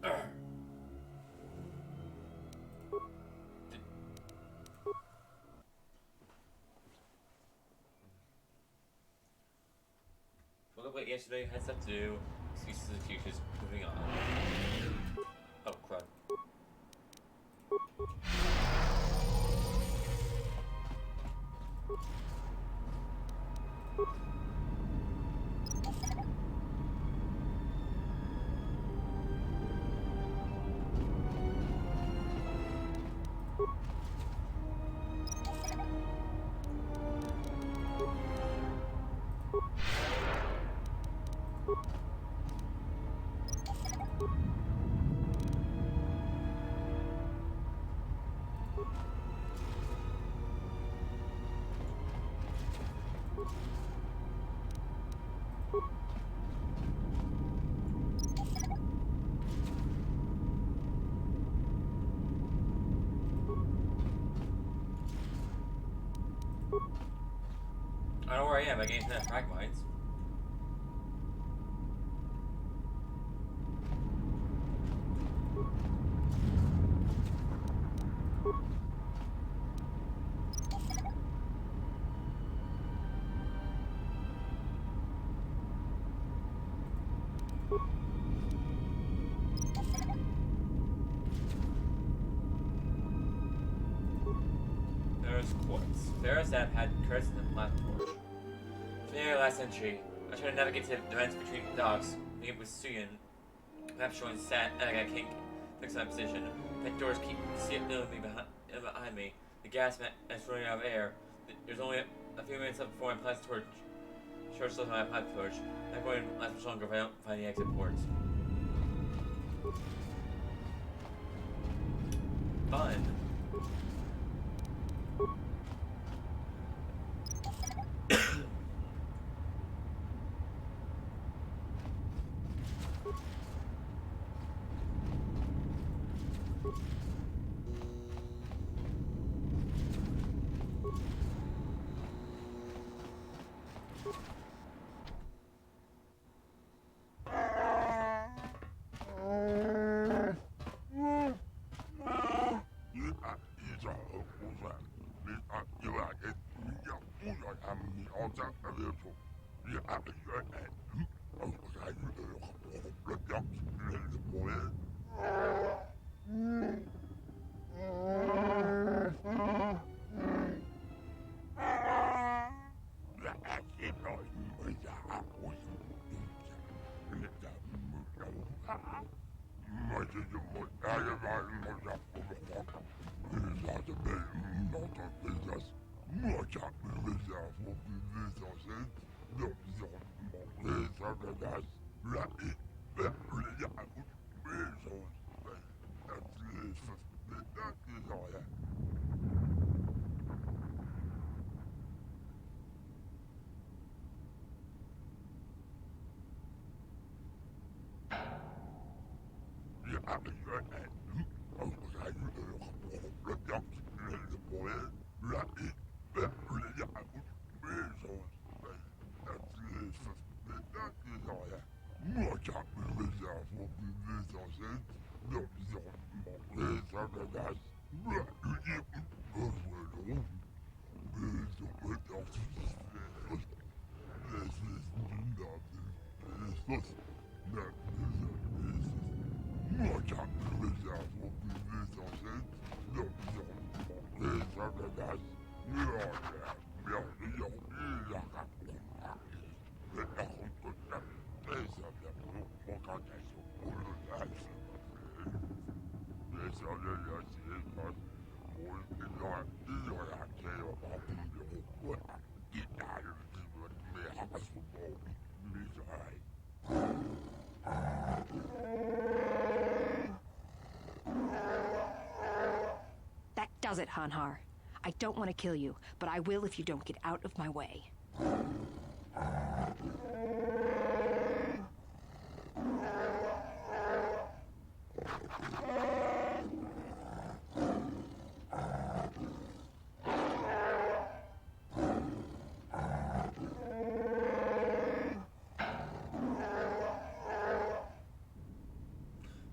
Woke up late yesterday, had stuff to do. Excuses and futures. Moving on. Oh, crud. I don't know where I am. I gained 10 frag mines. There's quartz. Ferris app had curse in the platform. Near last entry, I tried to navigate to the vents between docks. Meet with Suyin. Map showing sat, and I got kink. Fix my position. Vent doors keep sealing me behind me. The gas is running out of air. There's only a few minutes left before my plasma torch. Short still my pipe torch. I'm going to last much longer if I don't find the exit ports. Fun. That does it, Hanhar. I don't want to kill you, but I will if you don't get out of my way.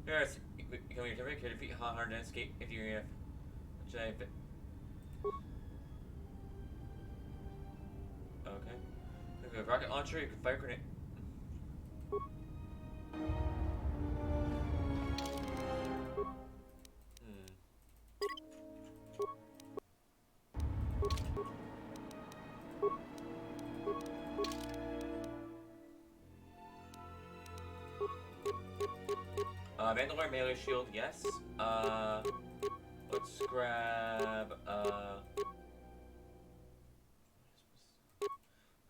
Ferris, your turn, can defeat Han hard and escape if you're okay. With a rocket launcher, you can fire a grenade. Mandalore melee shield, yes. Let's grab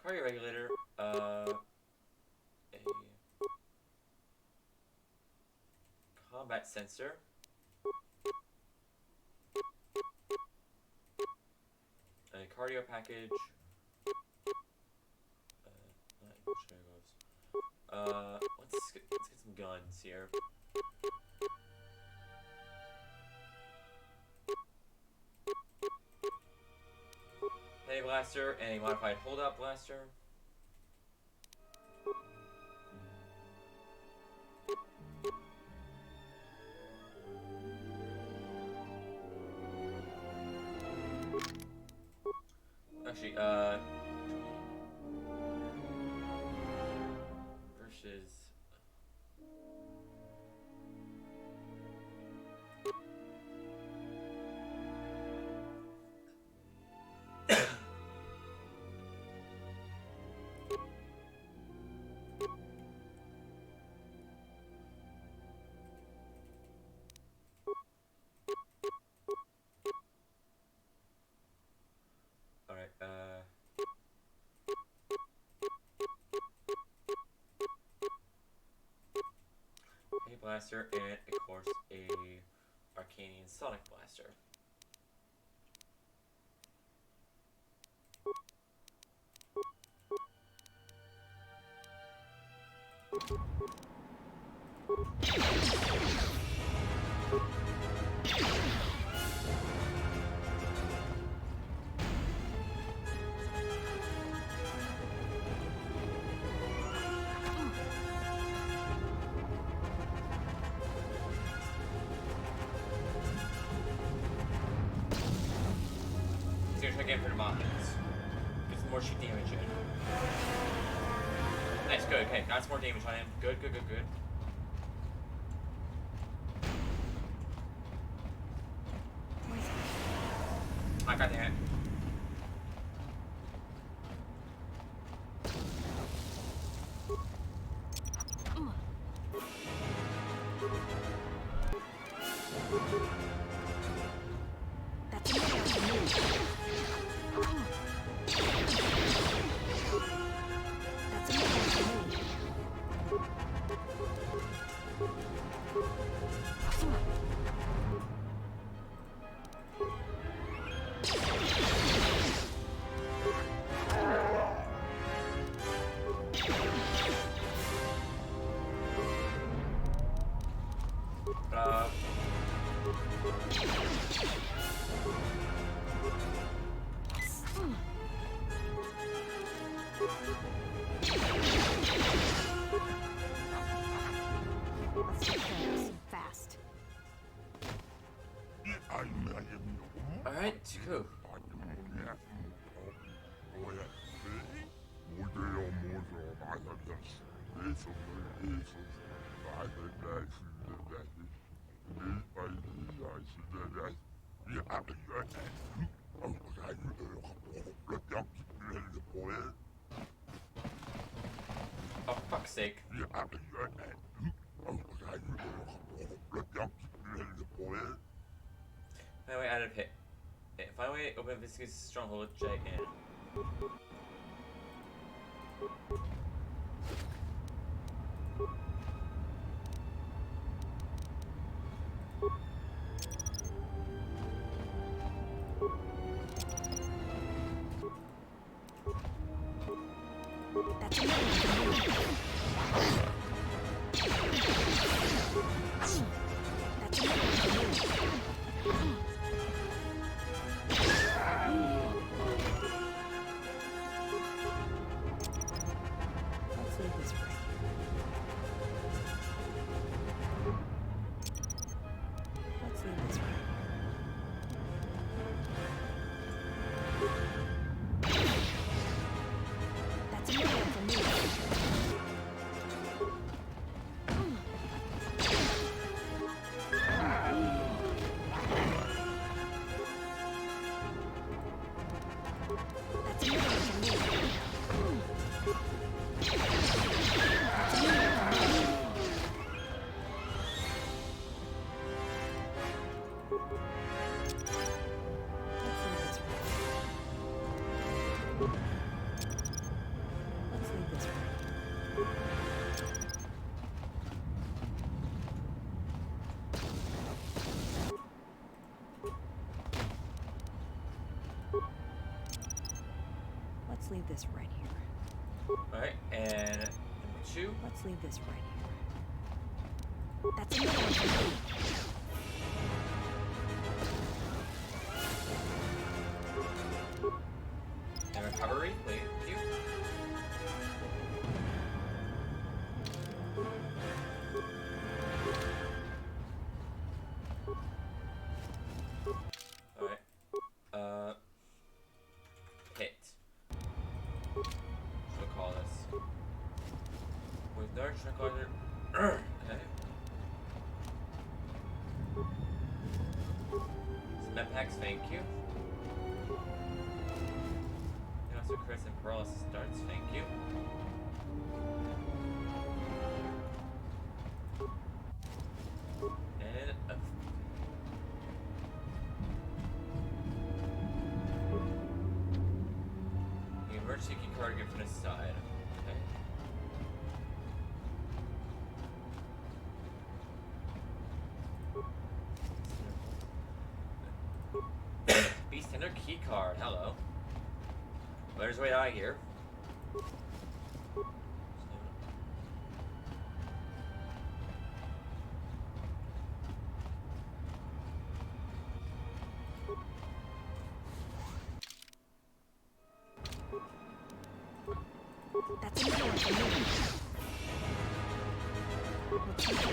cardio regulator, a combat sensor, a cardio package, let's get some guns here. A blaster and a modified holdout blaster. Actually, versus. A blaster and, of course, a Arcanian Sonic Blaster. Again for the Mockins. Get some more shoot damage in. Nice, good, okay, got some more damage on him. Good. I got that. Fast. Alright, cool. Oh, fuck's sake. Finally out of hit. Finally open Viscous Stronghold check in. That's another. Let's leave this right. Let's leave this right here. Alright, and number 2. Let's leave this right here. That's another one for me. And recovery, wait, you. Alright. Hit. What should I call this? With Dark Tranquilizer. Okay. Some med packs, thank you. And also Chris and Paralysis starts, thank you. And the emergency key card again from this side. Okay. Beast Tender key card, hello. There's a way out of here. That's another one for me. Let's see what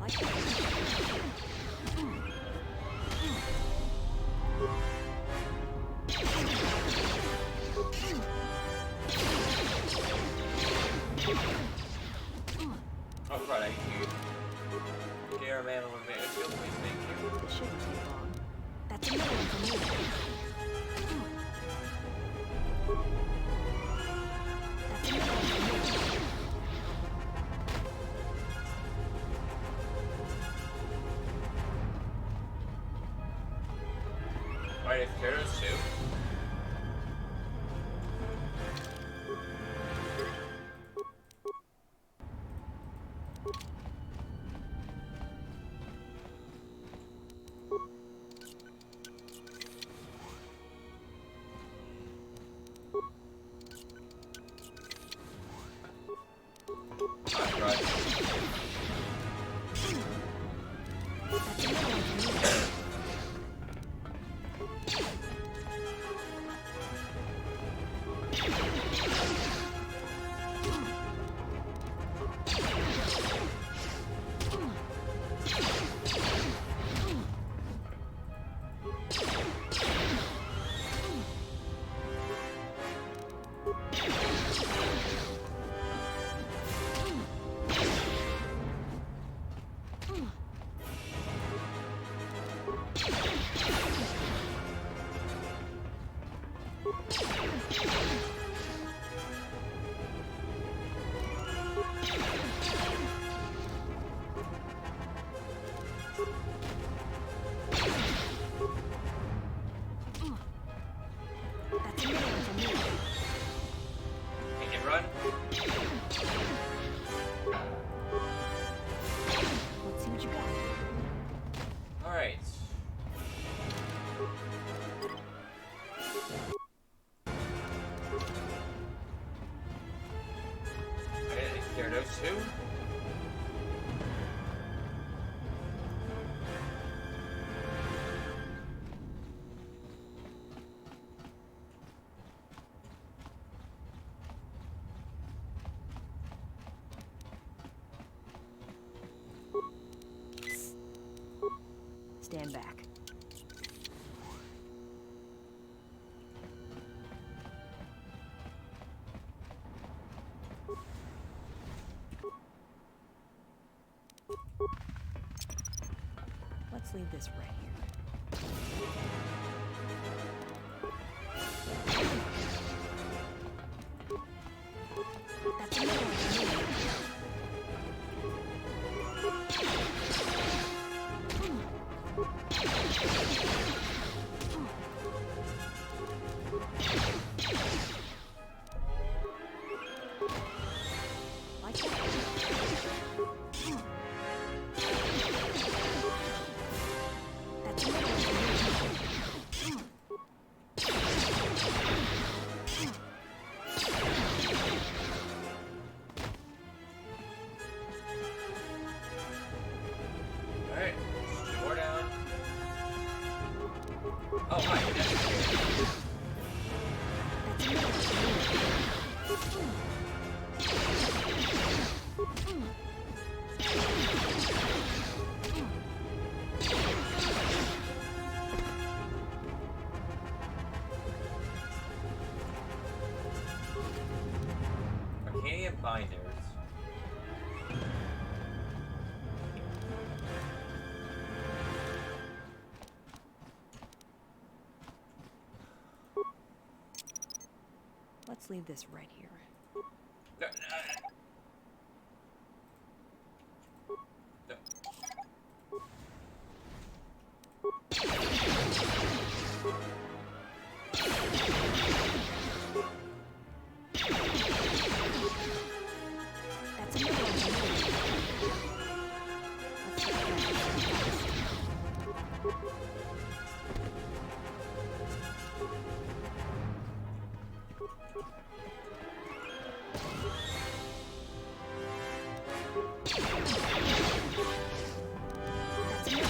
like that. Oh, right, I can get our man on the field, please, thank you. It shouldn't take long. That's another one for me. That's another one for me. Alright, it's Gyarados too. Gyarados too. Stand back. Let's leave this right here. Arcanium binders. Let's leave this right here. No, no. That's another one for me. Let's get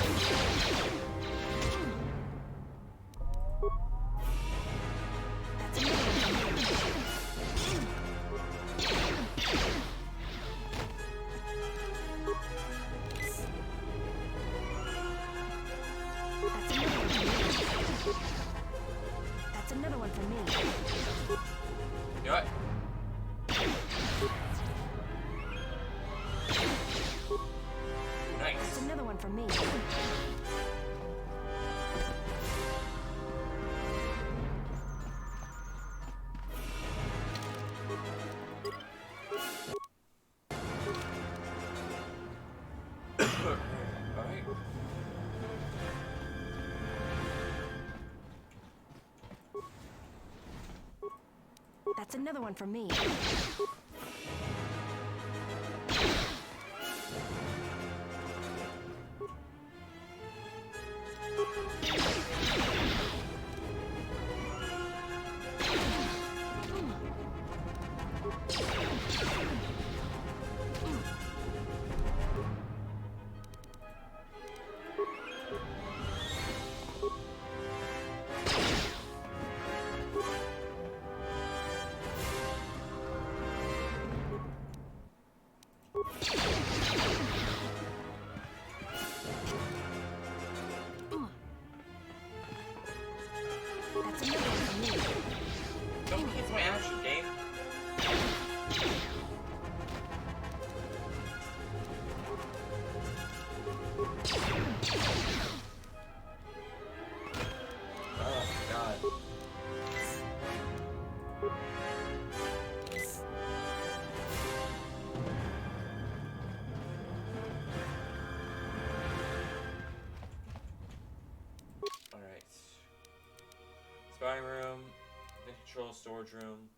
That's another one for me. You know what? Nice. That's another one for me. Alright. That's another one for me. That's another one for me. Don't cancel my action, game. Oh, God. Alright. Spying room, the control storage room,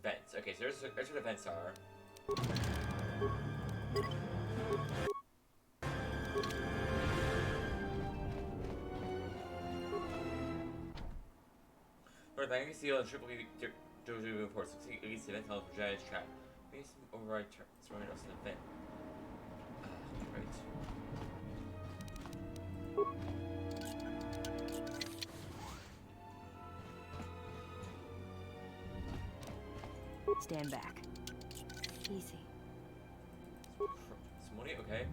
vents. Okay, so there's where the vents are. North Magnetic Seal and Triple Dojo reports. Succeed leads to vent tunnel for Giant's trap. Maybe some override surrounding us in the vent. Right. Stand back. Easy. Some money, okay.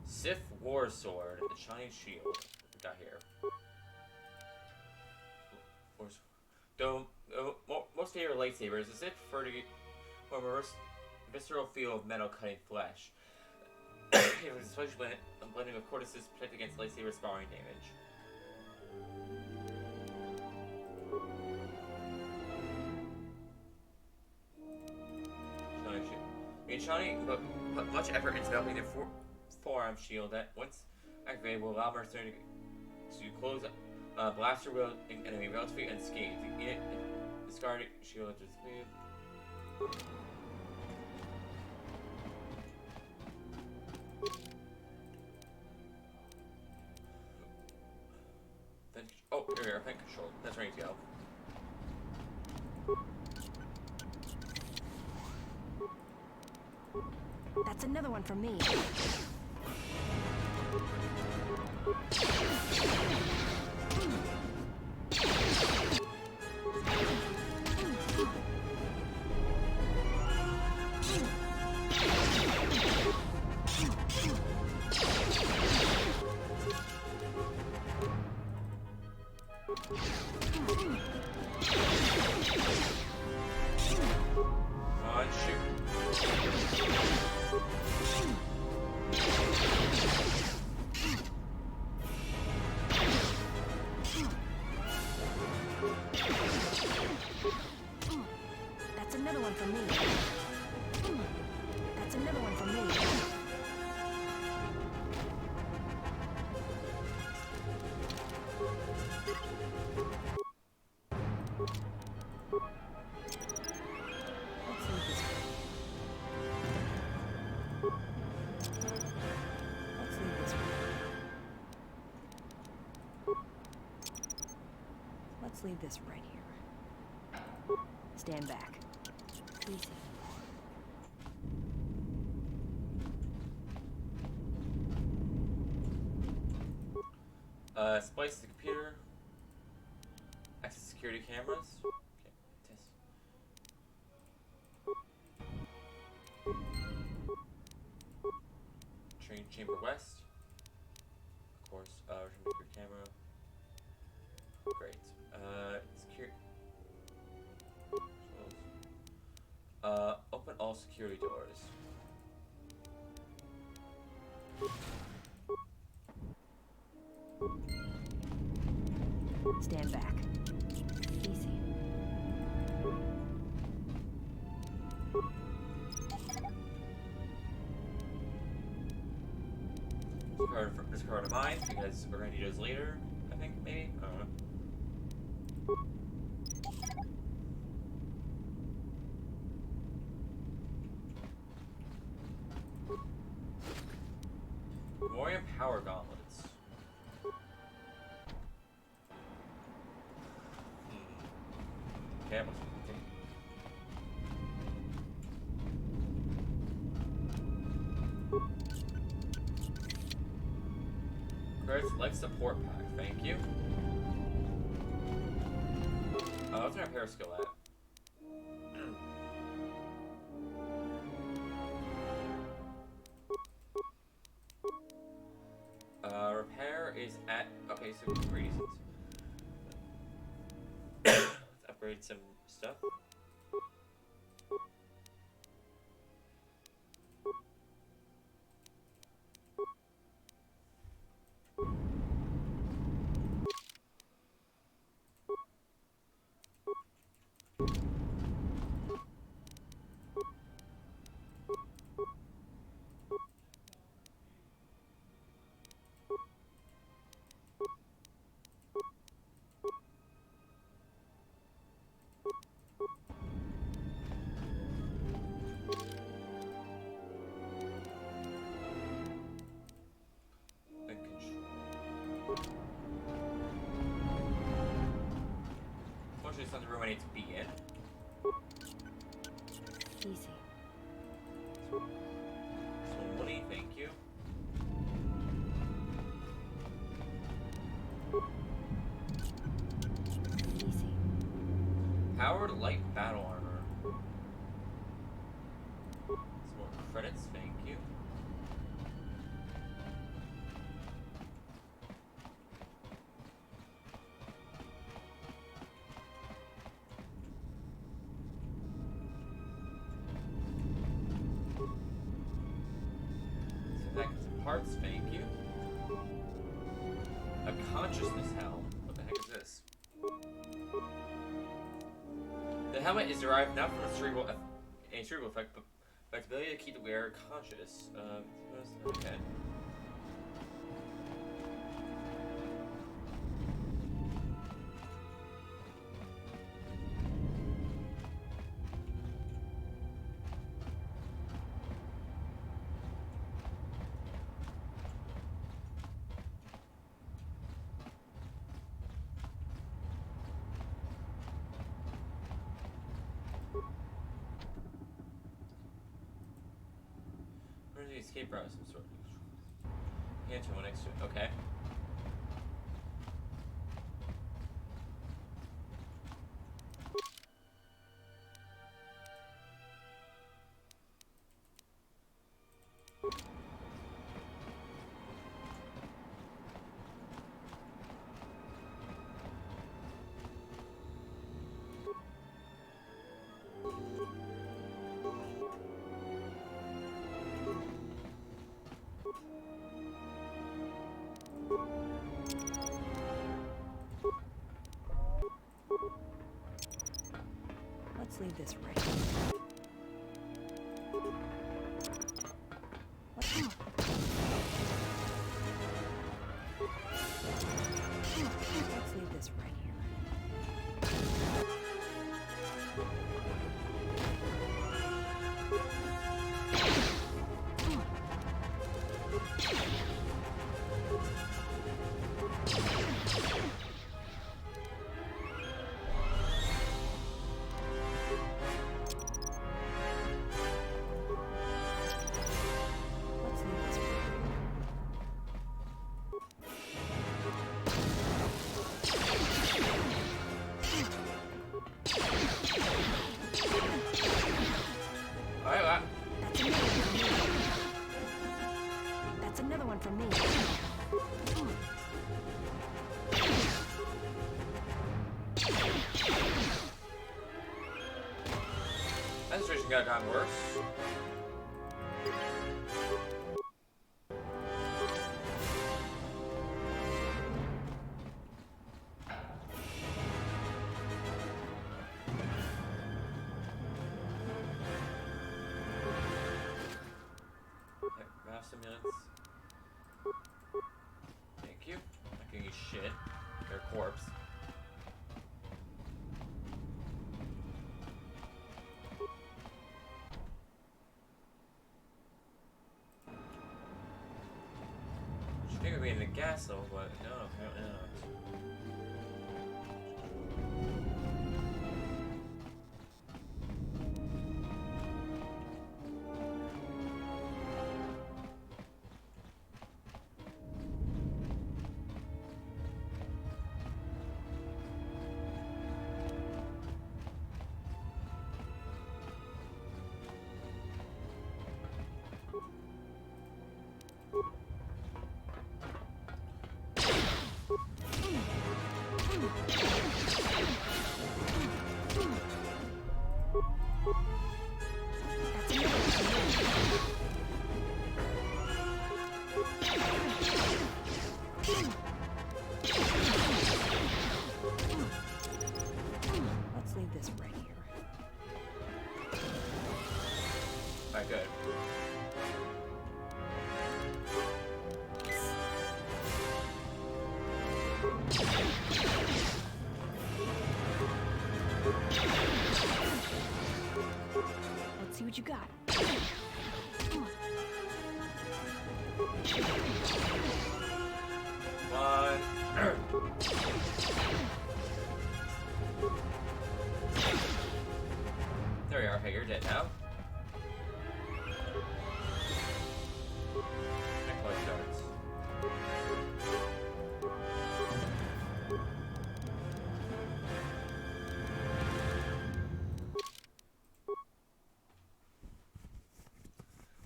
Sith War Sword, the Shining Shield. What we got here? Though most favorite lightsabers, the Sith prefer to get more visceral feel of metal cutting flesh. It was especially blending with cortices protect against lightsaber sparring damage. Shining Shield. I mean, Shining put much effort into developing the forearm shield that, once activated, will allow Mercenary to close blaster wield enemy relatively unscathed. Discard shield to speed. Oh, here, vent control. That's ready to go. That's another one for me. On, shoot. That's another one for me. That's another one for me. Let's leave this way. Let's leave this way. Let's leave this right here. Stand back. Easy. Splice the computer. Access security cameras. Okay, test. Train chamber west. Of course, remove your camera. Great. Security. Open all security doors. Stand back. Easy. Discard of mine because we're gonna need those later. I think maybe. I don't know. Memoriam power gauntlets. Okay, Credits life support pack, thank you. What's our repair skill at? Repair is at, okay, so pretty decent. Let's upgrade some stuff. Unfortunately, it's not the room I need to be in. Easy. Some money, thank you. Easy. Powered light battle armor. Some more credits, thank you. Parts, thank you. A consciousness helm. What the heck is this? The helmet is derived not from a cerebral effect, but by its ability to keep the wearer conscious. Okay. Where's the escape route of some sort? Hand to one next to it. Okay. Let's leave this right. Let's leave this right here. That's another one from me. That situation could have gotten worse. Stimulants. Thank you. Not gonna use shit. They're a corpse. Should figure we in the gas though, but no, apparently not. Let's leave this right here. Alright, good. Let's see what you got. One. There we are. Okay, you're dead now. Necklace darts.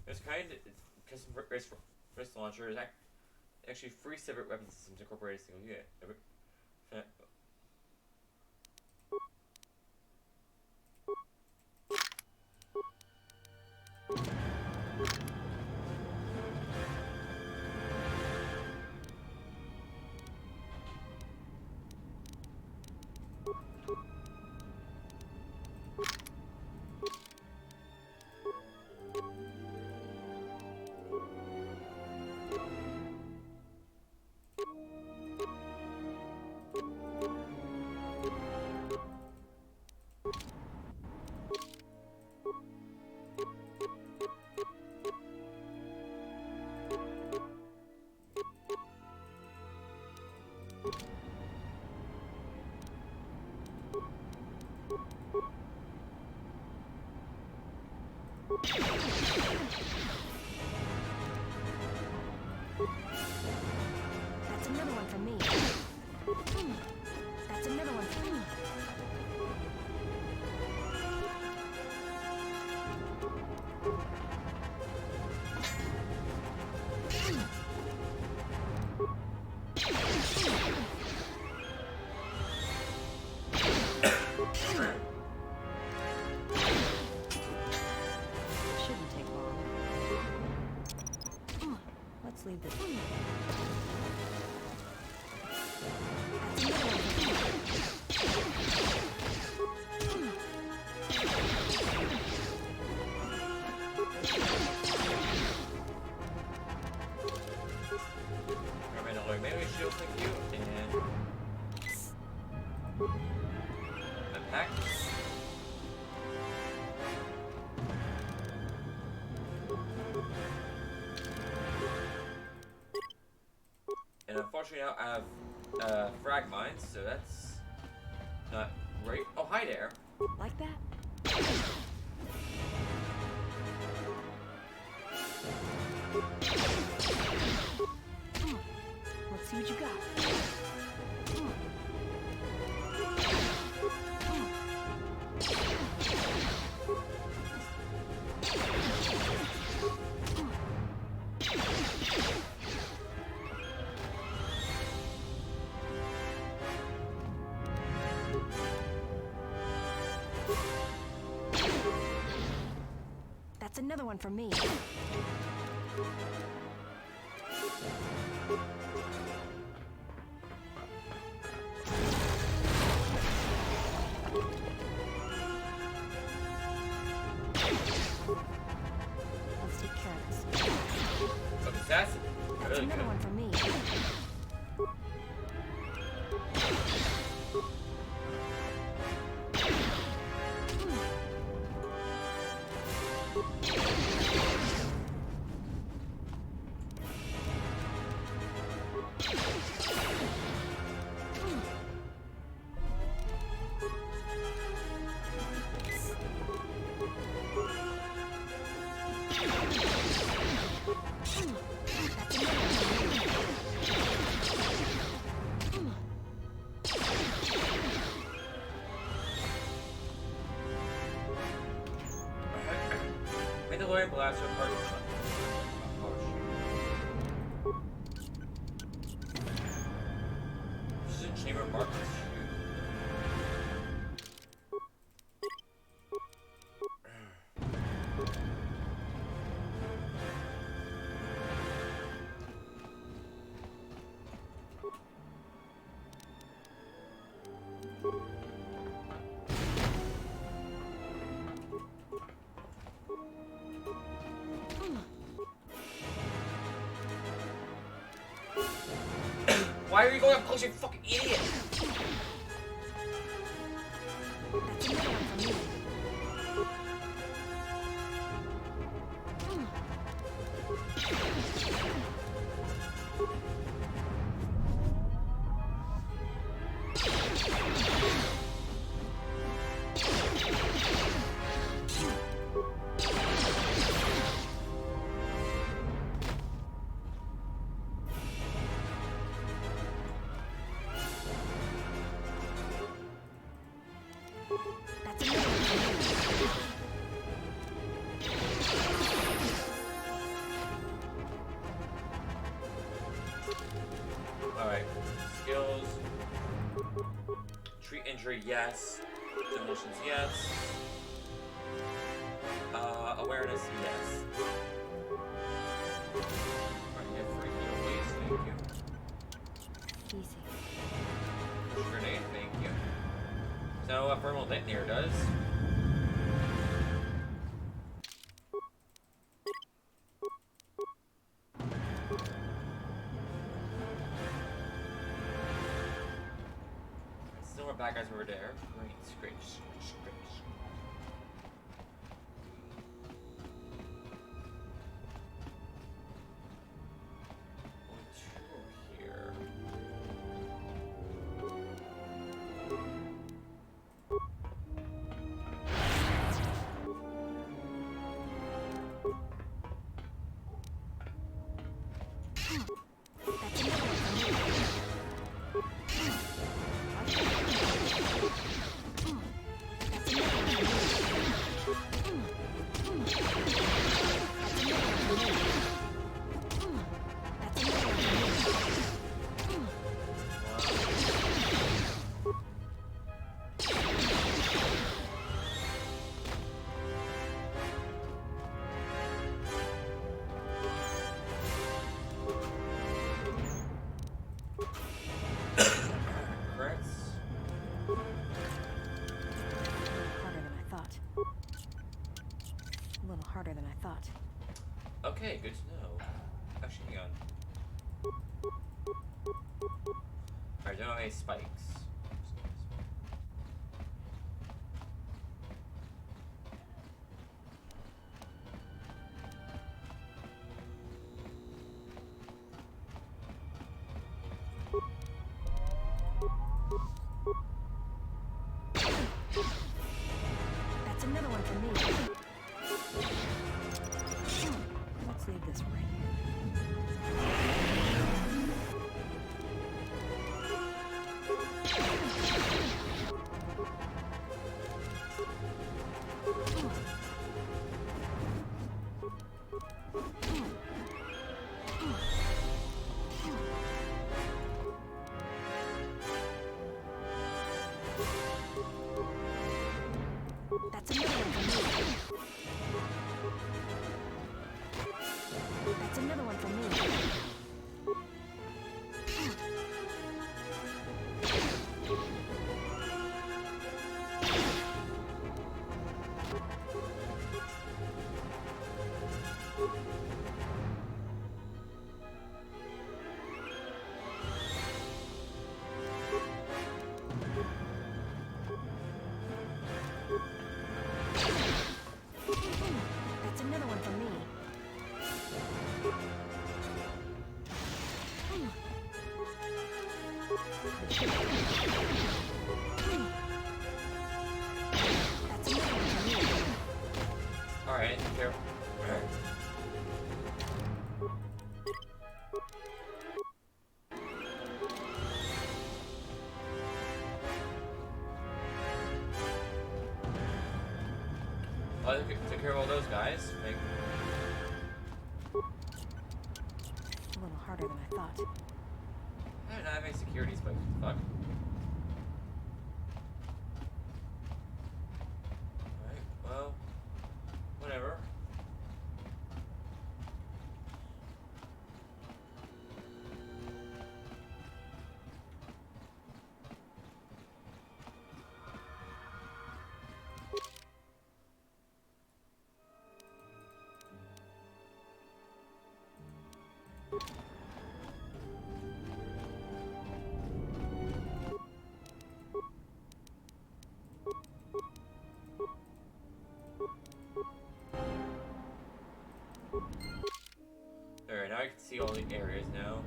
There's kind of custom wrist launcher is actually 3 separate weapon systems incorporated in a single unit. That's another one from me. That's another one from me. Shouldn't take long. Let's leave this. Unpack. And unfortunately now I have frag mines, so that's not great. Oh, hi there. Like that? Let's see what you got. That's another one for me. Let's take care of this. Okay, that's really Another good. one for me. Mandalorian blaster part of the this is a chamber mark. Why are you going up close, you fucking idiot? That's another one for me. Alright. Skills. Treat injury, yes. Demolitions, yes. Awareness, yes. Alright, get free heal, please. Thank you. Easy. Push grenade, thank you. So, a thermal detonator does. Still more bad guys over there. Great, great, great. Here. harder than I thought. Okay, good to know. Actually, hang on. Alright, don't have any spikes. That's another one for me. Let's leave this right That's another one for me. That's another one for me. That's another one for me. That's another one for me. Alright, careful. Well, I took care of all those guys. Like, A little harder than I thought. I don't have any security spikes. Fuck. Alright, well, whatever. Alright, now I can see all the areas now.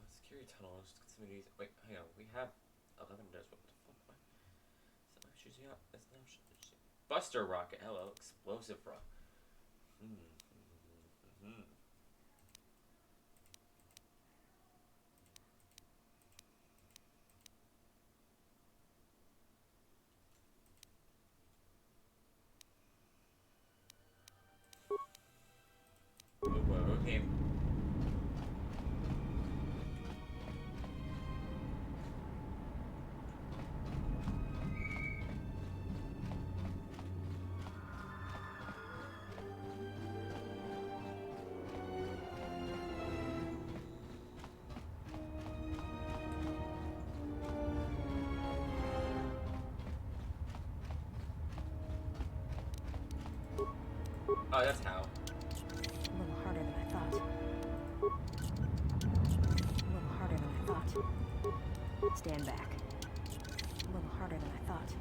Security tunnels, some of these. Wait, hang on. We have 11 of those. What the fuck? What? So I'm choosing out. That's not. Buster rocket. Hello, explosive rock. Okay. Oh, that's how. A little harder than I thought. A little harder than I thought. Stand back. A little harder than I thought.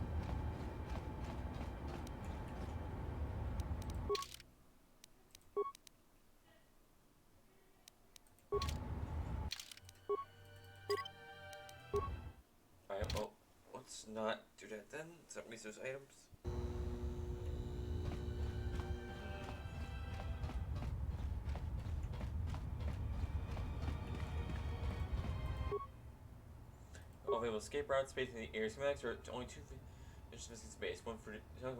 Alright, well, let's not do that then. Let's not waste those items. Available escape route space in the air schematics are only two missing space. One for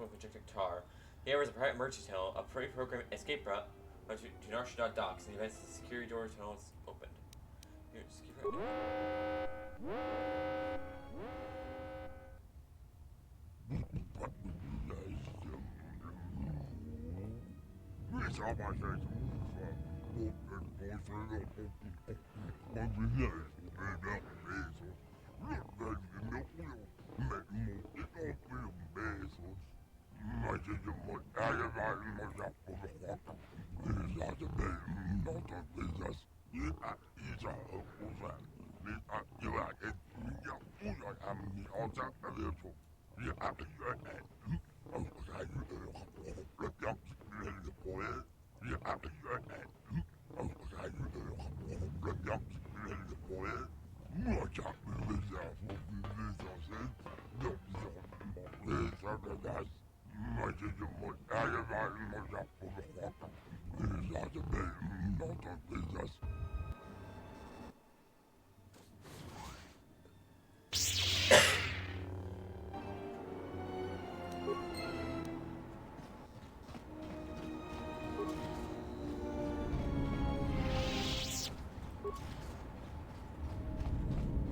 projected tar. Here is a private emergency tunnel, a pre-programmed escape route to Narsha docks in the event the security door tunnel is opened. Here, escape route.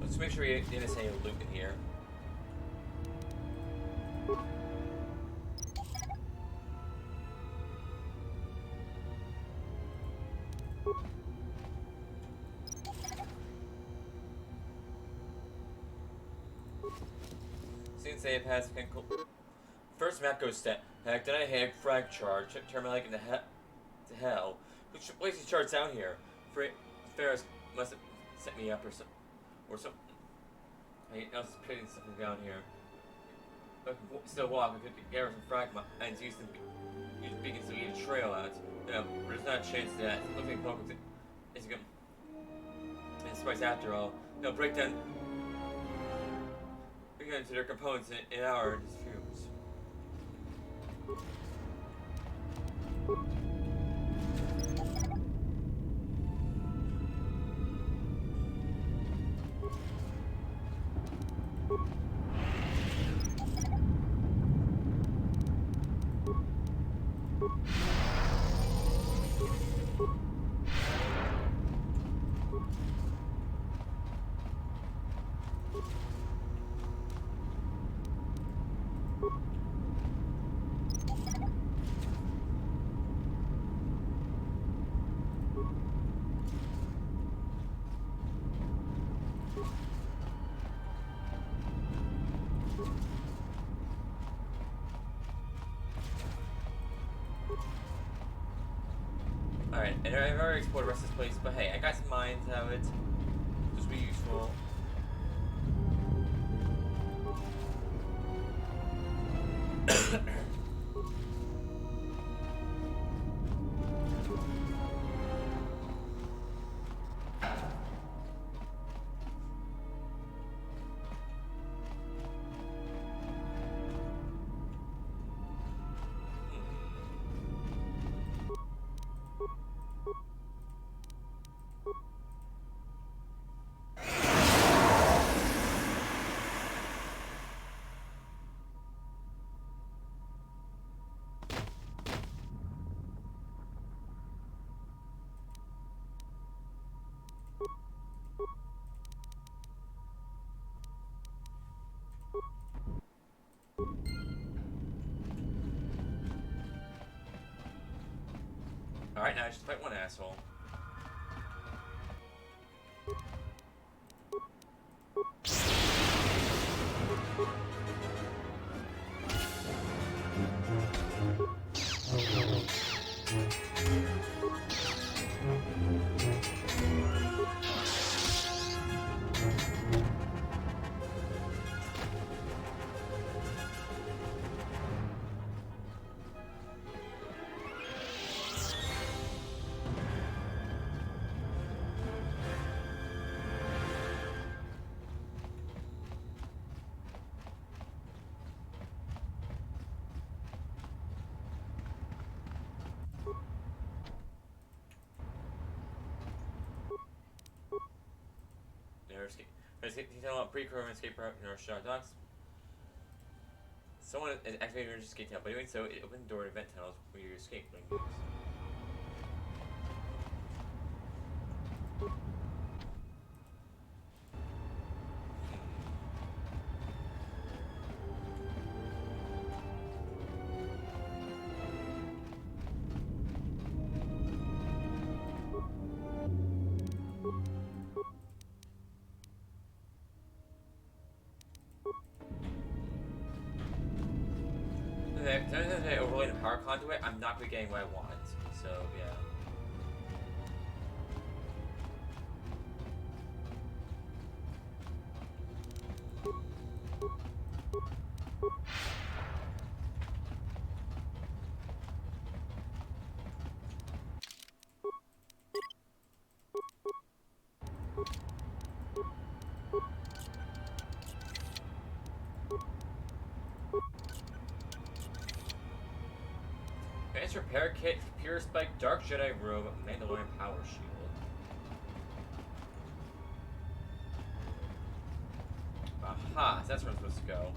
Let's make sure we didn't say loot in here. Since they have passed first map goes step. Heck, then I had frag charge. Turn my leg into to hell. Who should place these charts out here? Ferris must have set me up or something. I was putting something down here. But I can still walk. I could gather some fragments and use beacons to lead a trail out. But there's not a chance of that. Looks like Pokemon's is good. And spice after all. They'll break down into their components in our disputes. Alright, and I've already explored the rest of this place, but hey, I got some mines out of it. Just be useful. Alright, now I just fight one asshole. Escape. Detail on pre-crew escape route in our shot docks. Someone is activating your escape tunnel. By doing so, it opens the door to vent tunnels where you escape when used. Since I overlaid a power conduit, I'm not really getting what I want. So, yeah. Advanced repair kit, Pure Spike, Dark Jedi Robe, Mandalorian Power Shield. Aha, so that's where I'm supposed to go.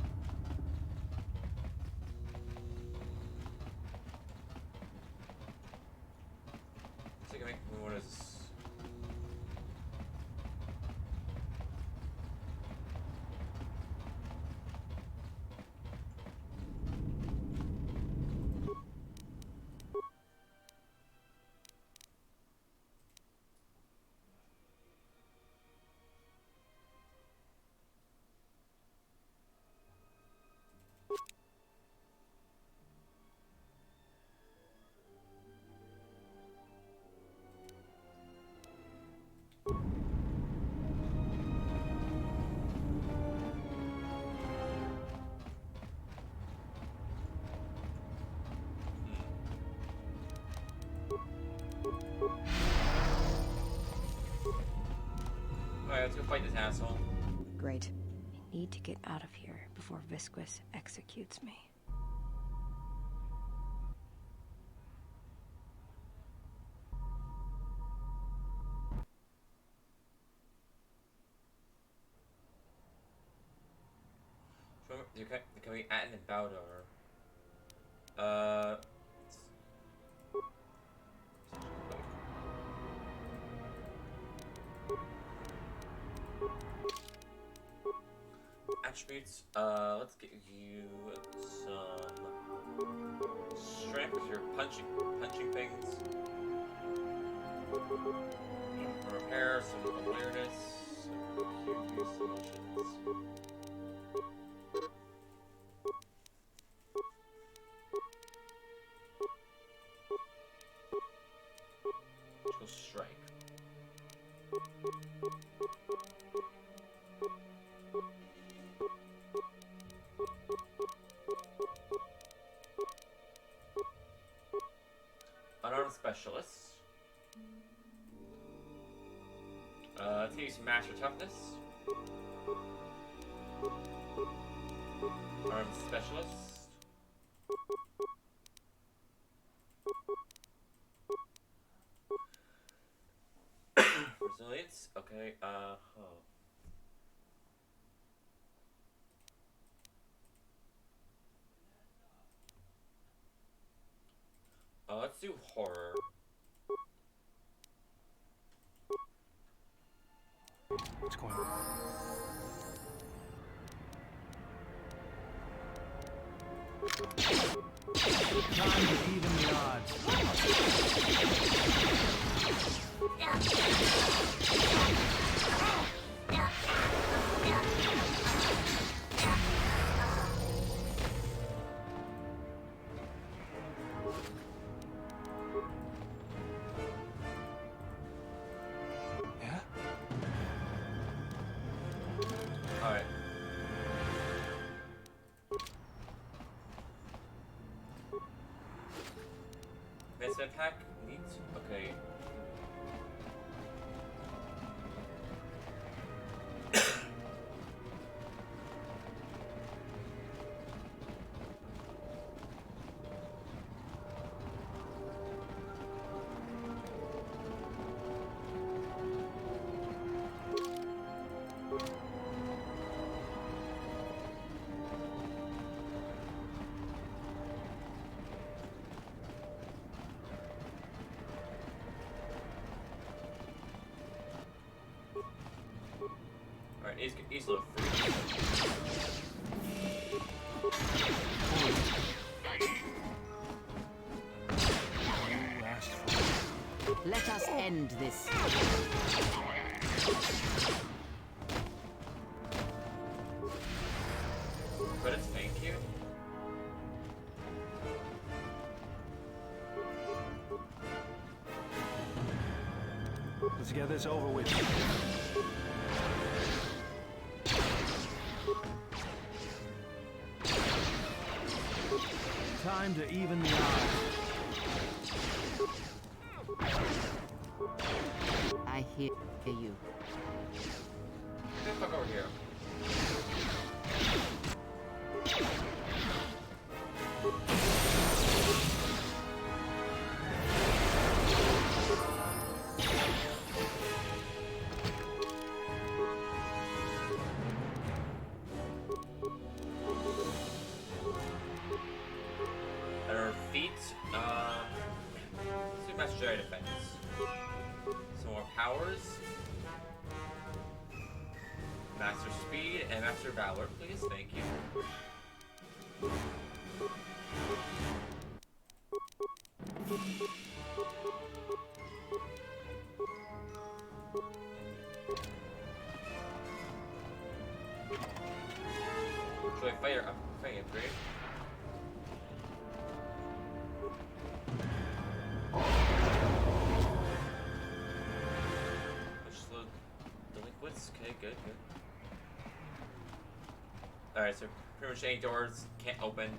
So I can make what is this? Alright, let's go fight this asshole. Great. I need to get out of here before Visquis executes me. Can we add in Baldor? Attributes, let's get you some strength, 'cause you're punching things. Repair, some awareness, some cure solutions. Strike. Unarmed specialist. Let's use master toughness. Armed specialist. Resilience. Okay. Let's do horror. What's going on? Time to even the odds. Yeah? Alright. Best attack needs. Okay. Alright, he's level 3. Let us end this. Credits, thank you. Let's get this over with. Time to even the odds. I hear you. Get the fuck over here. At our feet, let's do Master Jedi Defense. Some more powers. Master Speed and Master Valor, please. Thank you. Should I fire upgrade? Push slow delinquents. Okay, good. Alright, so pretty much any doors can't open.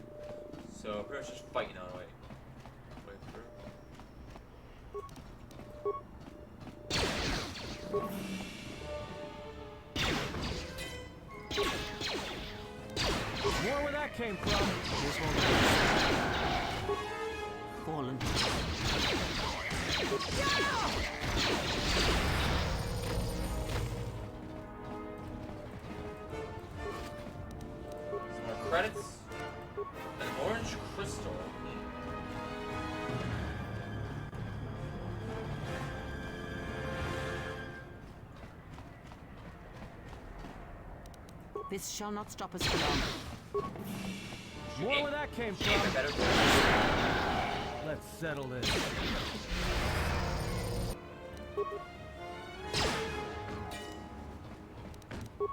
So pretty much just fighting on the way. More where that came from. This one. Fallen. Some more credits. An orange crystal. This shall not stop us for long. More where that came She ain't a from. better Let's settle this.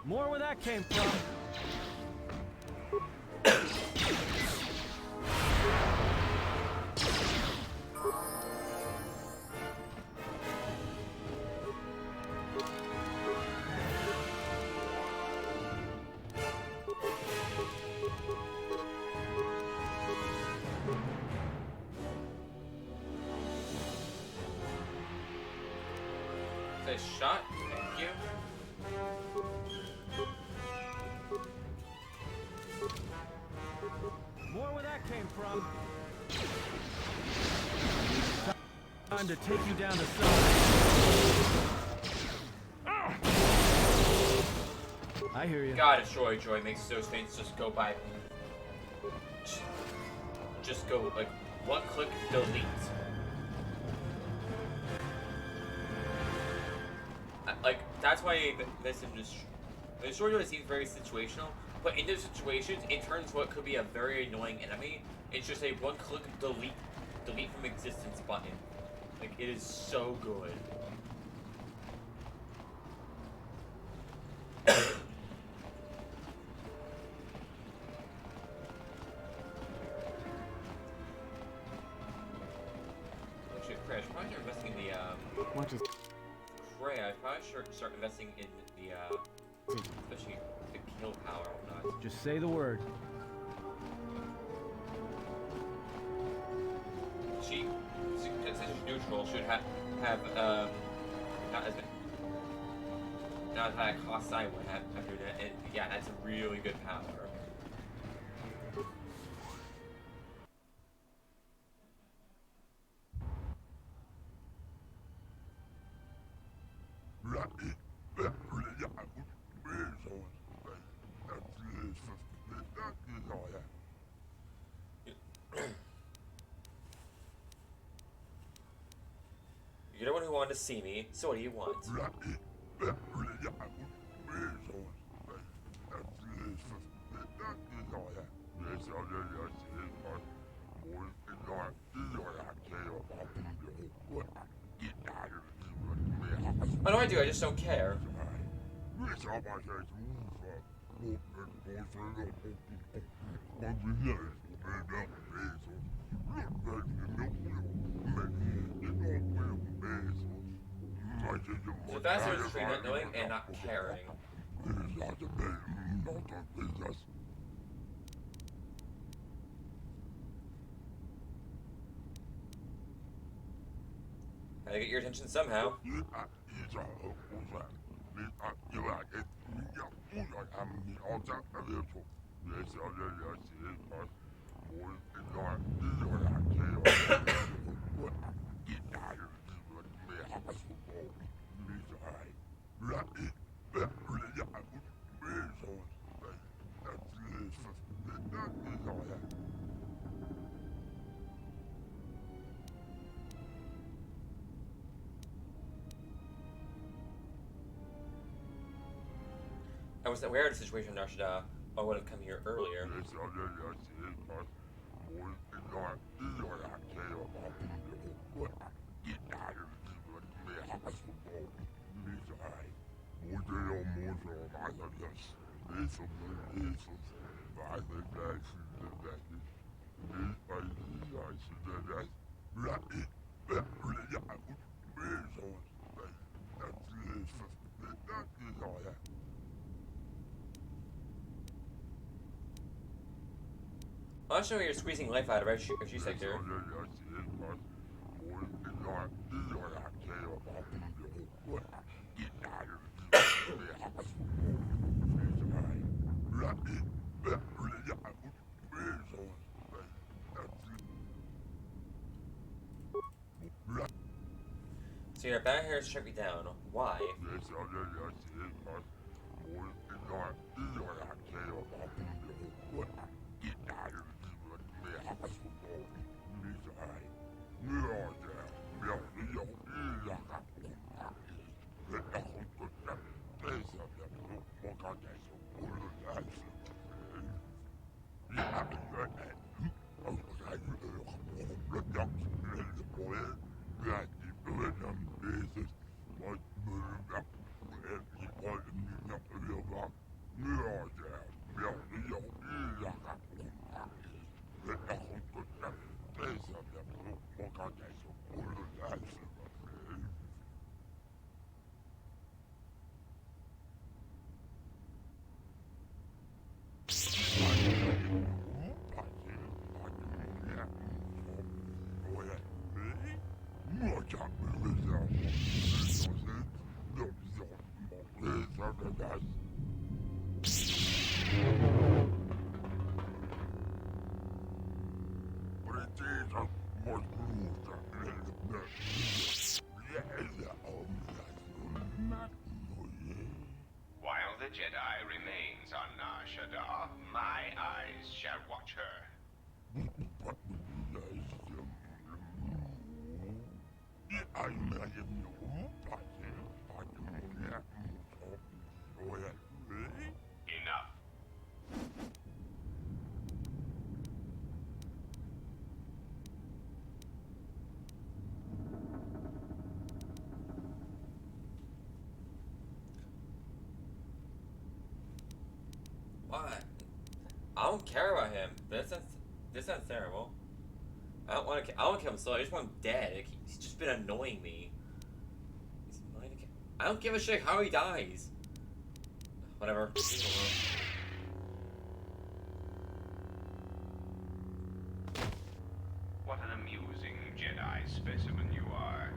More where that came from. Say shot. Thank you. More where that came from. Time to take you down to size. I hear you. God, if Joy makes those things just go by. Just go like one click delete. Like that's why this industry, the story seems very situational. But in those situations, it turns what could be a very annoying enemy. It's just a one click delete from existence button. Like it is so good. Actually, Crash, probably start investing in the What is Cray, I probably should start investing in the especially the kill power. Not. Just say the word. She, since she's neutral, should have not as high a cost I would have after that. And yeah, that's a really good power. You're the one who wanted to see me, so what do you want? What do I do? I just don't care. So that's what between not knowing and not caring. Gotta get your attention somehow. I wasn't aware of the situation, Narshada. I would have come here earlier. I'll show you you're squeezing life out of our G sector. So you're back here to shut me down. Why? While the Jedi remains on Nar Shaddaa, my eyes shall watch her. Enough. What? I don't care about him. This sounds terrible. I don't want to kill him slowly. I just want him dead. He's just been annoying me. I don't give a shit how he dies. Whatever. What an amusing Jedi specimen you are.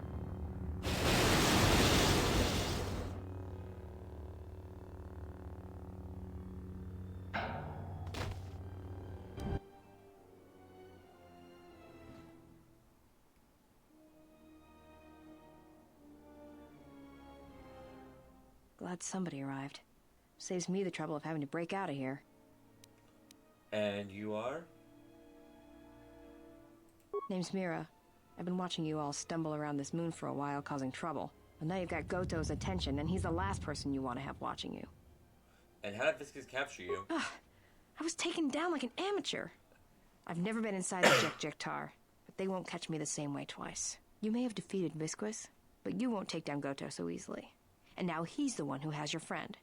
Glad somebody arrived. Saves me the trouble of having to break out of here. And you are? Name's Mira. I've been watching you all stumble around this moon for a while, causing trouble. And now you've got Goto's attention, and he's the last person you want to have watching you. And how did Viscus capture you? I was taken down like an amateur. I've never been inside the Jektar, but they won't catch me the same way twice. You may have defeated Visquis, but you won't take down Goto so easily. And now he's the one who has your friend.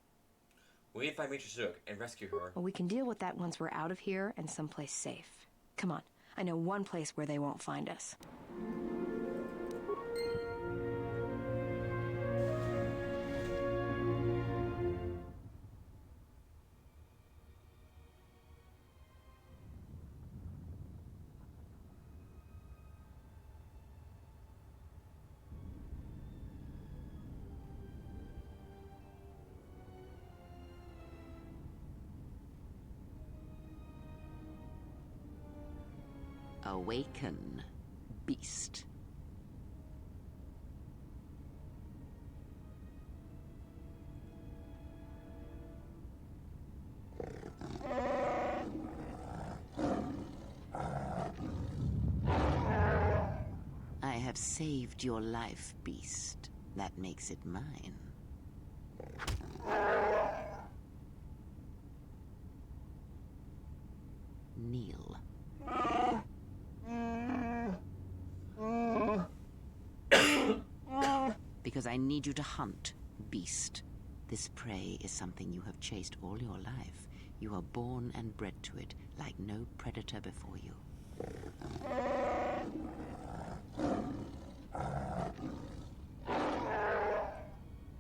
We need to find Mitra Shook and rescue her. Well, we can deal with that once we're out of here and someplace safe. Come on, I know one place where they won't find us. Awaken, beast. I have saved your life, beast. That makes it mine. Kneel. Because I need you to hunt, beast. This prey is something you have chased all your life. You are born and bred to it, like no predator before you.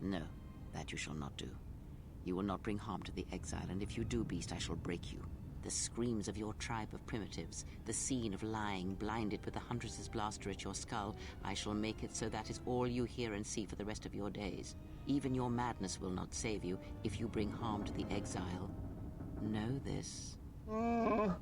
No, that you shall not do. You will not bring harm to the exile, and if you do, beast, I shall break you. The screams of your tribe of primitives, the scene of lying blinded with the Huntress's blaster at your skull, I shall make it so that is all you hear and see for the rest of your days. Even your madness will not save you if you bring harm to the exile. Know this. Oh,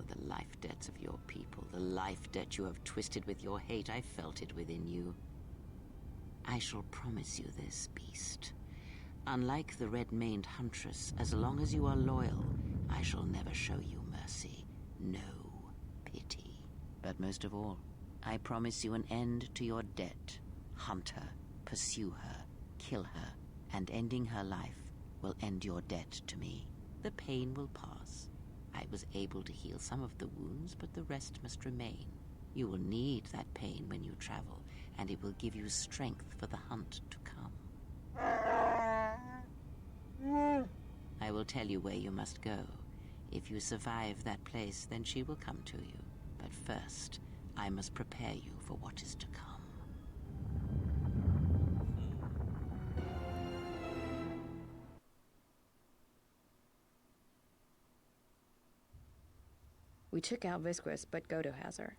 the life debts of your people, the life debt you have twisted with your hate, I felt it within you. I shall promise you this, beast. Unlike the red-maned huntress, as long as you are loyal, I shall never show you mercy. No pity. But most of all, I promise you an end to your debt. Hunt her, pursue her, kill her, and ending her life will end your debt to me. The pain will pass. I was able to heal some of the wounds, but the rest must remain. You will need that pain when you travel, and it will give you strength for the hunt to come. I will tell you where you must go. If you survive that place, then she will come to you. But first, I must prepare you for what is to come. We took out Visquis, but Goto has her.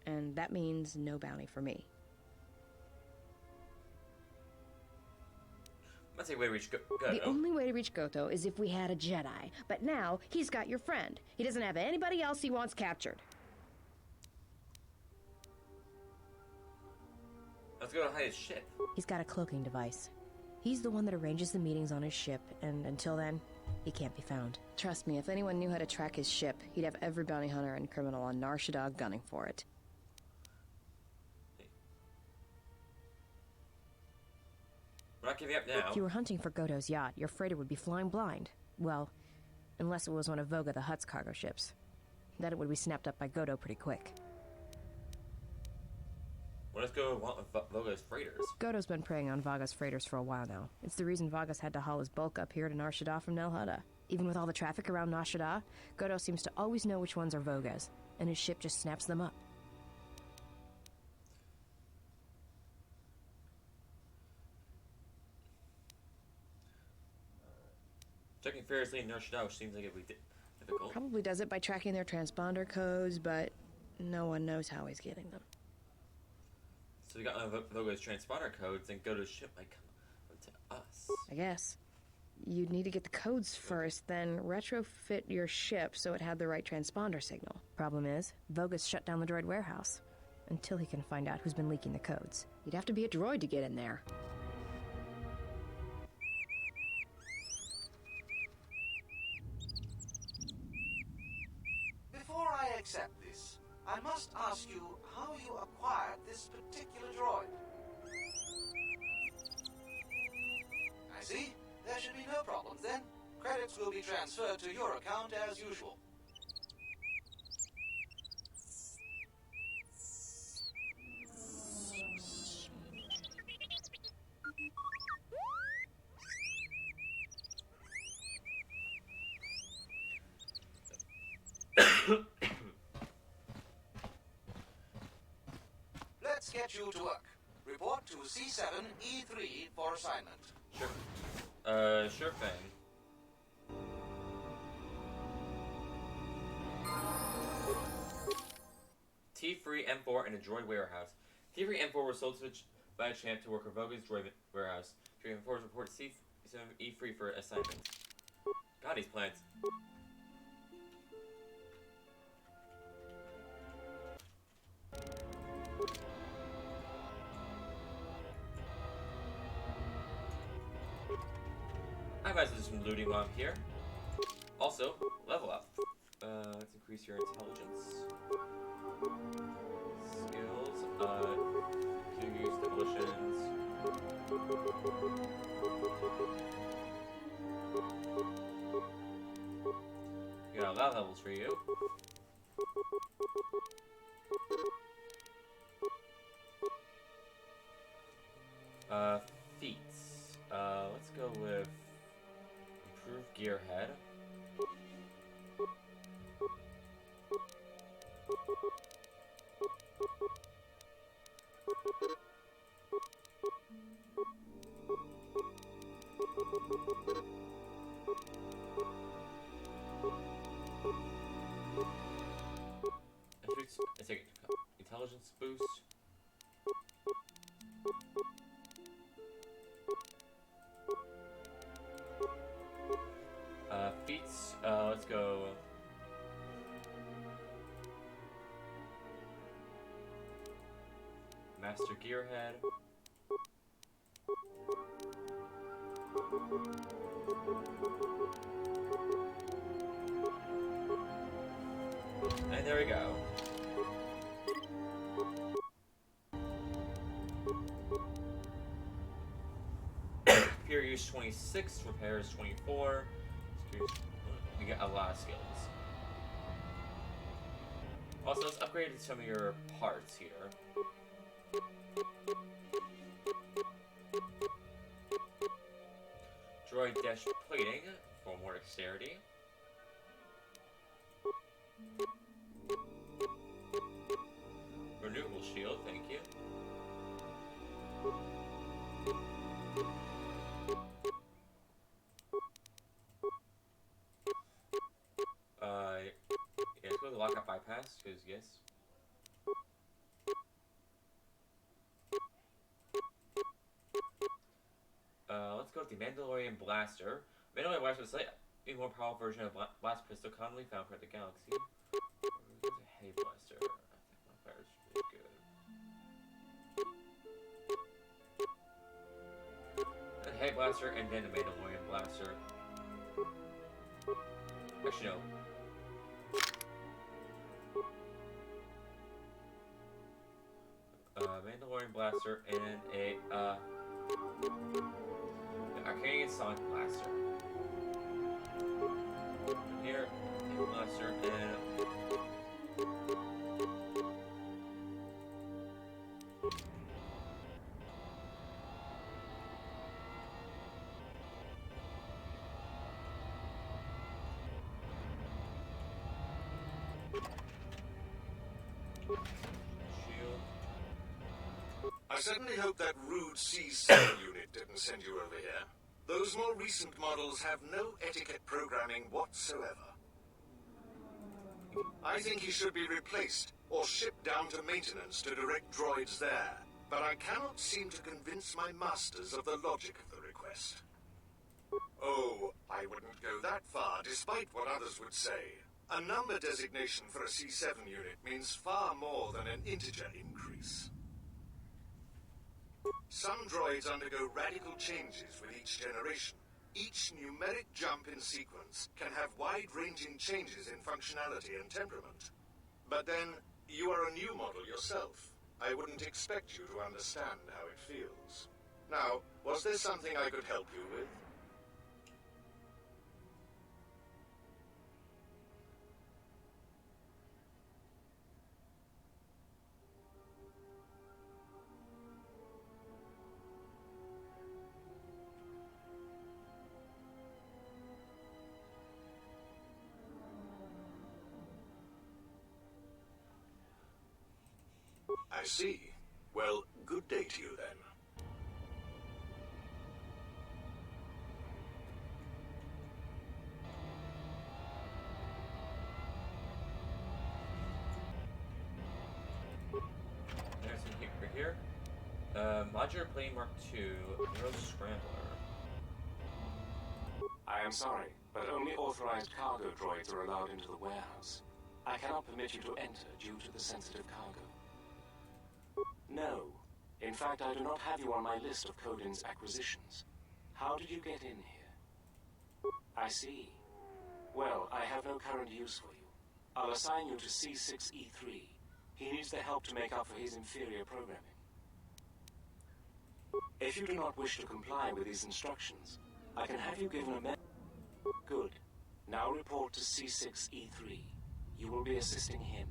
And that means no bounty for me. That's a way to reach Goto. The only way to reach Goto is if we had a Jedi. But now, he's got your friend. He doesn't have anybody else he wants captured. Let's go hide his ship. He's got a cloaking device. He's the one that arranges the meetings on his ship, and until then, he can't be found. Trust me, if anyone knew how to track his ship, he'd have every bounty hunter and criminal on Nar Shaddaa gunning for it. We're not giving up now. If you were hunting for Goto's yacht, your freighter would be flying blind. Well, unless it was one of Voga the Hutt's cargo ships. Then it would be snapped up by Goto pretty quick. What does Goto want with Voga's freighters? Goto's been preying on Vaga's freighters for a while now. It's the reason Vaga's had to haul his bulk up here to Nar Shaddaa from Nal Hutta. Even with all the traffic around Nar Shaddaa, Goto seems to always know which ones are Voga's, and his ship just snaps them up. Checking fearlessly in Nar Shaddaa, which seems like it would be difficult. Probably does it by tracking their transponder codes, but no one knows how he's getting them. So we got Voga's transponder codes, and Goto's ship might come to us. I guess. You'd need to get the codes first, then retrofit your ship so it had the right transponder signal. Problem is, Voga's shut down the droid warehouse. Until he can find out who's been leaking the codes. You'd have to be a droid to get in there. Before I accept this, I must ask you how you acquired this particular droid. I see. There should be no problems then. Credits will be transferred to your account as usual. Let's get you to work. Report to C7E3 for assignment. Sure thing. T3 M4 in a droid warehouse. T3 M4 was sold by Champ to work at Voga's droid warehouse. T3 M4 report C7E3 for assignment. God, these plants. I might as well do some looting while I'm here. Also, level up. Let's increase your intelligence. Skills, use demolitions. We got a lot of levels for you. Feats. Let's go with improved gearhead. Let's take intelligence boost. Feats, let's go. Master Gearhead. And there we go. Pure use 26, repairs 24. We got a lot of skills. Also, let's upgrade some of your parts here. Droid dash plating for more dexterity. Renewable shield, thank you. Yeah, let's go to lockout bypass, because yes. Let's go with the Mandalorian Blaster. Mandalorian Blaster is a slightly more powerful version of Blast Pistol commonly found throughout the galaxy. There's a Heavy Blaster. I think Modifier is pretty good. The Heavy Blaster and then the Mandalorian Blaster. Actually, no. Mandalorian Blaster and a Arcadian Sonic Blaster. And here, a Blaster and I certainly hope that rude C7 unit didn't send you over here. Those more recent models have no etiquette programming whatsoever. I think he should be replaced, or shipped down to maintenance to direct droids there. But I cannot seem to convince my masters of the logic of the request. Oh, I wouldn't go that far, despite what others would say. A number designation for a C7 unit means far more than an integer increase. Some droids undergo radical changes with each generation. Each numeric jump in sequence can have wide-ranging changes in functionality and temperament. But then, you are a new model yourself. I wouldn't expect you to understand how it feels. Now, was there something I could help you with? I see. Well, good day to you then. there's some here. Modular Plane Mark II, Neuro Scrambler. I am sorry. but only authorized cargo droids are allowed into the warehouse. I cannot permit you to enter due to the sensitive cargo. No. In fact, I do not have you on my list of Codin's acquisitions. How did you get in here? I see. Well, I have no current use for you. I'll assign you to C6E3. He needs the help to make up for his inferior programming. If you do not wish to comply with these instructions, I can have you given a Good. Now report to C6E3. You will be assisting him.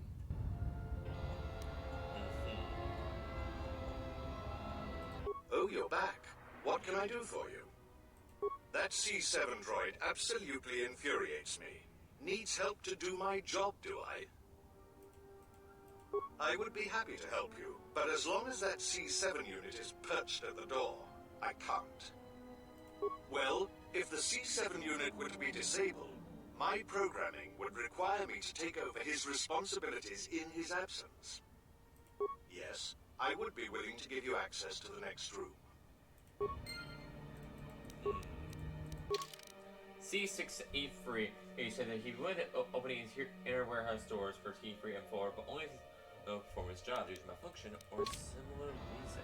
Oh, you're back. What can I do for you? That C7 droid absolutely infuriates me. Needs help to do my job, do I? I would be happy to help you, but as long as that C7 unit is perched at the door, I can't. Well, if the C7 unit were to be disabled, my programming would require me to take over his responsibilities in his absence. Yes, I would be willing to give you access to the next room. C6E3, he said that he would open his inner warehouse doors for T3 and 4, but only to perform his job due to malfunction or similar reason.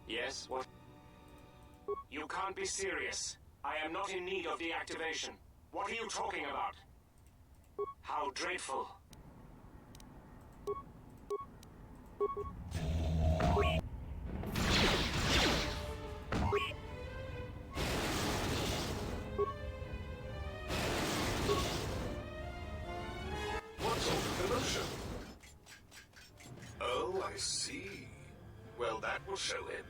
Yes, what? You can't be serious. I am not in need of deactivation. What are you talking about? How dreadful. What sort of commotion? Oh, I see. Well, that will show him.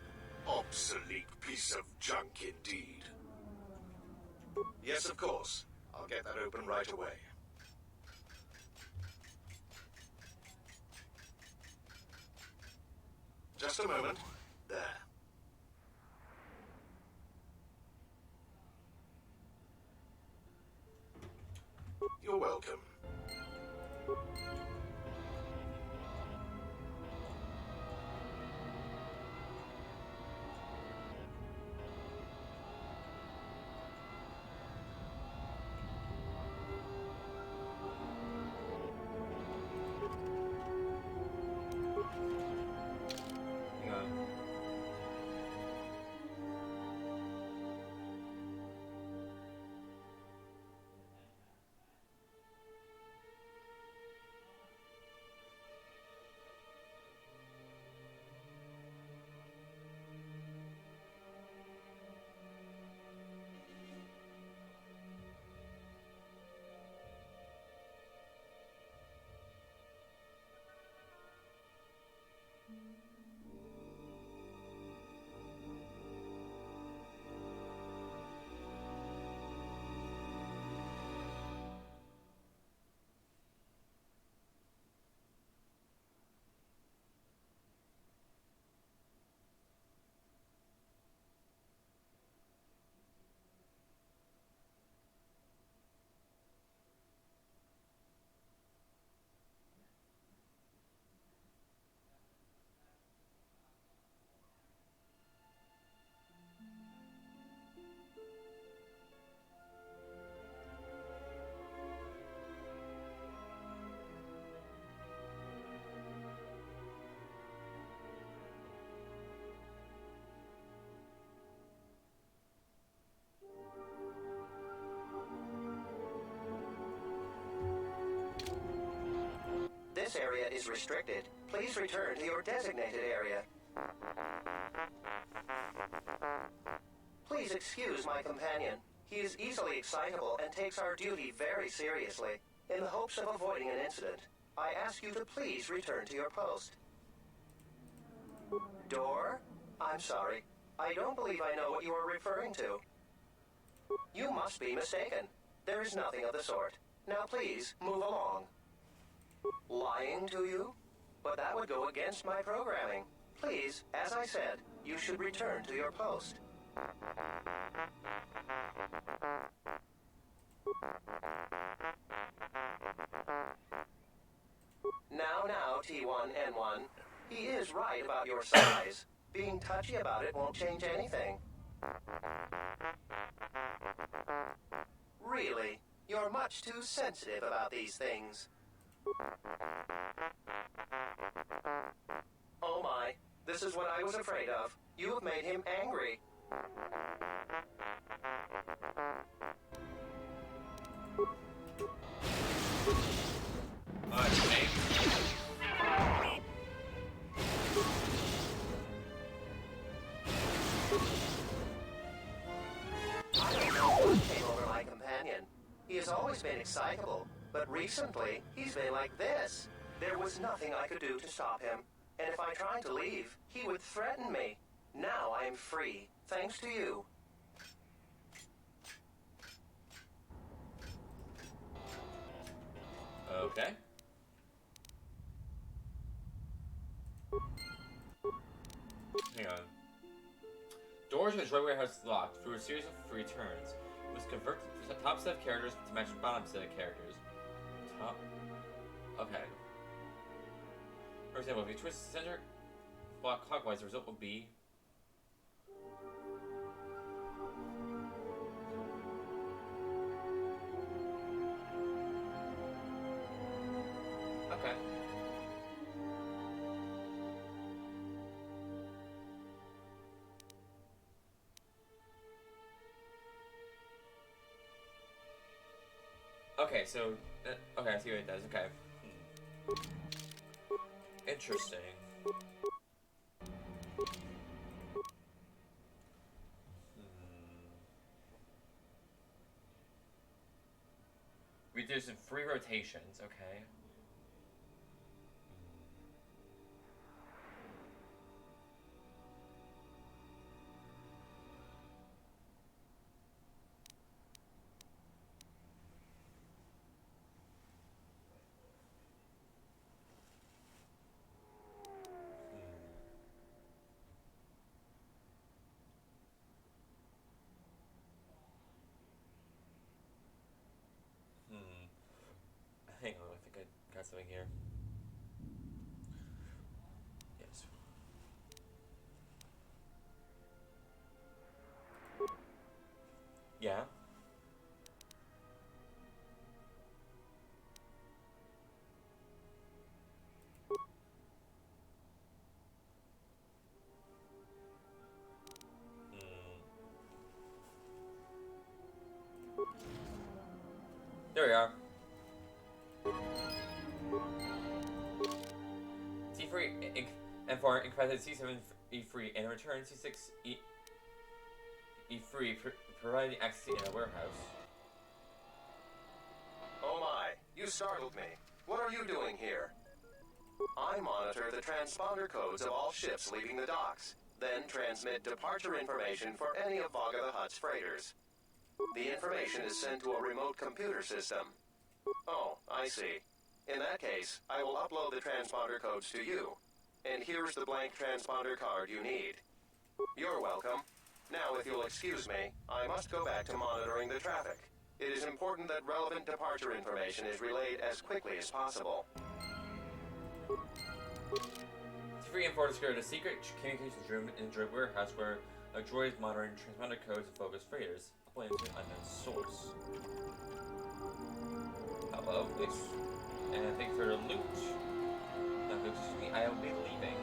Obsolete piece of junk indeed. Yes, of course. I'll get that open right away. Just a moment. There. You're welcome. This area is restricted. Please return to your designated area. Please excuse my companion. He is easily excitable and takes our duty very seriously. In the hopes of avoiding an incident, I ask you to please return to your post. Door? I'm sorry. I don't believe I know what you are referring to. You must be mistaken. There is nothing of the sort. Now please, move along. Lying to you? But that would go against my programming. Please, as I said, you should return to your post. Now Now, T1N1. He is right about your size. Being touchy about it won't change anything. Really, you're much too sensitive about these things. Oh my, this is what I was afraid of. You have made him angry. Okay. I don't know what came over my companion. He has always been excitable, but recently he's been like this. There was nothing I could do to stop him, and if I tried to leave, he would threaten me. Now I am free, thanks to you. Okay. Hang on. Doors to the droid warehouse locked. Through a series of free turns, it was converted to the top set of characters to match the bottom set of characters. Top. Okay. For example, if you twist the center block clockwise, the result will be. Okay. Okay, so okay, I see what it does. Okay. Interesting. We do some free rotations. Okay. Hang on, I think I got something here. Yes. Yeah. There we are. C3 and4 incapacitated C7 E3 and return C6 E3 providing access in a warehouse. Oh my, you startled me. What are you doing here? I monitor the transponder codes of all ships leaving the docks, then transmit departure information for any of Vaga the Hutt's freighters. The information is sent to a remote computer system. Oh, I see. In that case, I will upload the transponder codes to you. And here's the blank transponder card you need. You're welcome. Now, if you'll excuse me, I must go back to monitoring the traffic. It is important that relevant departure information is relayed as quickly as possible. C3 and 4 discovered a secret communications room in the droid warehouse where a droid is monitoring transponder codes of focus freighters, uploading to an unknown source. Hello, please. And thank you for the loot. No, excuse me, I'll be leaving.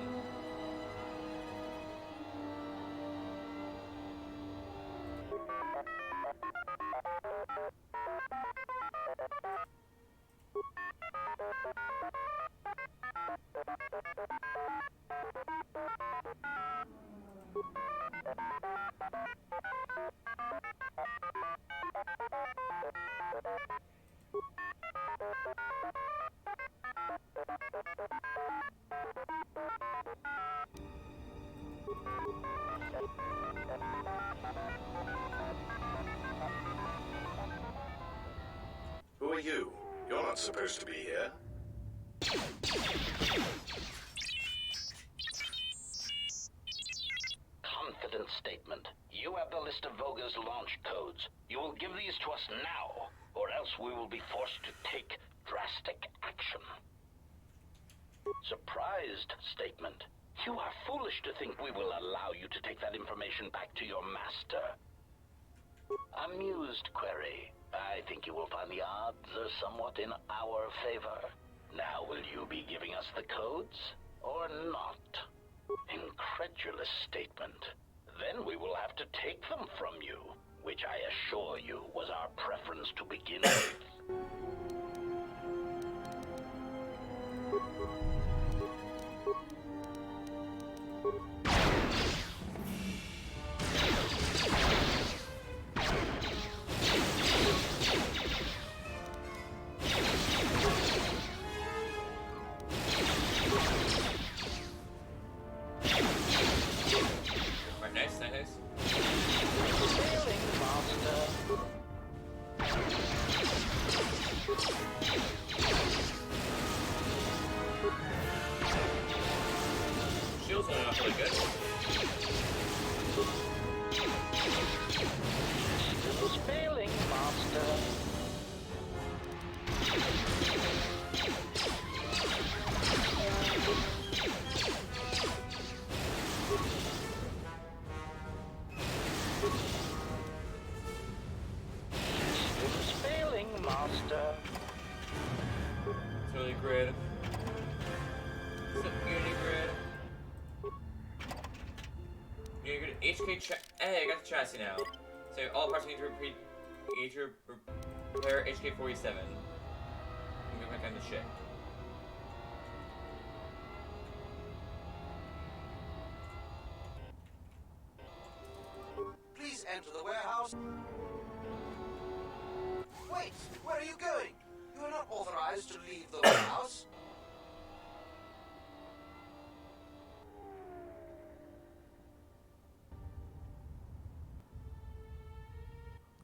Who are you? You're not supposed to be here. Confident statement. You have the list of Voga's launch codes. You will give these to us now, or else we will be forced to take drastic action. Surprised statement. You are foolish to think we will allow you to take that information back to your master. Amused query. I think you will find the odds are somewhat in our favor. Now will you be giving us the codes, or not? Incredulous statement. Then we will have to take them from you, which I assure you was our preference to begin with. Hey, I got the chassis now. So all parts need to repair HK-47. Go back on the ship. Please enter the warehouse. Wait, where are you going? You are not authorized to leave the warehouse.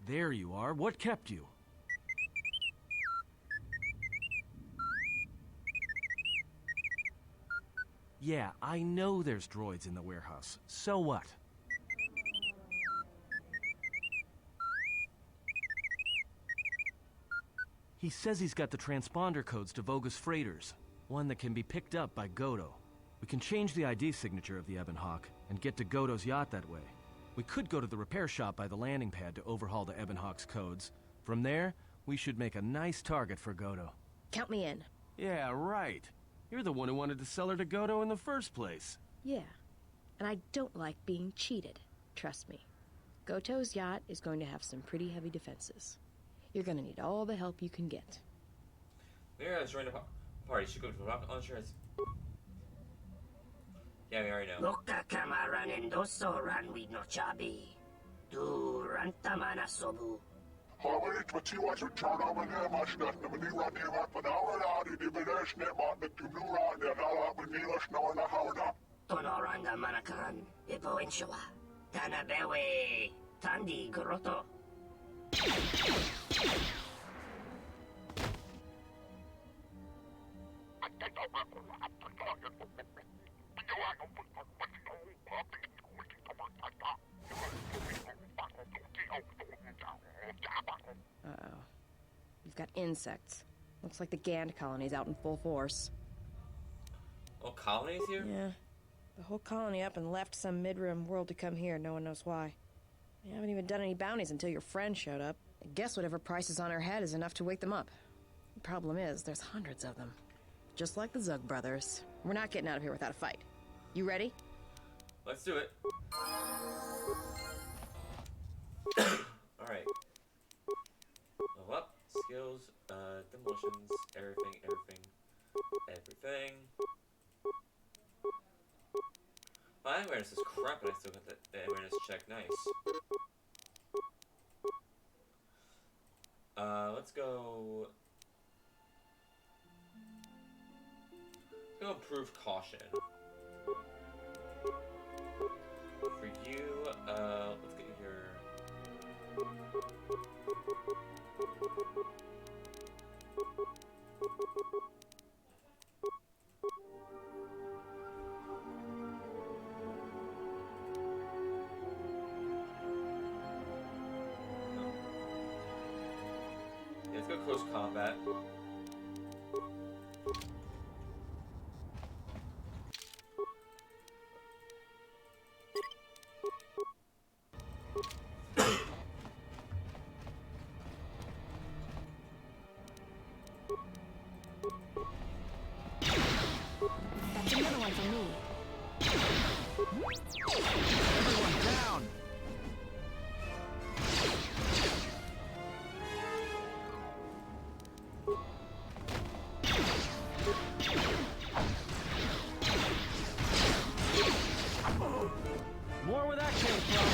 There you are. What kept you? Yeah, I know there's droids in the warehouse. So what? He says he's got the transponder codes to Voga's freighters. One that can be picked up by Goto. We can change the ID signature of the Ebon Hawk and get to Goto's yacht that way. We could go to the repair shop by the landing pad to overhaul the Ebon Hawk's codes. From there, we should make a nice target for Goto. Count me in. Yeah, right. You're the one who wanted to sell her to Goto in the first place. Yeah, and I don't like being cheated. Trust me. Goto's yacht is going to have some pretty heavy defenses. You're going to need all the help you can get. Yeah, let's join the party. Should go to the rocket launchers. Yeah, we already know. Loka kamaran endoso ranwi no chabi. Du rantamana sobu. Hawalik matiwa to turn over there, my stuff. The Manila near up an hour out in the Village Nemat, the Tumura, and the Hala Manila snow in the Howda. Tonoranda Manakaran, Ipo Inshawa. Tanabewe, Tandi Goroto. Uh-oh. We've got insects. Looks like the Gand colony's out in full force. Oh, colonies here? Yeah. The whole colony up and left some mid-rim world to come here. No one knows why. We haven't even done any bounties until your friend showed up. I guess whatever price is on her head is enough to wake them up. The problem is, there's hundreds of them. Just like the Zug brothers. We're not getting out of here without a fight. You ready? Let's do it. Alright. Level up, skills, demolitions, everything. My awareness is crap, but I still got the awareness check. Nice. Let's go. Let's go improve caution. For you, let's get you here. Yeah, let's go close combat. Everyone down! More where that came from.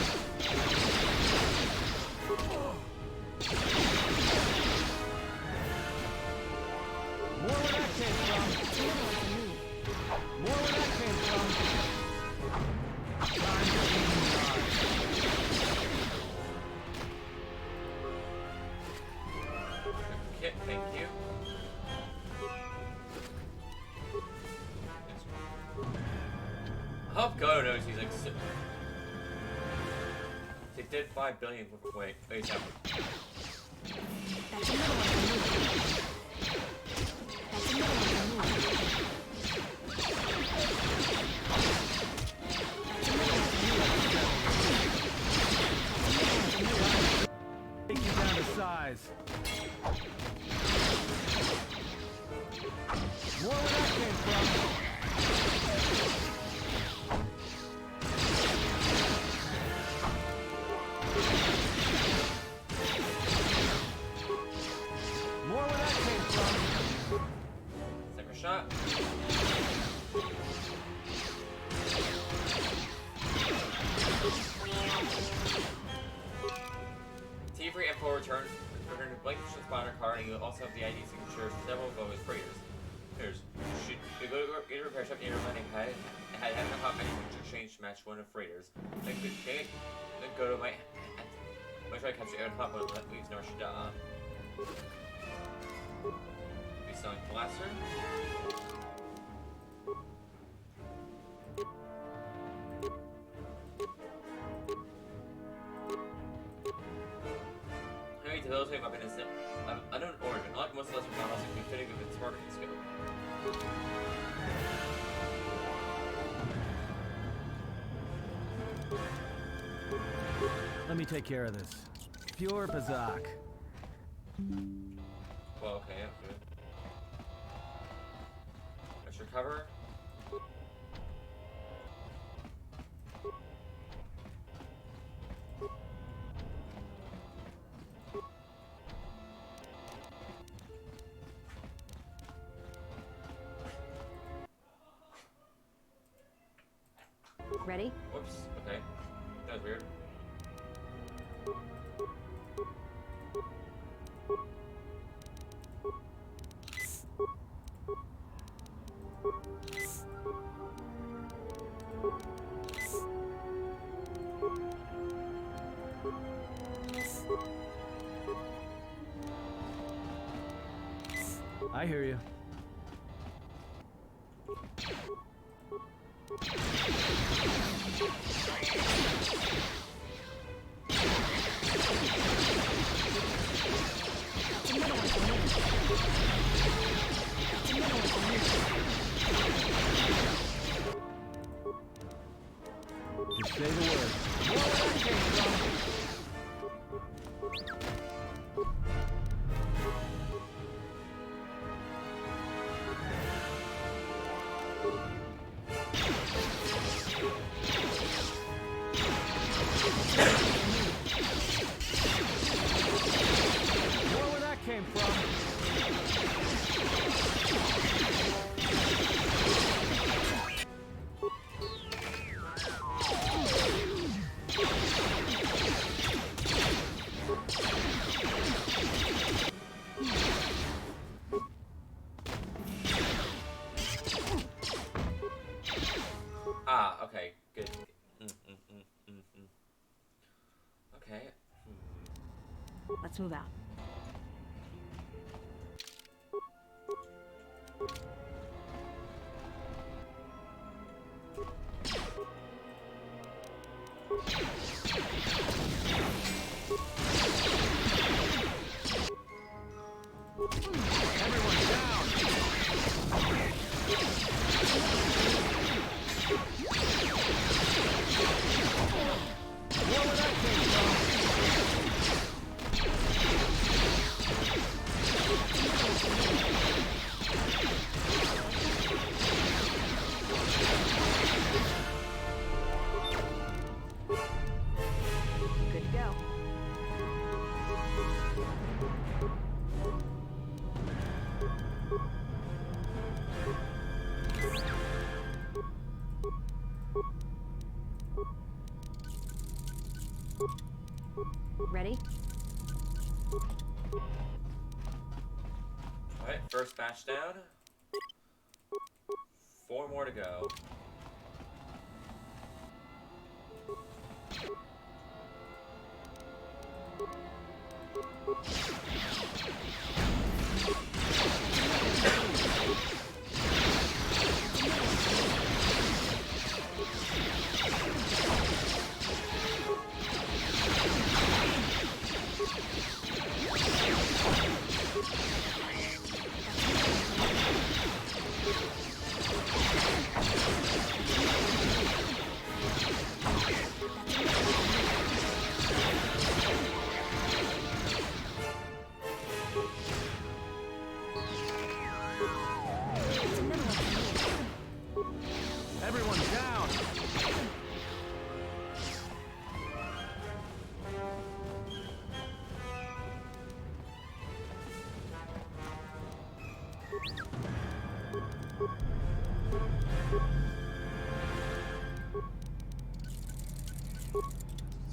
More where that came from. More where that came from. Time to Okay, thank you. I hope Goto knows he's like. They did 5 billion. Wait, wait a second. That's another one for me. That's another one for me. take you down to size. More where that came from. More where that came from. Second shot. T3 M4 return to blank spotter card, and you also have the ID signature for several of those freighters. Should you go to get a repair shop near your running head and have a hot signature change to match one of freighters. Then Goto might try to capture air top when it leaves Nar Shaddaa. Be selling blaster. Maybe developing weapon is unknown origin. Unlike most lesser models, it can be fitted with its targeting skill. Let me take care of this. Pure Bazak. Well, okay, yeah, good. Let's recover. Ready? Whoops, okay. That was weird. I hear you. Just say the word. Where that came from? Where that came from? Ah, okay, good. Okay. Let's move out. Everyone down! Where that came from? Ready? Alright, first batch down. 4 more to go. Everyone down!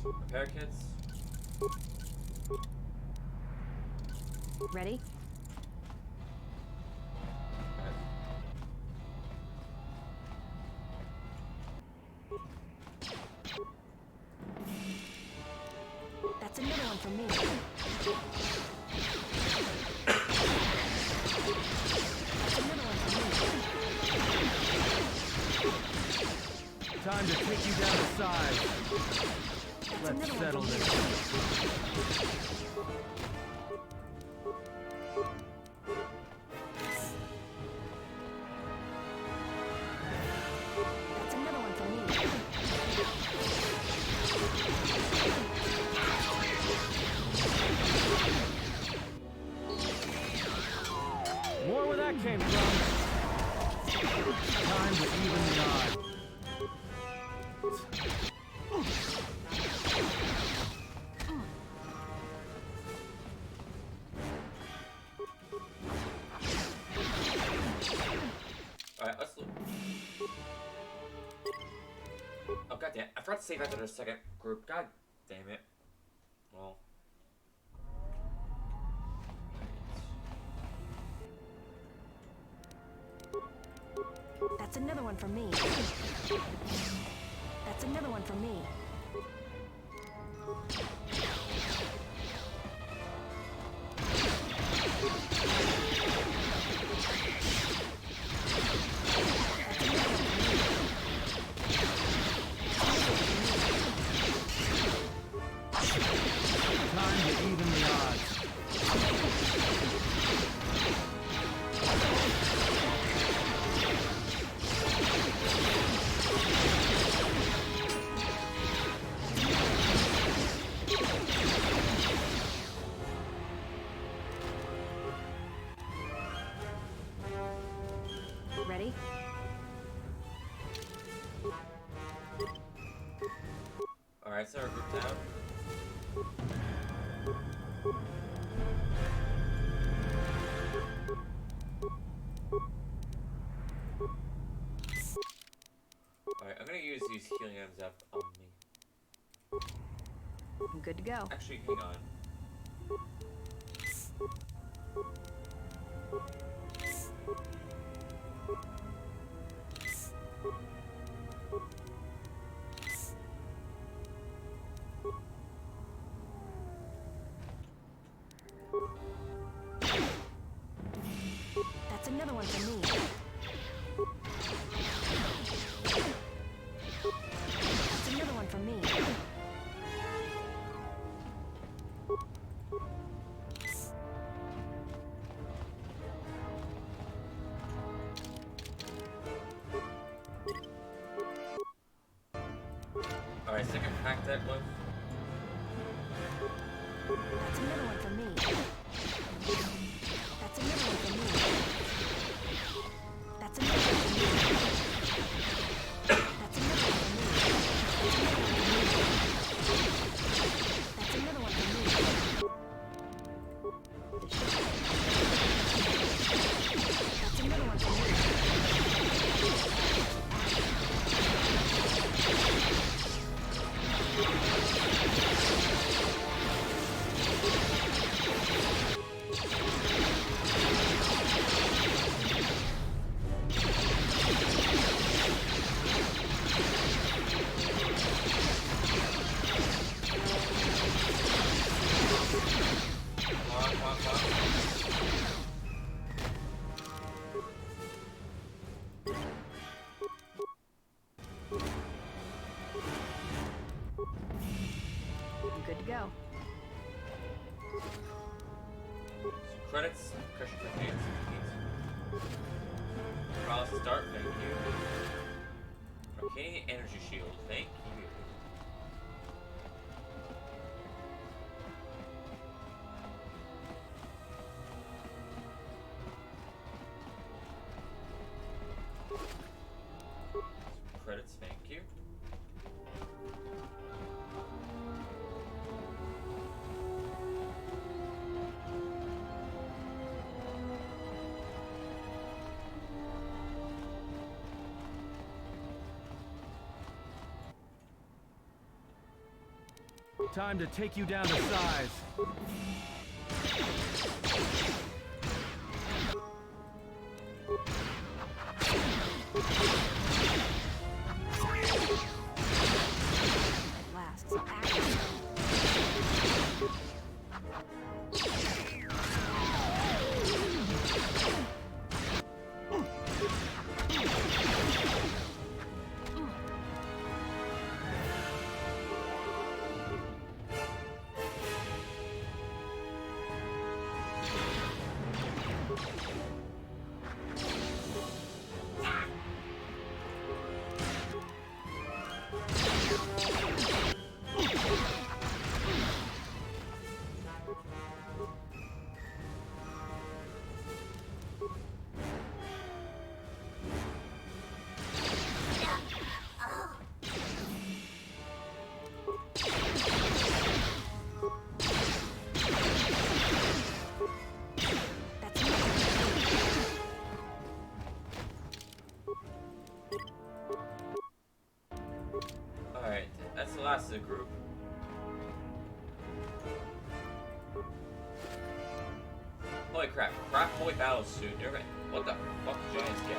Repair kits. Ready? That's another one for me. That's another one for me. Time to take you down to size. Let's settle this. That's another one for me. More where that came from. Time to even the odds. Alright, let's look. Oh, goddamn. I forgot to save after the second group. God damn it. Well. That's another one for me. That's another one for me. Time to even the odds. Ready? Alright, so we're grouped down. Alright, I'm gonna use these healing items up on me. I'm good to go. Actually, hang on. That's another one for me. That's another one for me. Alright, second pack that one. That's another one for me. That's another one for me. That's another one for me. That's another one for me. That's another one for me. That's another one for me. credits. Cushion for games. Paralysis dart, thank you. Arcane energy shield, thank you. Credits, thank you. Time to take you down to size. Last, so action. Alright, that's the last of the group. Holy crap, Craft Holy Battle Suit. What the fuck did Giants get?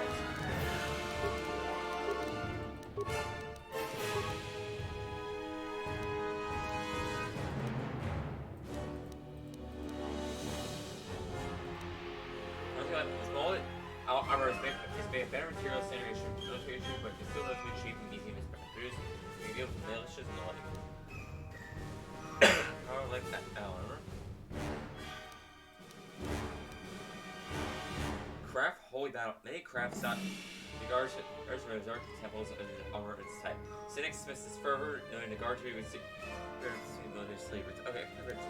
Armor is made of better material sanitation filtration, but it still doesn't cheap and easy to produce. Reveal delicious and naughty. Power like that armor. Craft Holy Battle. Many crafts not regards to resort to temples of armor of its type. Cynic Smith's fervor, knowing Nagar to be with military slavers. Okay, perfect.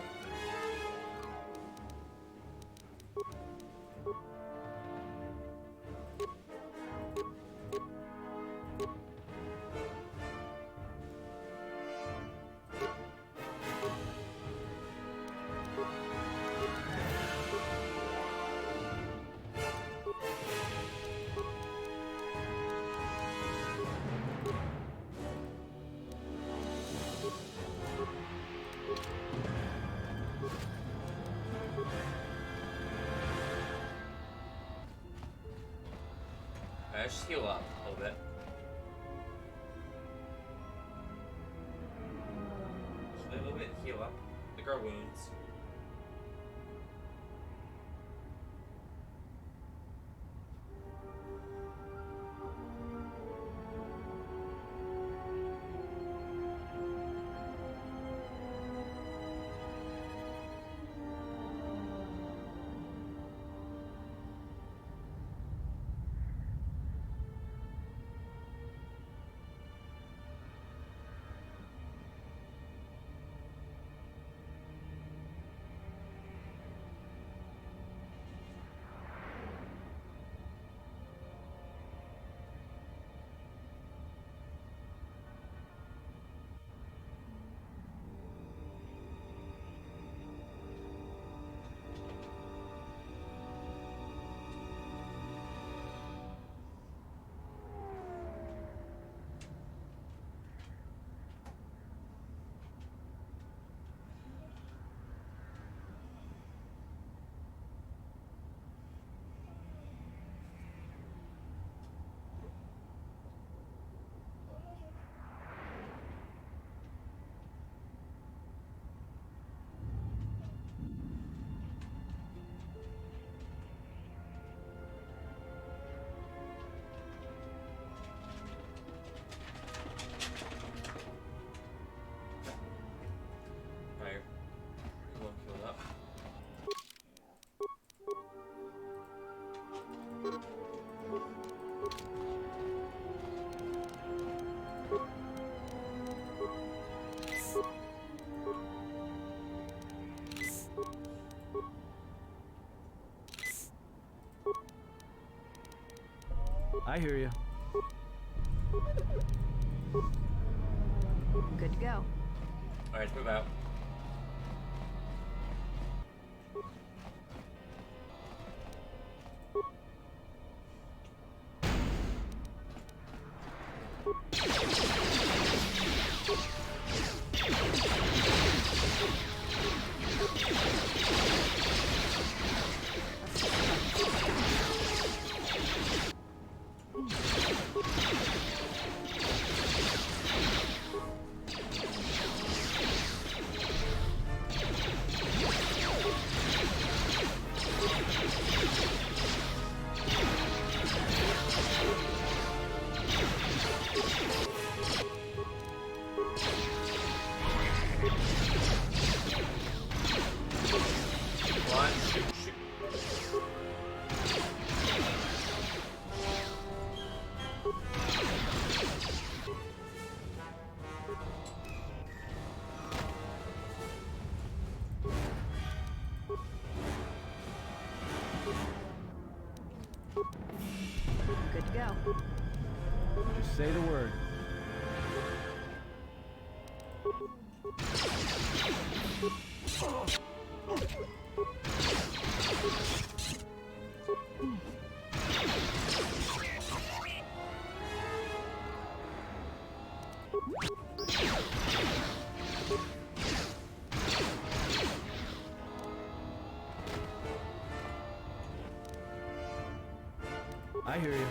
Let's just heal up a little bit. Just a little bit, heal up. Lick our wounds. I hear you. Good to go. Alright, let's move out. Good to go. Just say the word. I hear you.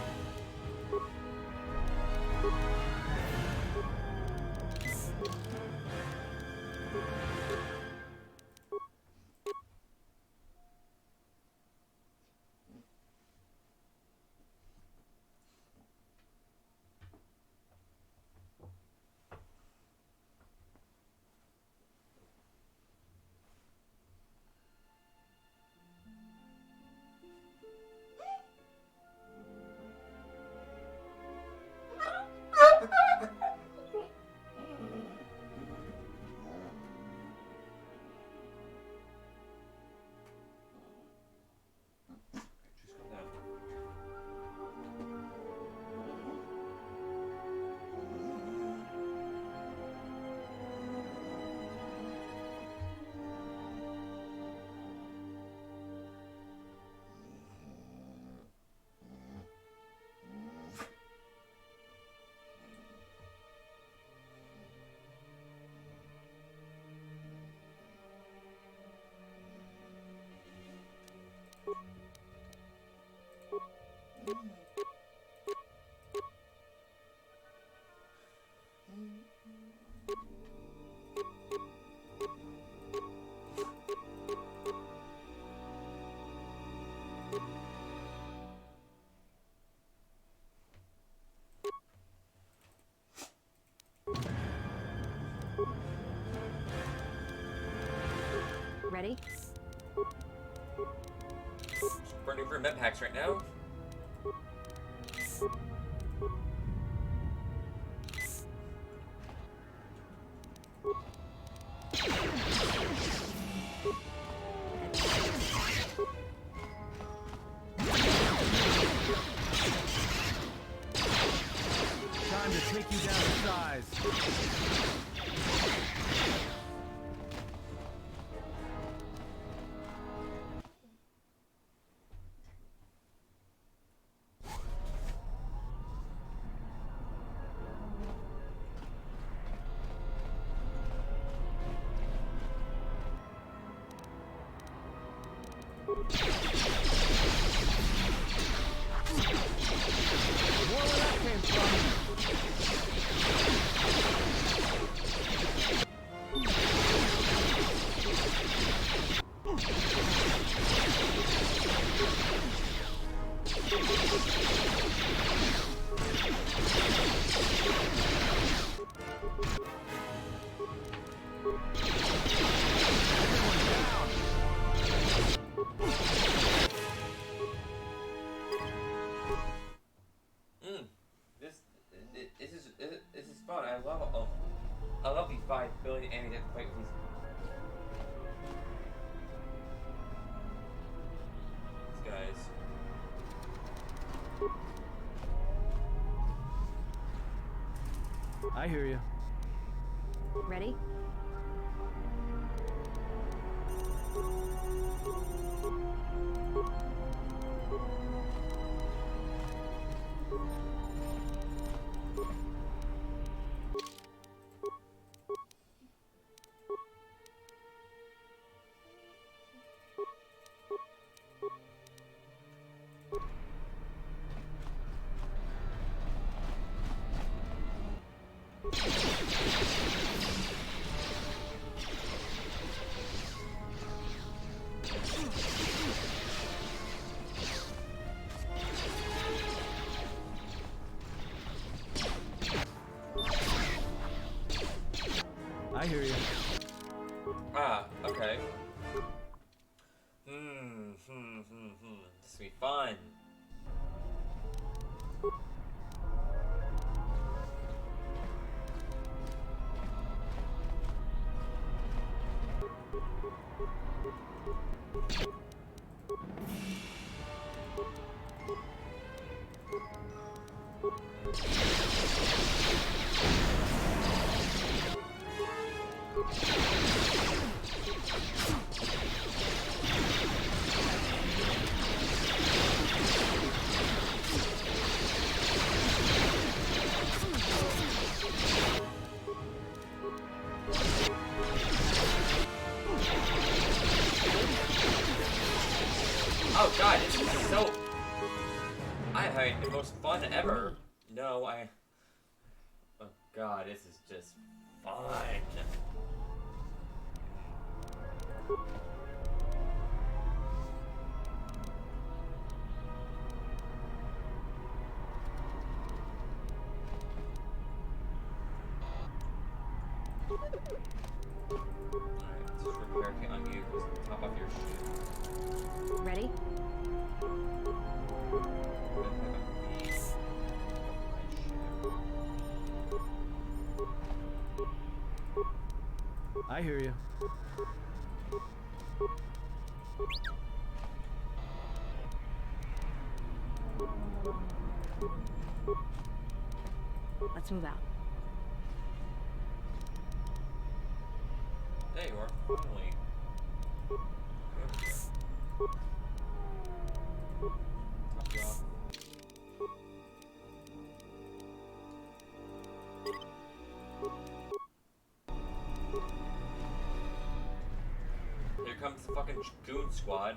Ready? Burning for med packs right now. Time to take you down to size. More where that came from. I hear you. Ready? I hear you. Ah, okay. This will be fun. Oh god, this is so... I'm having the most fun ever. No, oh god, this is just fun. Alright, let's just repair kit on you. Just top off your shoe. Ready? I hear you. Let's move out. There you are, finally. Top you off. Here comes the fucking goon squad.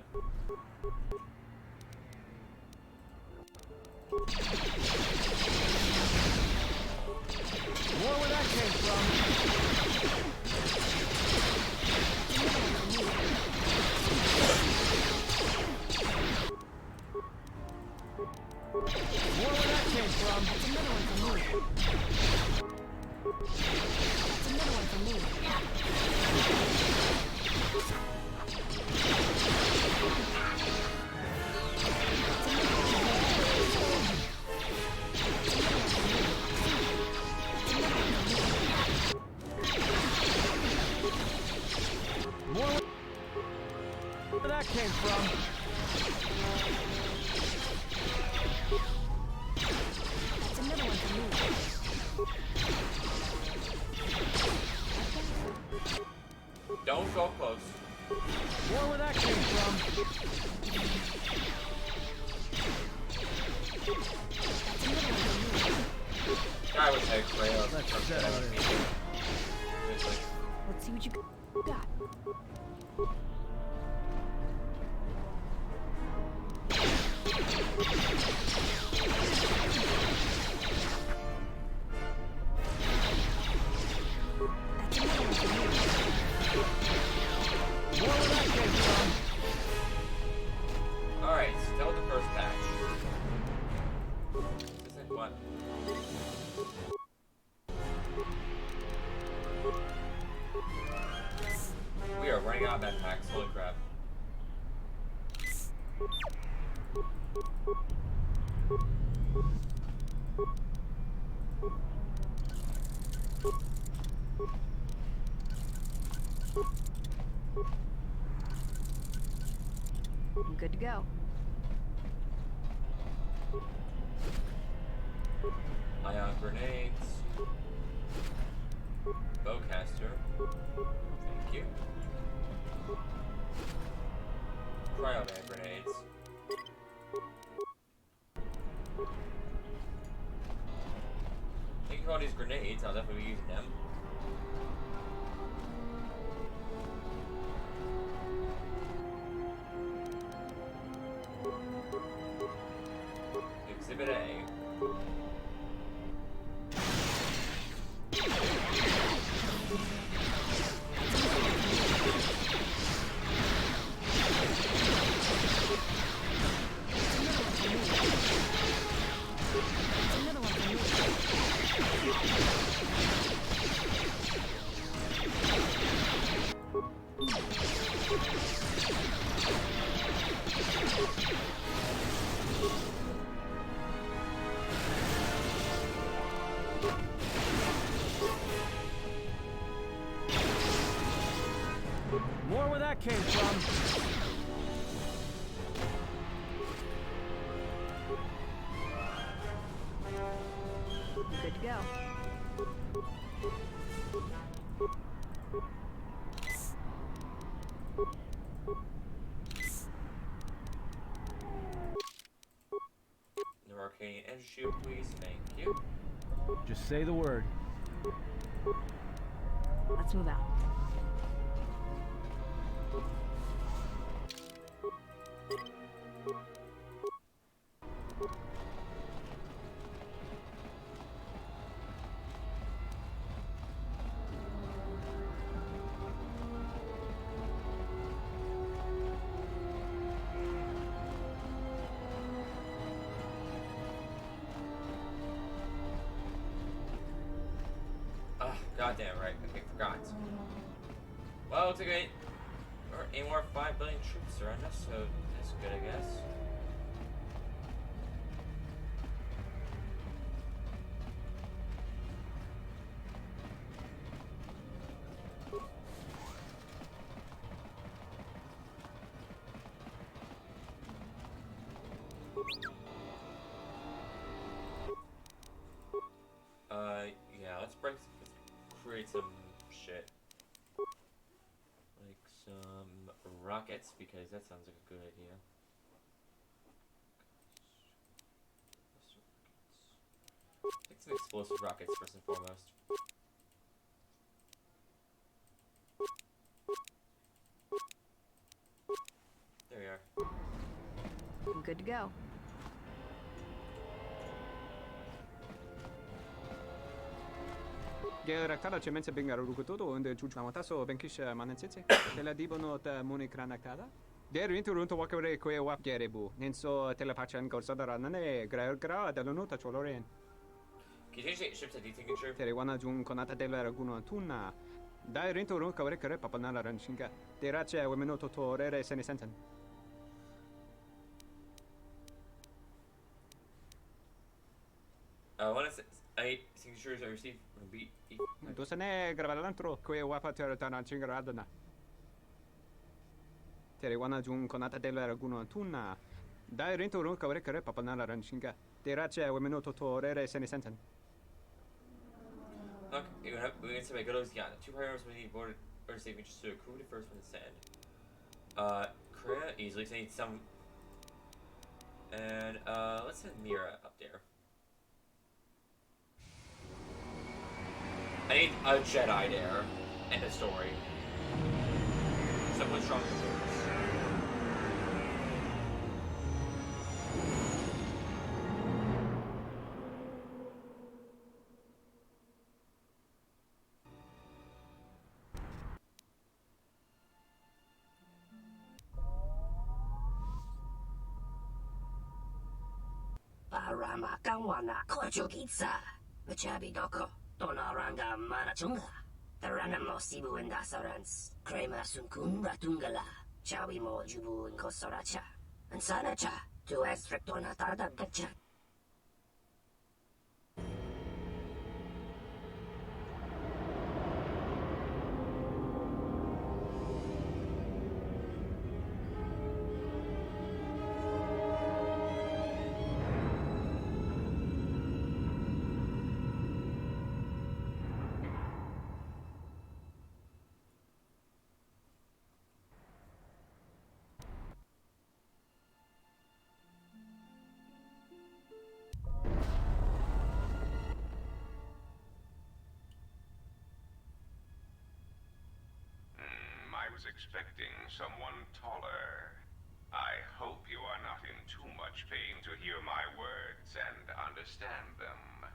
More where that came from. More where that came from. That's another one for me. That's another one for me. More where that came from. That's another one for me. Don't go close. More where that came from. I wish I had Kratos. Let's settle it. Seriously. Let's see what you got. That's another one for me. More where that came from. Alright, still the first patch. This is what? We are running out of med packs, holy crap. I'm good to go. Ion grenades. Bowcaster. Thank you. Cryoman grenades. Thank you for all these grenades. I'll definitely be using them. Exhibit A. More where that came from. Good to go. No arcane energy shield, please. Thank you. Just say the word. Let's move out. Goddamn right. Okay, forgot. Well, it's okay. Or 8 more 5 billion troops around us, so that's good, I guess. Yeah, let's create some shit. Like some rockets, because that sounds like a good idea. Take some explosive rockets first and foremost. There we are. I'm good to go. Geraktada cemense bengaru rukutodo und jujuamataso benkisha manensitse. Tela dibono ta munikranaktada. Der interunto wakare kwe wap gerebu. Nenso telepachan gorsodara nane gra dalonuta choloren. Can you change ships ID signature? Tere wana jun konata della raguno tuna. Dai rinto kawre kare papanala ranshinga. Terace wemenoto torere senesenten. One of the signatures I received from B. Dosane gravalantro kwe wapa teratana chingaradana. Tere wana jun konata della raguno tuna. Dai rinto kawre kare papanala ranshinga. Terace wemenoto torere senesenten. Okay, we're gonna say Goto's yacht. 2 priors we need board or saving just to accrue the first one to send. Korea easily so I need some. And let's send Mira up there. I need a Jedi there. End of story. Someone strong as yours. Parama kawana kochukitsa. Machabi doko. Tonaranga manachunga. Tarana mosibu indasarans. Krema sunkun ratungala. Chawi mo jubu inkosoracha. Ansanacha. Tu estrictona tada gacha. expecting someone taller. I hope you are not in too much pain to hear my words and understand them.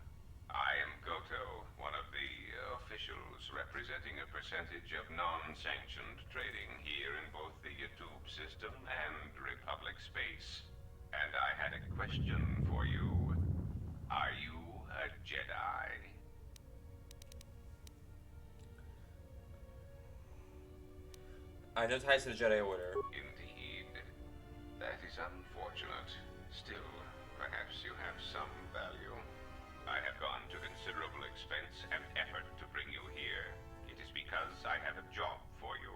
I am Goto, one of the officials representing a percentage of non-sanctioned trading here in both the YouTube system and Republic space. And I had a question for you. Are you a Jedi? I have no ties to the Jedi Order. Indeed. That is unfortunate. Still, perhaps you have some value. I have gone to considerable expense and effort to bring you here. It is because I have a job for you.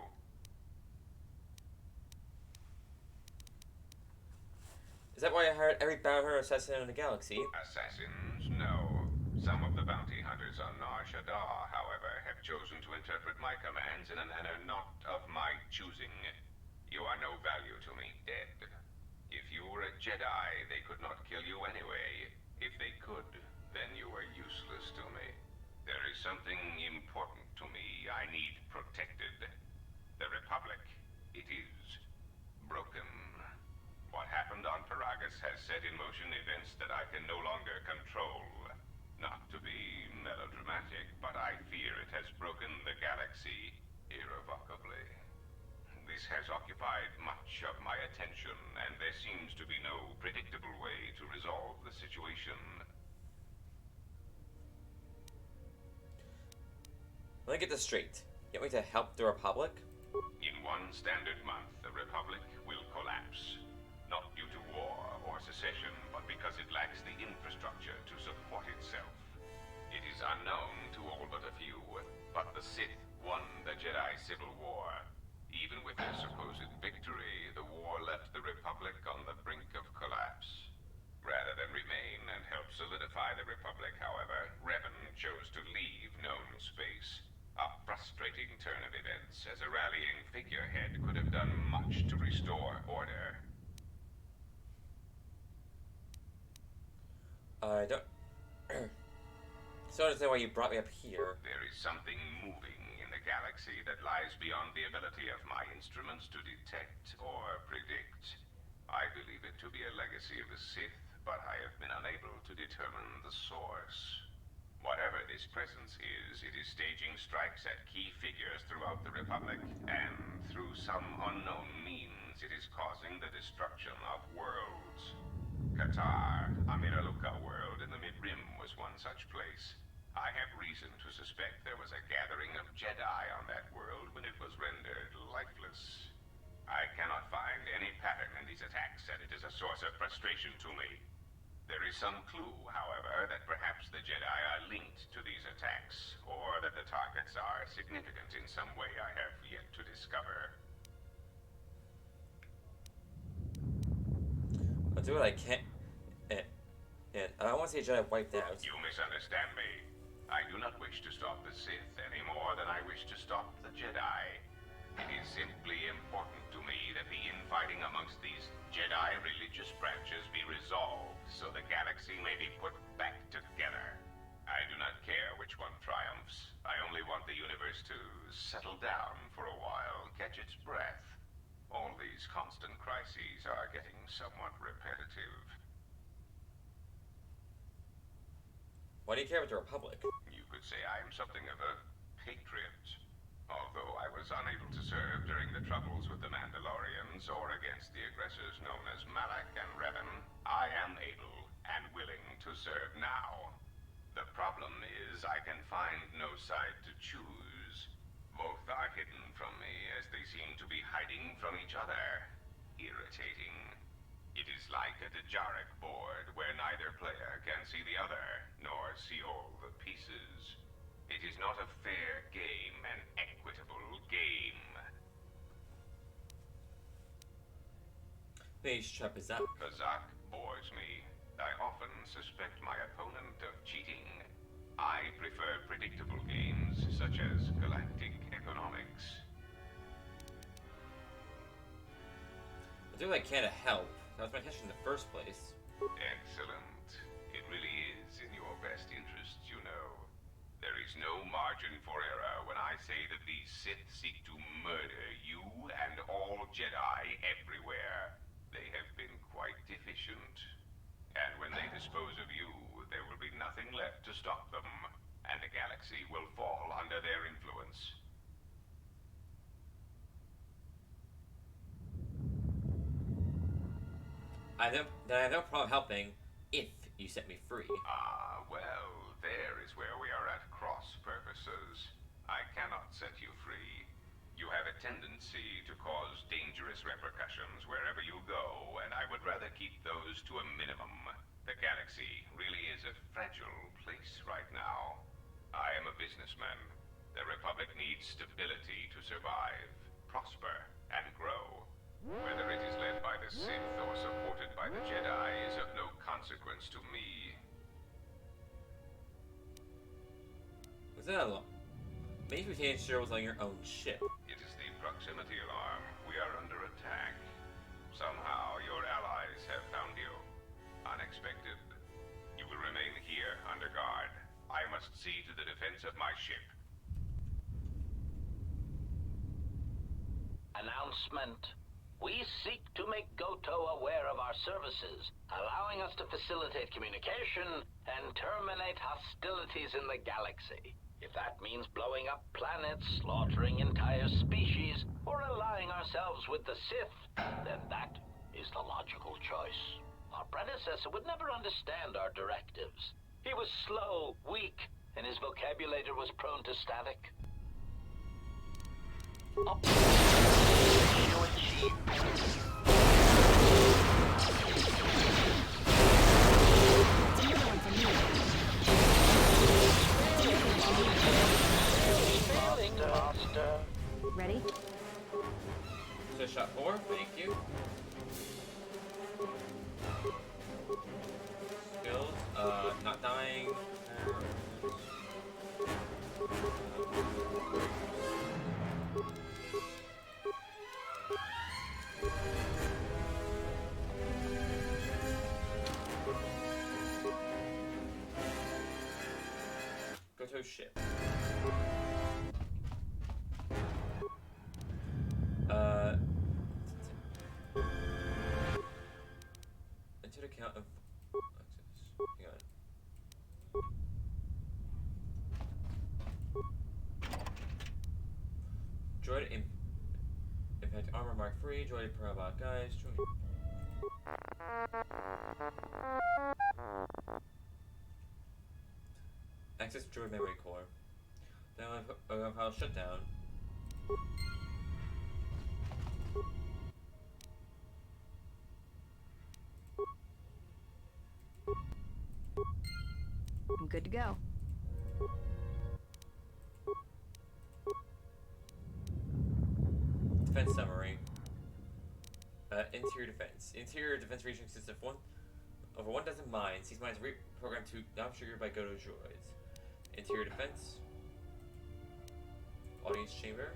Is that why I hired every bounty hunter assassin in the galaxy? Assassins? No. Some of the bounty hunters on Nar Shaddaa, however, have chosen to interpret my commands in a manner not of my choosing. You are no value to me, dead. If you were a Jedi, they could not kill you anyway. If they could, then you are useless to me. There is something important to me I need protected. The Republic. It is broken. What happened on Paragus has set in motion events that I can no longer control. Not to be melodramatic, but I fear it has broken the galaxy irrevocably. This has occupied much of my attention, and there seems to be no predictable way to resolve the situation. Let me get this straight. You want me to help the Republic? In one standard month, the Republic will collapse. Not due to war or secession, but because it lacks the infrastructure to support itself. It is unknown to all but a few, but the Sith won the Jedi Civil War. Even with their supposed victory, the war left the Republic on the brink of collapse. Rather than remain and help solidify the Republic, however, Revan chose to leave known space. A frustrating turn of events, as a rallying figurehead could have done much to restore order. I don't... So I understand why you brought me up here. There is something moving in the galaxy that lies beyond the ability of my instruments to detect or predict. I believe it to be a legacy of the Sith, but I have been unable to determine the source. Whatever this presence is, it is staging strikes at key figures throughout the Republic, and through some unknown means, it is causing the destruction of worlds. Qatar, Amiraluka world in the Mid-Rim was one such place. I have reason to suspect there was a gathering of Jedi on that world when it was rendered lifeless. I cannot find any pattern in these attacks, and it is a source of frustration to me. There is some clue, however, that perhaps the Jedi are linked to these attacks, or that the targets are significant in some way I have yet to discover. I'll do what I can. And I don't want to see a Jedi wiped out. You misunderstand me. I do not wish to stop the Sith any more than I wish to stop the Jedi. It is simply important to me that the infighting amongst these Jedi religious branches be resolved so the galaxy may be put back together. I do not care which one triumphs. I only want the universe to settle down for a while, catch its breath. All these constant crises are getting somewhat repetitive. Why do you care about the Republic? You could say I am something of a patriot. Although I was unable to serve during the troubles with the Mandalorians or against the aggressors known as Malak and Revan, I am able and willing to serve now. The problem is I can find no side to choose. Both are hidden from me as they seem to be hiding from each other. Irritating. It is like a Dejaric board where neither player can see the other, nor see all the pieces. It is not a fair game, an equitable game. Please trap is that. Kazak bores me. I often suspect my opponent of cheating. I prefer predictable games, such as galactic economics. I'll do what I can to help. That was my intention in the first place. Excellent. It really is in your best interest, you know. There is There's no margin for error when I say that these Sith seek to murder you and all Jedi everywhere. They have been quite efficient. And when they dispose of you, there will be nothing left to stop them, and the galaxy will fall under their influence. I have no problem helping if you set me free. Ah, well, there is where we are at cross purposes. I cannot set you free. You have a tendency to cause dangerous repercussions wherever you go, and I would rather keep those to a minimum. The galaxy really is a fragile place right now. I am a businessman. The Republic needs stability to survive, prosper, and grow. Whether it is led by the Sith or supported by the Jedi is of no consequence to me. Was that a lot? Maybe we can't share what's on your own ship. It is the proximity alarm. We are under attack. Somehow your allies have found you. Unexpected. You will remain here under guard. I must see to the defense of my ship. Announcement. We seek to make Goto aware of our services, allowing us to facilitate communication and terminate hostilities in the galaxy. If that means blowing up planets, slaughtering entire species, or allying ourselves with the Sith, then that is the logical choice. Our predecessor would never understand our directives. He was slow, weak, and his vocabulary was prone to static. Ready? So shot 4, thank you. Skills, not dying. Goto ship. Into the count of access. Hang on. Droid impact armor mark free. Droid robot guys. Access droid memory core. Then file shutdown. I'm good to go. Defense summary. Interior defense. Interior defense region consists of over 1 dozen mines. These mines are reprogrammed to non-triggered by Goto droids. Interior defense. Audience chamber.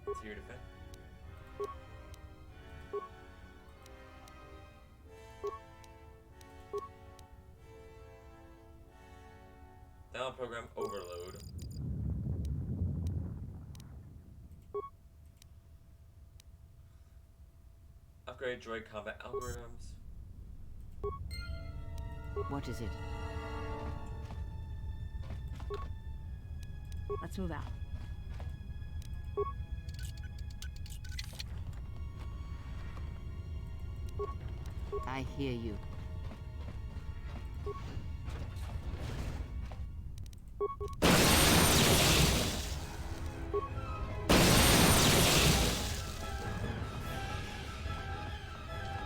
Interior defense. Down program overload. Upgrade droid combat algorithms. What is it? Let's move out. I hear you.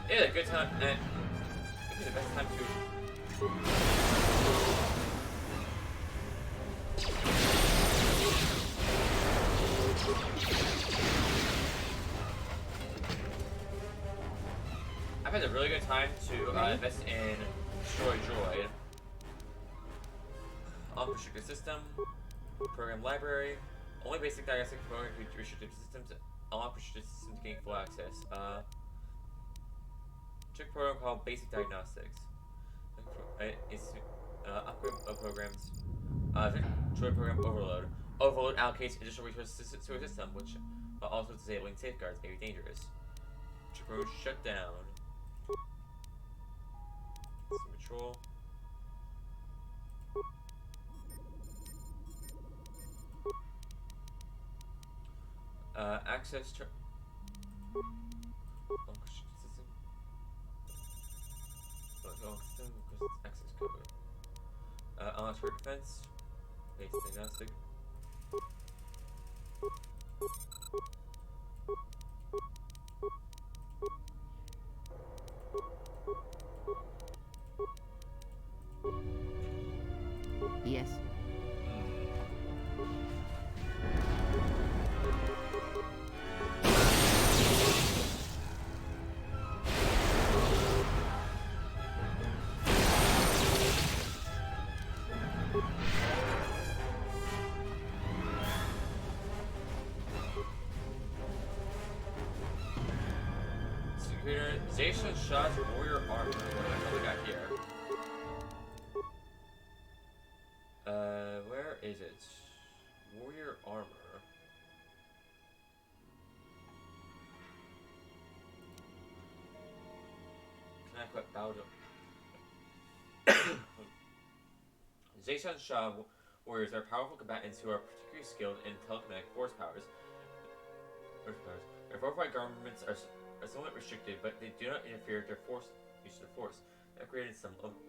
Yeah, a good time. Maybe the best time to. I've had a really good time to invest in Destroy Droid. Unrestricted system, program library, only basic diagnostic program to restricted systems, unlock restricted systems to gain full access. Check program called Basic Diagnostics. Upgrade of programs. Droid program overload. Overload allocates additional resources to a system, which while also disabling safeguards may be dangerous. Droid program shut down. System control. Access to access code. Unlock for defense. Base diagnostic. Yes. Synchronization shots warrior armor. What do we got here? Where is it? Warrior armor. Can I equip Bowdo? Zayshan Shah warriors are powerful combatants who are particularly skilled in telekinetic force powers. Their fortified garments are somewhat restricted, but they do not interfere with their use of force. I've created some overlays.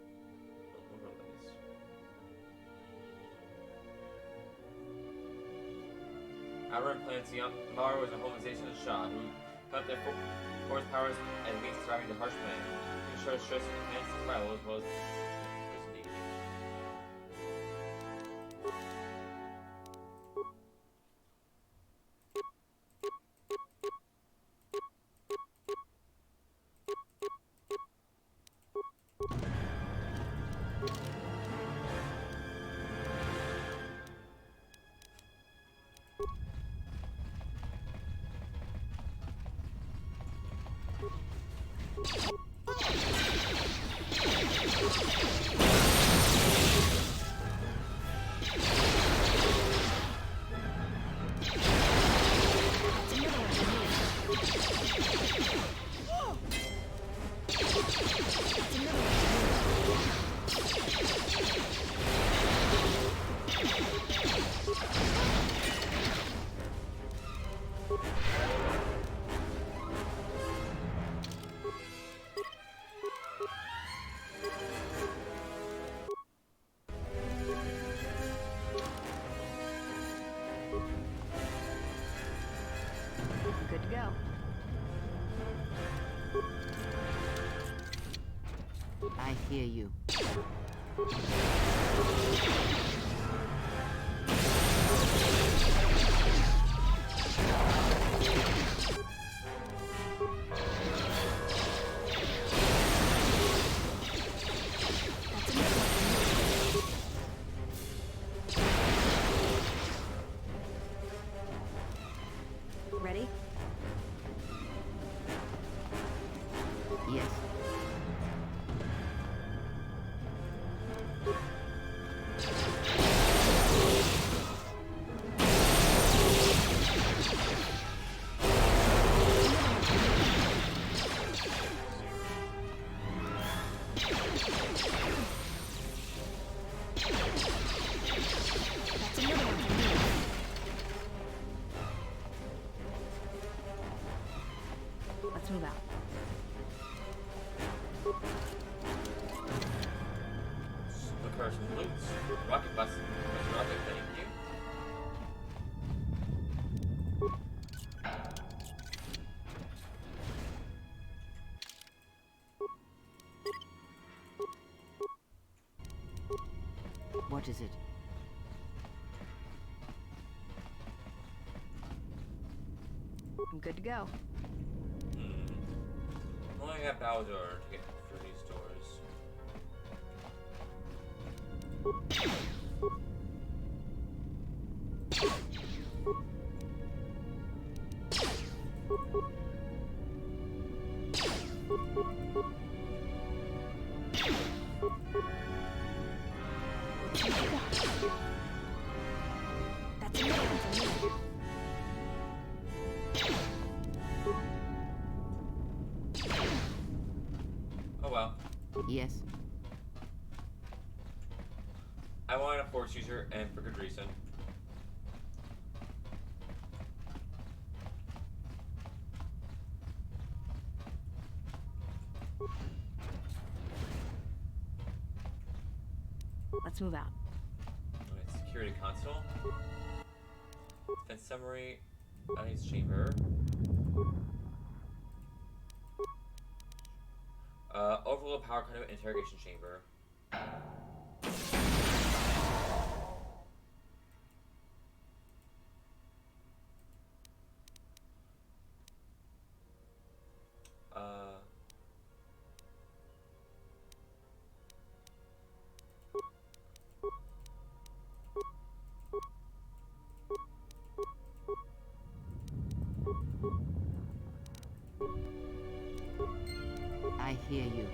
Outer plants Mara was a homogenization of Shah who helped their force powers and means surviving the harsh planet. He shows stress and enhanced survival as well as need. Good to go. I hear you. Ready? Yes. That's another one for me. Let's move out. Look for some loot. Rocket bus. Rocket, thank you. What is it? I'm good to go. Only got Bowser to get through these doors. That's another one for me. Oh well. Yes. I wanted a force user, and for good reason. Let's move out. Alright, security console. Defense summary. Ice chamber. Overload power conduit interrogation chamber. I hear you.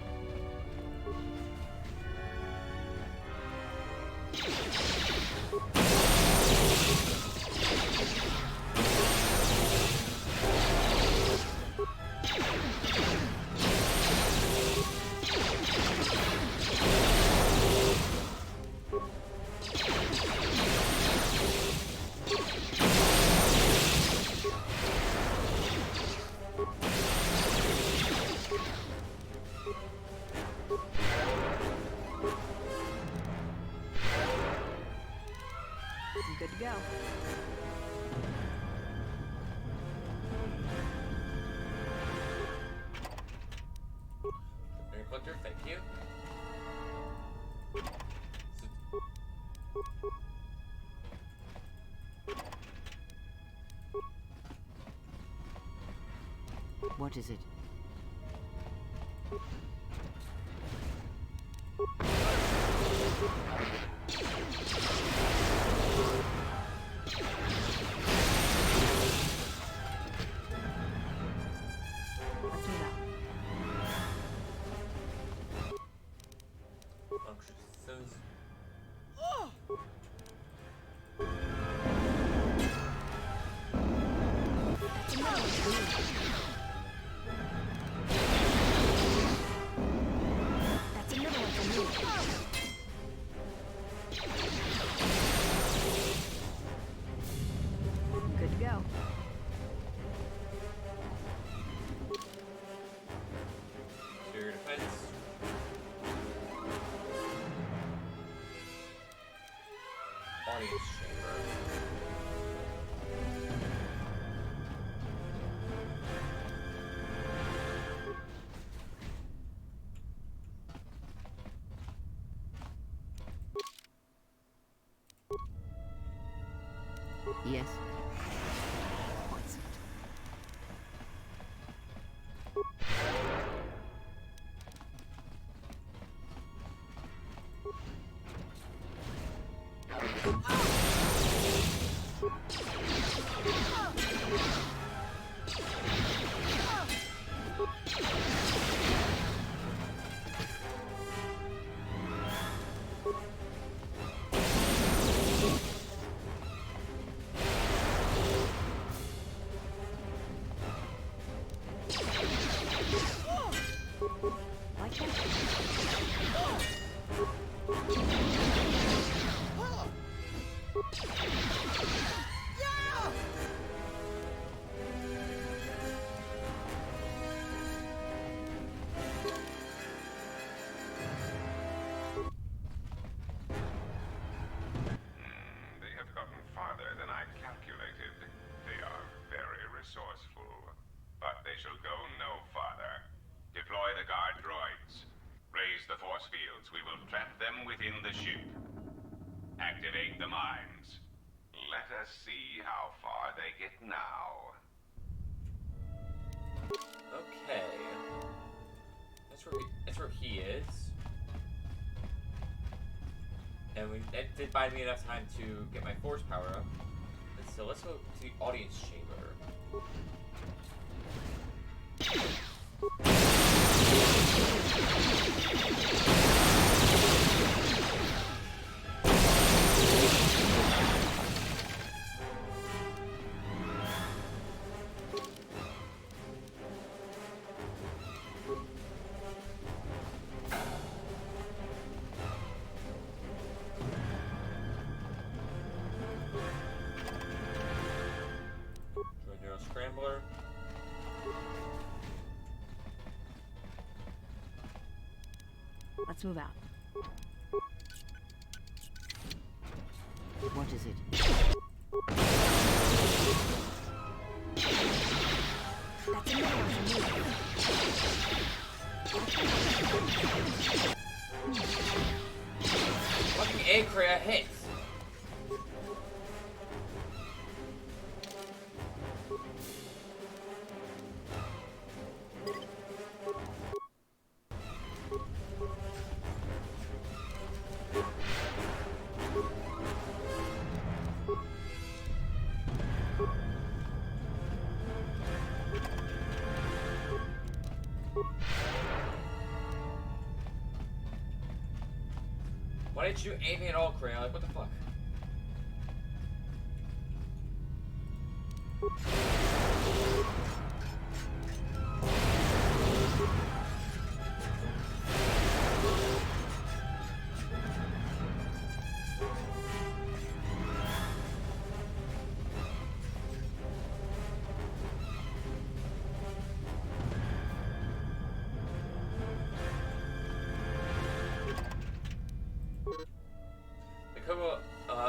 I'm good to go. Air collector, thank you. What is it? Let's move out. Functions. That's another one for me. That's another one for me. Good to go. Exterior defense. Audience chamber. Yes. What's it? Like They have gotten farther than I calculated. They are very resourceful. But they shall go no farther. Deploy the guard droids. Raise the force fields. We will trap them within the ship. Activate the mines. Let us see how far they get now. Okay. That's where he is. And that did buy me enough time to get my force power up. And so let's go to the audience chamber. Let's move out. What is it? That's another one for me. Fucking A-Crea hits. Why didn't you aim me at all, Crea? Like, what the fuck?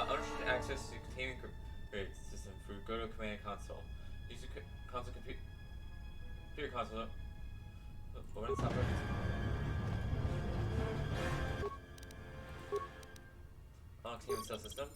Unrestricted access to containment grid system through Goto command console. Use the console computer console. What is that? Unlock cell system.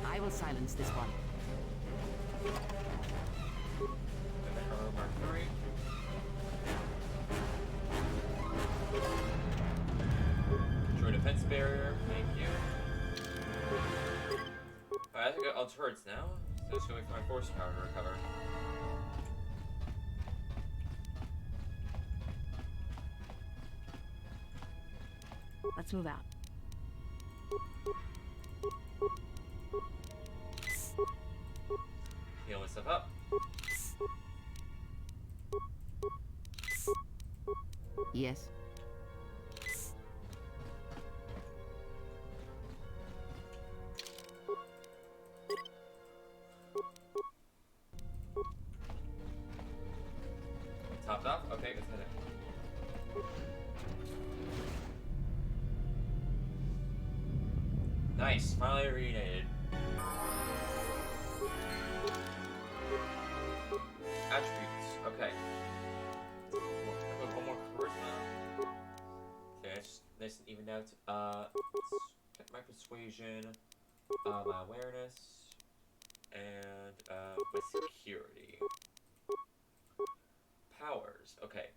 I will silence this one. Destroy defense barrier, thank you. Alright, I think I got all turrets now. So just gonna wait for my force power to recover. Let's move out. Heal myself up. Yes. Topped off? Okay, let's hit it. Nice, finally reunited. Attributes, okay. One more charisma. Okay, nice and evened out. Let's get my persuasion, my awareness, And with security. Powers. Okay.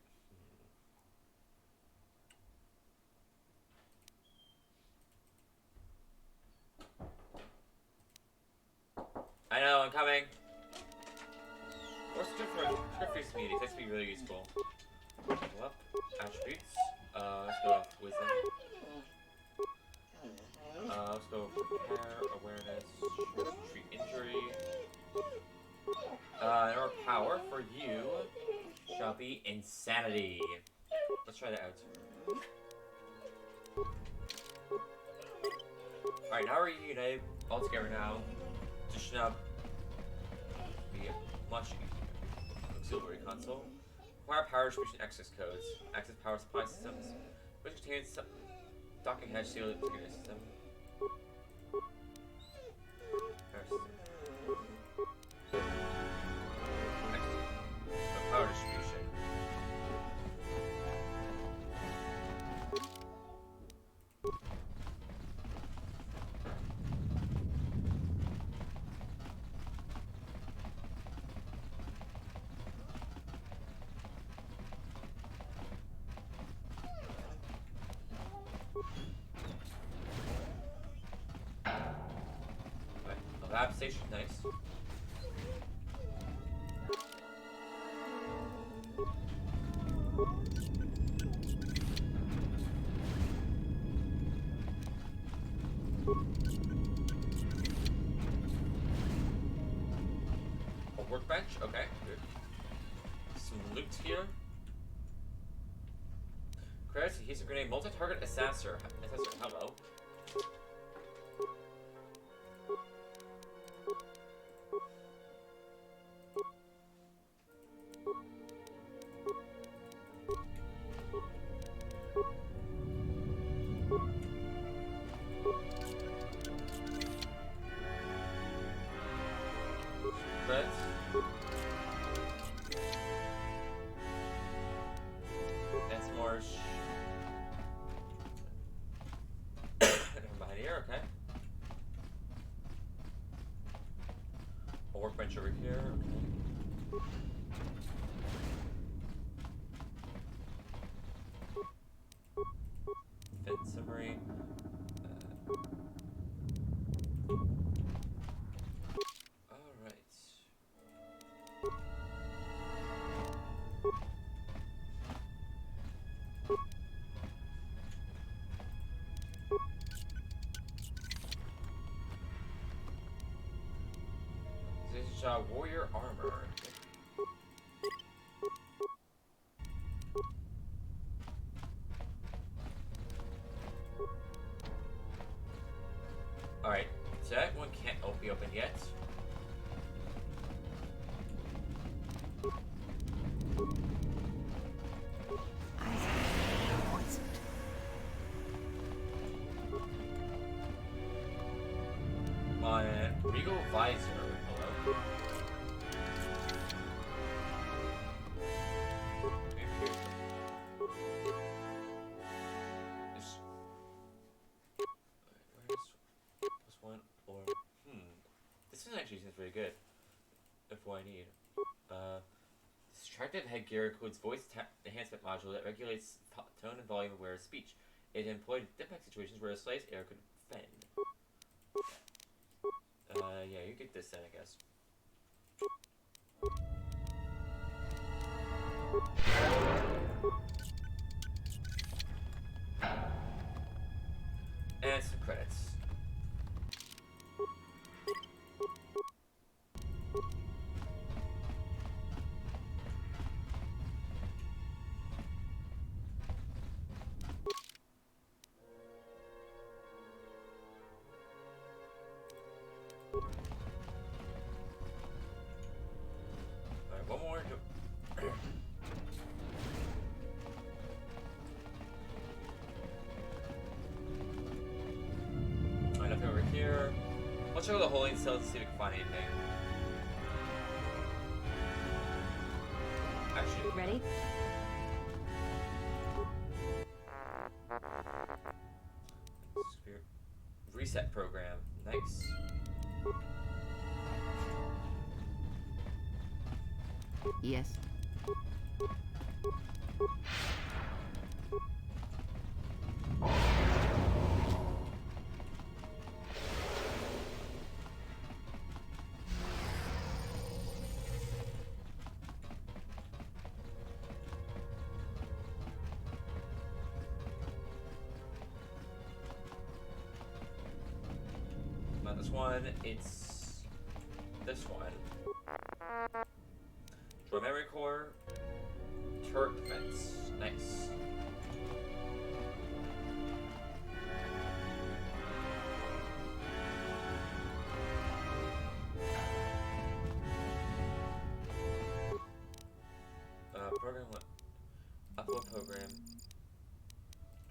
I know, I'm coming. What's good for community? That's be really useful. Well, attributes. Let's go off wisdom. Let's go repair, awareness, treat injury. And our power for you shall be insanity. Let's try that out. Alright, now we're united all together now to snub the much auxiliary console. Acquire power distribution access codes. Access power supply systems, which contains some docking hatch sealed integrated system. Power distribution. Lab station, nice. A workbench, okay, good. Some loot here. Credits, he's a grenade, multi-target assassin. Hello. That's more behind here, okay. A workbench over here, okay. Fit summary. Warrior armor. Alright, so that one can't be opened yet. My Regal Visor. Hello. Actually seems pretty good. If what I need. Distractive headgear includes voice enhancement module that regulates tone and volume aware of speech. It is employed in impact situations where a slice air could offend. Yeah, you get this then, I guess. And some credits. Alright, one more. Alright, nothing over here. Let's check out the holding cells to see if we can find anything. Actually. Ready? Reset program. Nice. Yes? Not this one, it's this one. Droid memory core, turret defense. Nice. Program what? Upload program.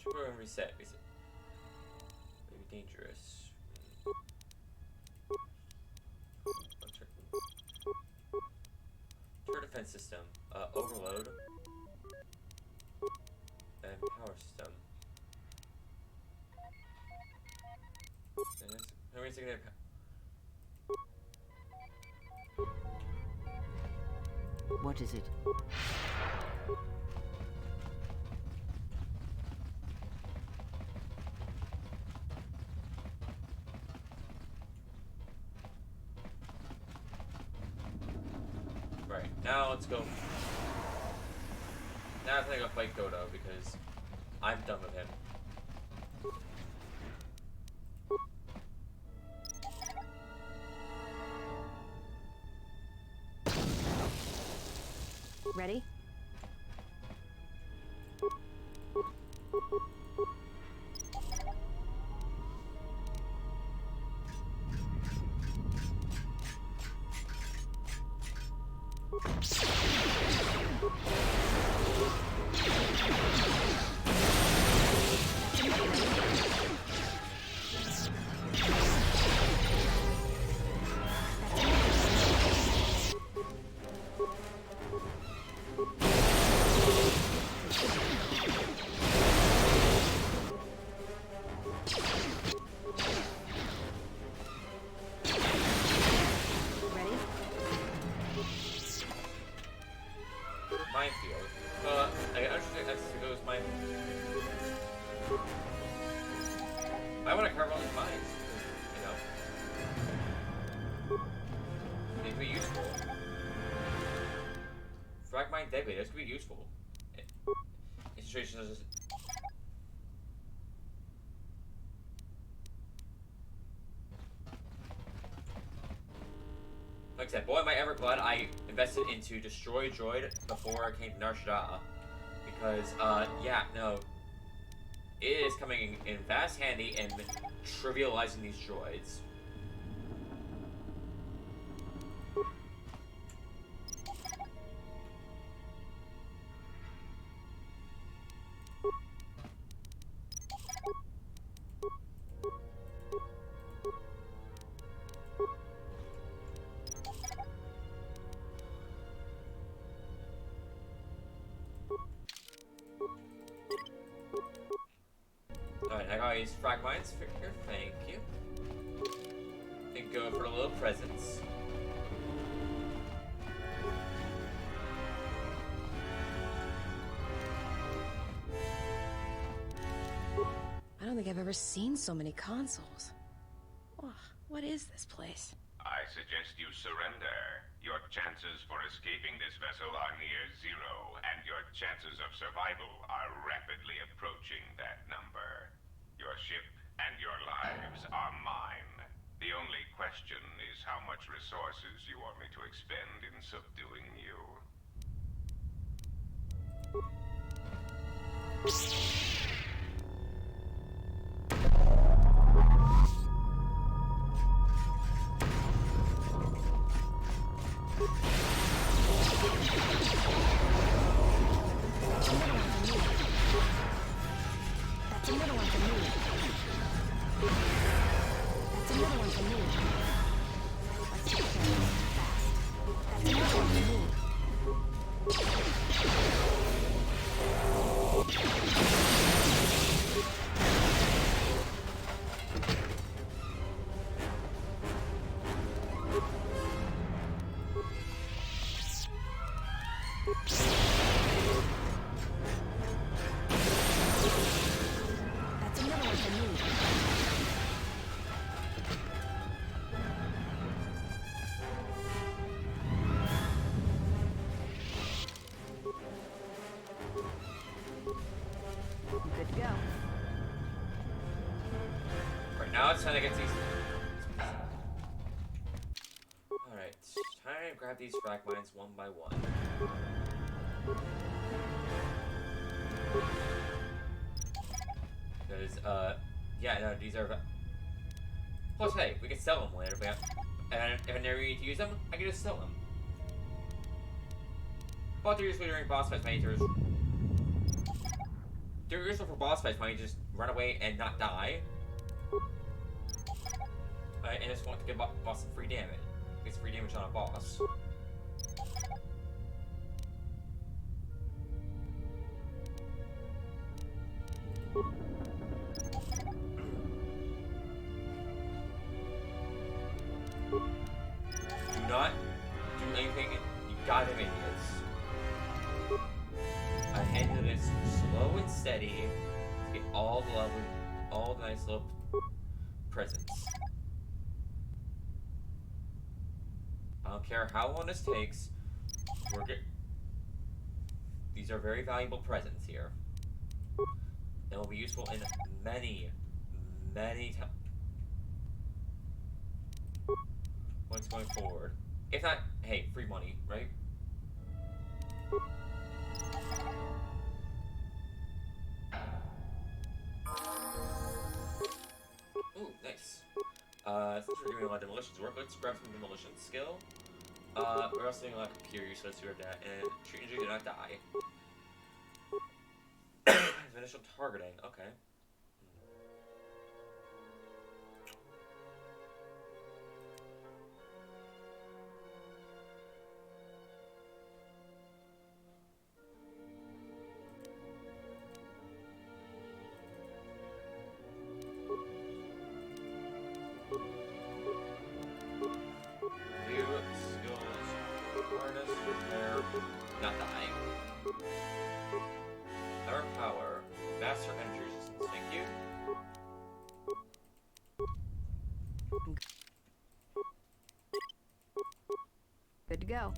Program reset. Is it maybe dangerous? Turret defense system. Overload. And power system. How many seconds? What is it? Right, now let's go. Now I think I'll fight Goto because I'm done with him. Ready? Minefield. I understand that's to go as mine. I want to carve all these mines, you know. They could be useful. Frag mine deadly, those could be useful. In situations as like I said, boy am I ever glad I invested into Destroy Droid before I came to Nar Shaddaa. Because, yeah, no. It is coming in vast handy and trivializing these droids. Alright, I got these frag mines here, thank you. And go for a little presents. I don't think I've ever seen so many consoles. Ugh, what is this place? I suggest you surrender. Your chances for escaping this vessel are near zero, and your chances of survival are rapidly approaching that number. Your ship and your lives are mine. The only question is how much resources you want me to expend in subduing you. That's another one for me. That's another one for me. Let's take care of it fast. That's another one for me. trying to get these. Alright, trying to grab these frag mines one by one. Because, yeah, no, these are. Plus, hey, we can sell them later, but if I never need to use them, I can just sell them. But they're usually during boss fights, they're useful for boss fights when you just run away and not die. And just want to give boss some free damage. Gets free damage on a boss. Do not do anything, you goddamn idiots. I handle this slow and steady to get all the nice little presents. I don't care how long this takes. These are very valuable presents here. It will be useful in many times. What's going forward? If not, hey, free money, right? Ooh, nice. Since we're doing a lot of demolitions work, let's grab some demolition skill. We're also doing a lot of computer use, so let's do that. And treat injury, do not die. Initial targeting, okay. Not dying. Power power. Master energy resistance. Thank you. Good to go.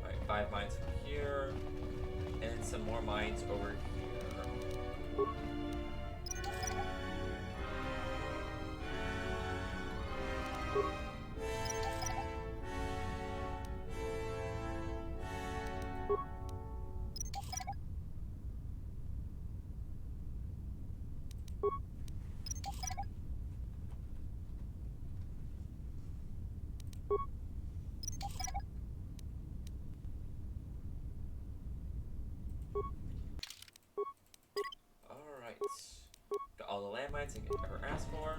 Alright, 5 mines from here, and some more mines over here. Alright. Got all the landmines I could ever ask for.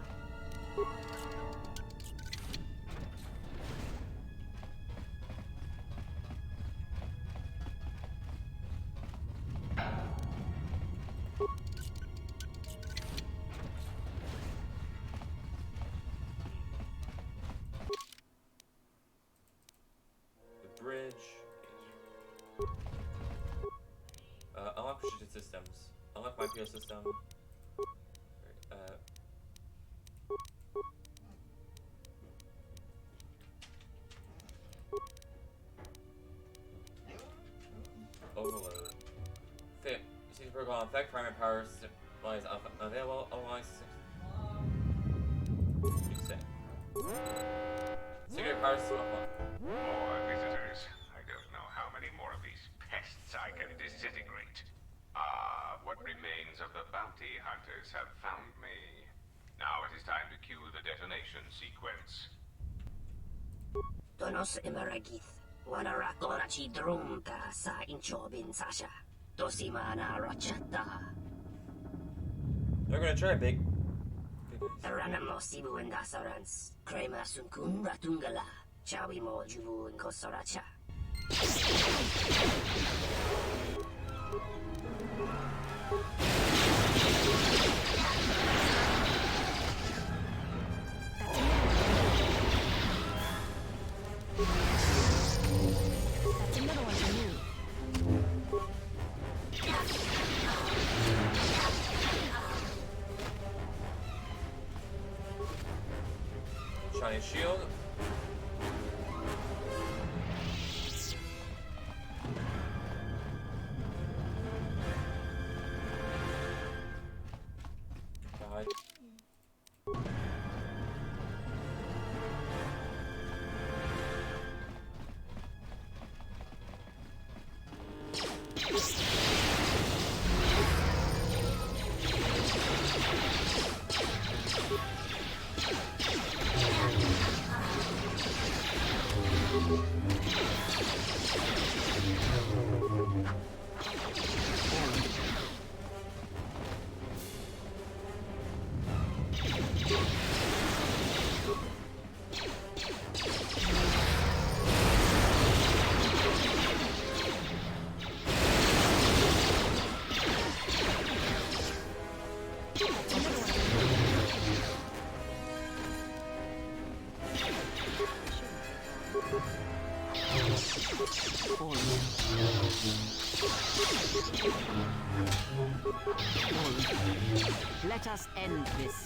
The bridge. Unlock restricted systems. Unlock my PO system. Overload. Fit. Seems to on effect. Primary power system lies available. Otherwise, reset. Secret power system unlocked. More visitors. I don't know how many more of these pests I can disintegrate. What remains of the bounty hunters have found me. Now it is time to cue the detonation sequence. Tonos emeragith. Wanara korachi drumta sa inchobin sasha. Tosimana rachata. They're gonna try big. Ranamo sibu and dasarans. Krema sunkun ratungala. Chawi mo juvu and kosoracha. That's another one for you. Shiny shield. God. Let us end this.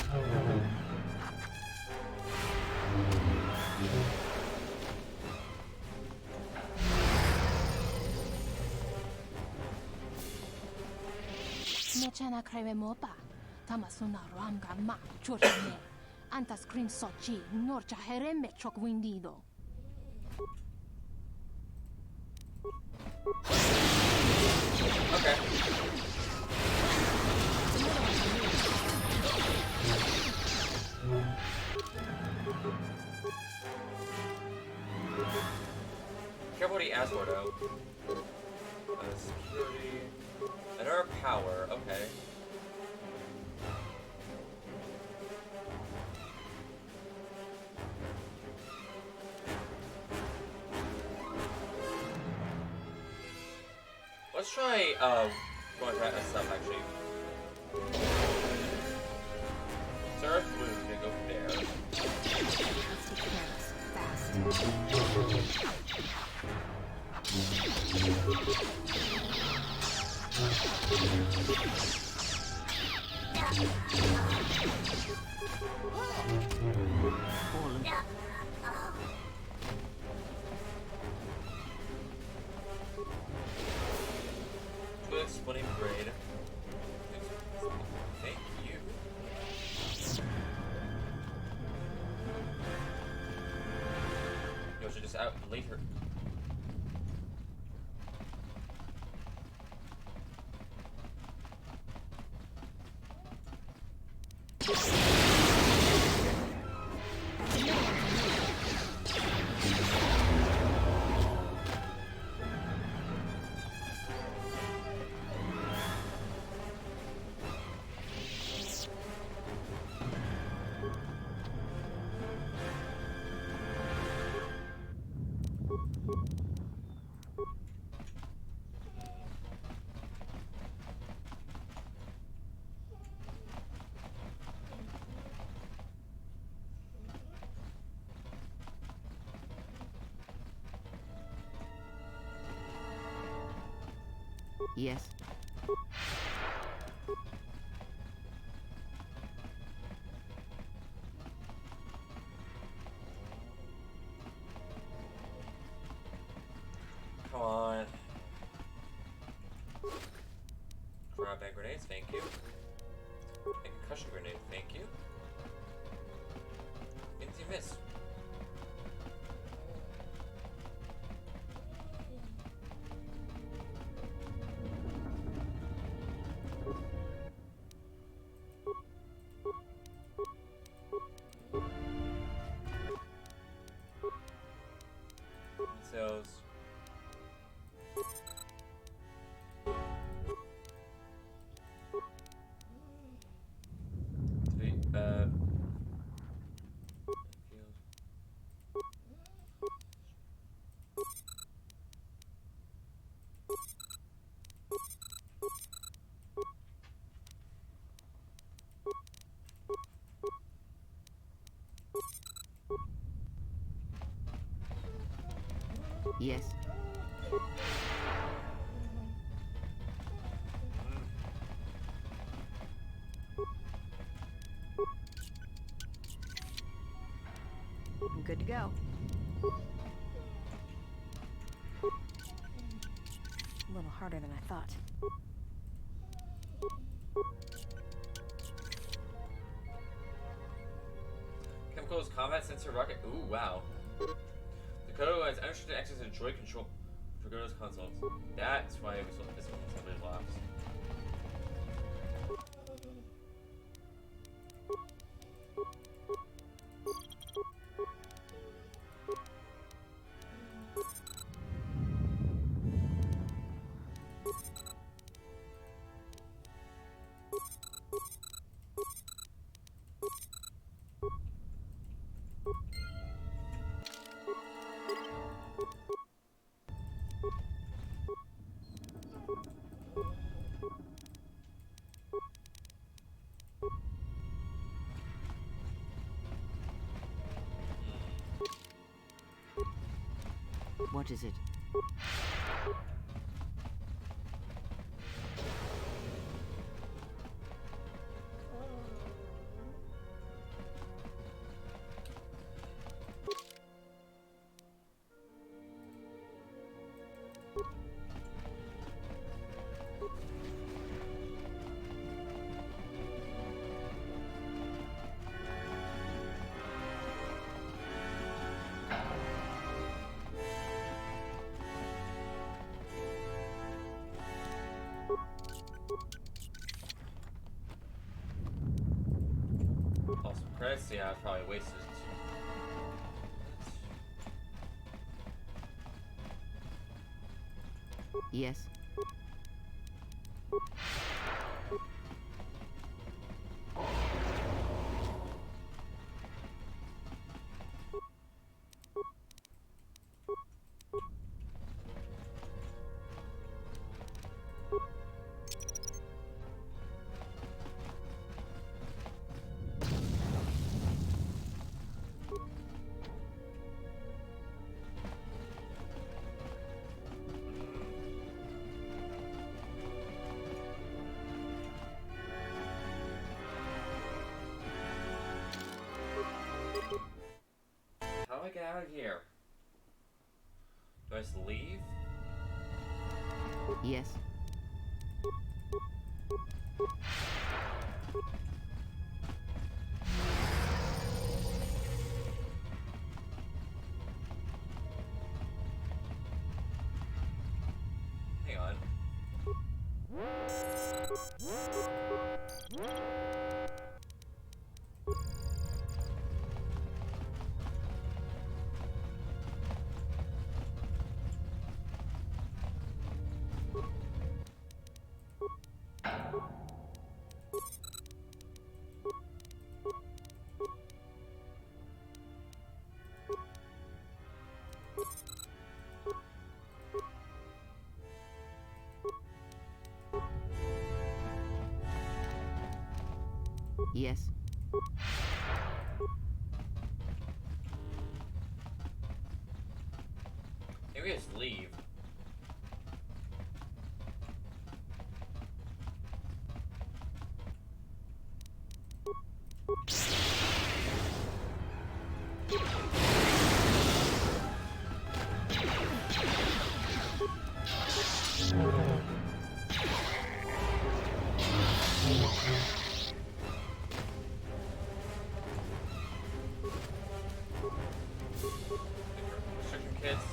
Mechana creve mopa. Tamasuna ramga ma churchame. Antas cream sochi. Norcha hereme chok windido. Okay. Careful what he asked for, though. Security. Another power, okay. Let's try, going to try that stuff, actually. Surf move, and go from there. Good splitting braid. Thank you. You should just out later. Yes. Come on. Grab bag grenades, thank you. And concussion grenade, thank you. Empty miss. Sales. Yes. I'm good to go. A little harder than I thought. Chemicals, combat sensor, rocket. Ooh, wow. The Goto has unrestricted access to droid control for Goto's consoles. That's why it was this one was heavily locked. What is it? Also, credits, yeah, I probably wasted. Yes. How do I get out of here? Do I just leave? Yes. Hang on. Yes. Maybe I just leave. Restriction kits.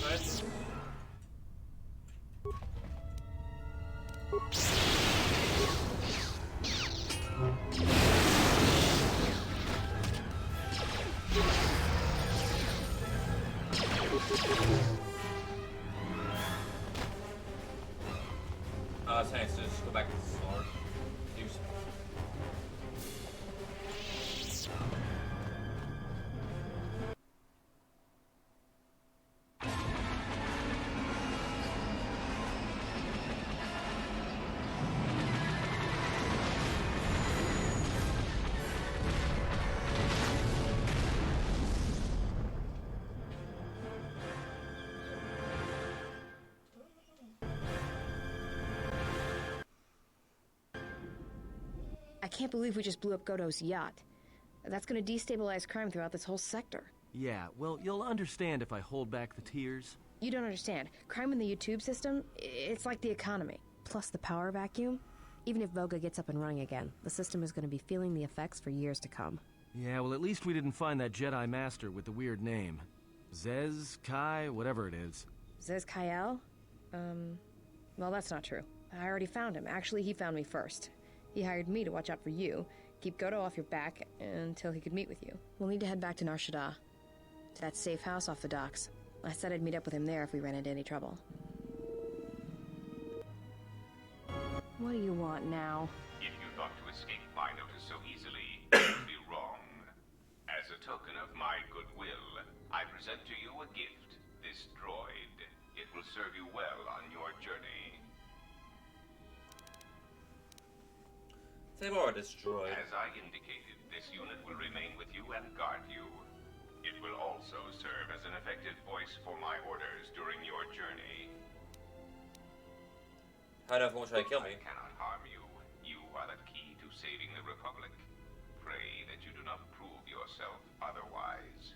Nice. Oh, it's nice to just go back to the sword. Do so. I can't believe we just blew up Goto's yacht. That's gonna destabilize crime throughout this whole sector. Yeah, well, you'll understand if I hold back the tears. You don't understand. Crime in the YouTube system, it's like the economy. Plus the power vacuum. Even if Voga gets up and running again, the system is gonna be feeling the effects for years to come. Yeah, well, at least we didn't find that Jedi Master with the weird name. Zez, Kai, whatever it is. Zez Kyle? Well, that's not true. I already found him. Actually, he found me first. He hired me to watch out for you, keep Goto off your back until he could meet with you. We'll need to head back to Nar Shaddaa, to that safe house off the docks. I said I'd meet up with him there if we ran into any trouble. What do you want now? If you thought to escape my notice so easily, you would be wrong. As a token of my goodwill, I present to you a gift, this droid. It will serve you well on your journey. Say more, destroyed. As I indicated, this unit will remain with you and guard you. It will also serve as an effective voice for my orders during your journey. How enough won't try to kill me? I cannot harm you. You are the key to saving the Republic. Pray that you do not prove yourself otherwise.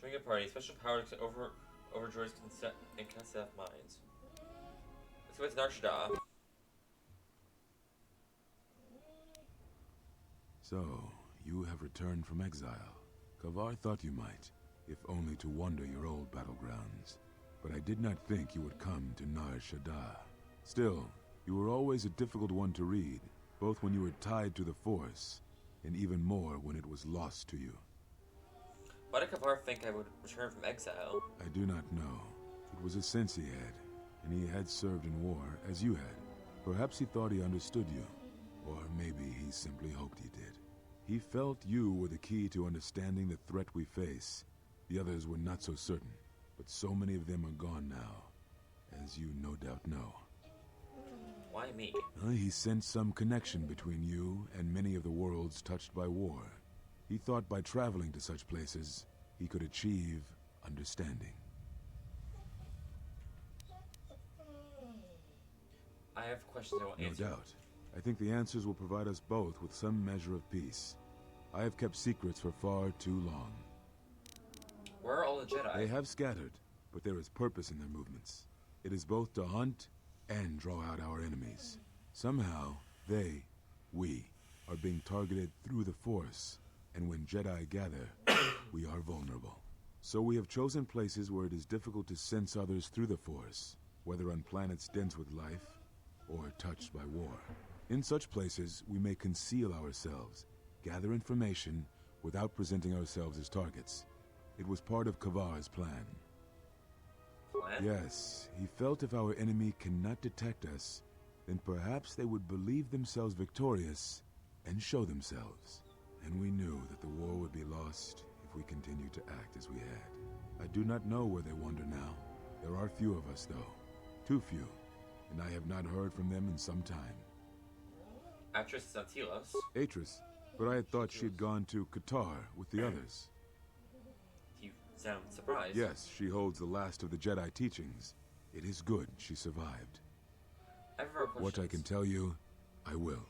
Joining a party, special power to over droids and can set off minds. Let's go to Nar Shaddaa. So, you have returned from exile. Kavar thought you might, if only to wander your old battlegrounds. But I did not think you would come to Nar Shaddaa. Still, you were always a difficult one to read, both when you were tied to the Force, and even more when it was lost to you. Why did Kavar think I would return from exile? I do not know. It was a sense he had, and he had served in war, as you had. Perhaps he thought he understood you, or maybe he simply hoped he did. He felt you were the key to understanding the threat we face. The others were not so certain, but so many of them are gone now, as you no doubt know. Why me? He sensed some connection between you and many of the worlds touched by war. He thought by traveling to such places, he could achieve understanding. I have questions I want answered. No doubt. I think the answers will provide us both with some measure of peace. I have kept secrets for far too long. Where are all the Jedi? They have scattered, but there is purpose in their movements. It is both to hunt and draw out our enemies. Somehow, we, are being targeted through the Force, and when Jedi gather, we are vulnerable. So we have chosen places where it is difficult to sense others through the Force, whether on planets dense with life, or touched by war. In such places, we may conceal ourselves, gather information, without presenting ourselves as targets. It was part of Kavar's plan. Plan? Yes, he felt if our enemy cannot detect us, then perhaps they would believe themselves victorious and show themselves. And we knew that the war would be lost if we continued to act as we had. I do not know where they wander now. There are few of us, though. Too few. And I have not heard from them in some time. Actress Santilos. Atris, but I had thought she had gone to Qatar with the others. You sound surprised. Yes, she holds the last of the Jedi teachings. It is good she survived. I have more questions. What I can tell you, I will.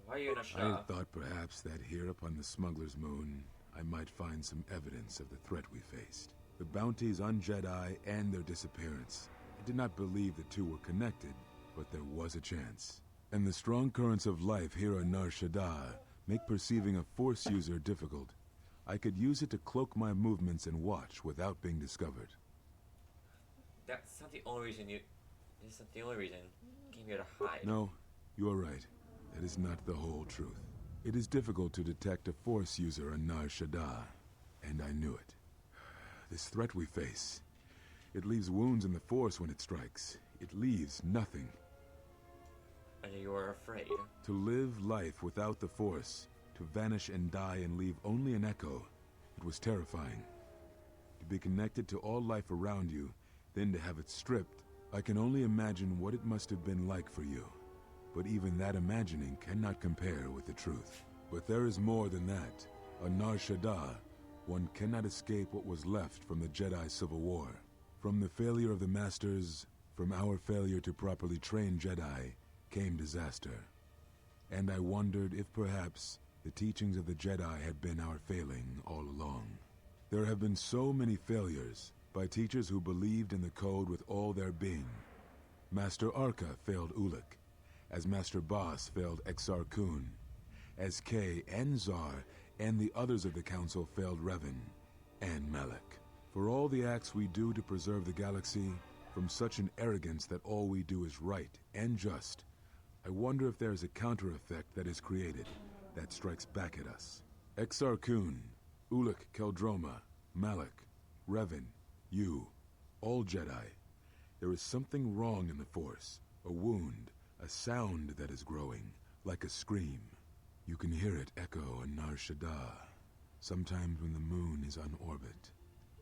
Why are you in a I had thought perhaps that here upon the Smuggler's Moon, I might find some evidence of the threat we faced. The bounties on Jedi and their disappearance. I did not believe the two were connected, but there was a chance. And the strong currents of life here on Nar Shaddaa make perceiving a Force user difficult. I could use it to cloak my movements and watch without being discovered. That's not the only reason you... It's not the only reason you came here to hide. No, you are right. That is not the whole truth. It is difficult to detect a Force user on Nar Shaddaa, and I knew it. This threat we face, It leaves wounds in the Force when it strikes. It leaves nothing. And you are afraid. To live life without the Force, to vanish and die and leave only an echo, it was terrifying. To be connected to all life around you, then to have it stripped, I can only imagine what it must have been like for you. But even that imagining cannot compare with the truth. But there is more than that. On Nar Shaddaa, one cannot escape what was left from the Jedi Civil War. From the failure of the Masters, from our failure to properly train Jedi, came disaster. And I wondered if perhaps the teachings of the Jedi had been our failing all along. There have been so many failures by teachers who believed in the code with all their being. Master Arca failed Ulik, as Master Boss failed Exar Kun, as Kay and Zar and the others of the Council failed Revan and Malak. For all the acts we do to preserve the galaxy, from such an arrogance that all we do is right and just, I wonder if there is a counter-effect that is created that strikes back at us. Exar Kun, Ulik Keldroma, Malak, Revan, you, all Jedi. There is something wrong in the Force, a wound, a sound that is growing, like a scream. You can hear it echo in Nar Shaddaa, sometimes when the moon is on orbit.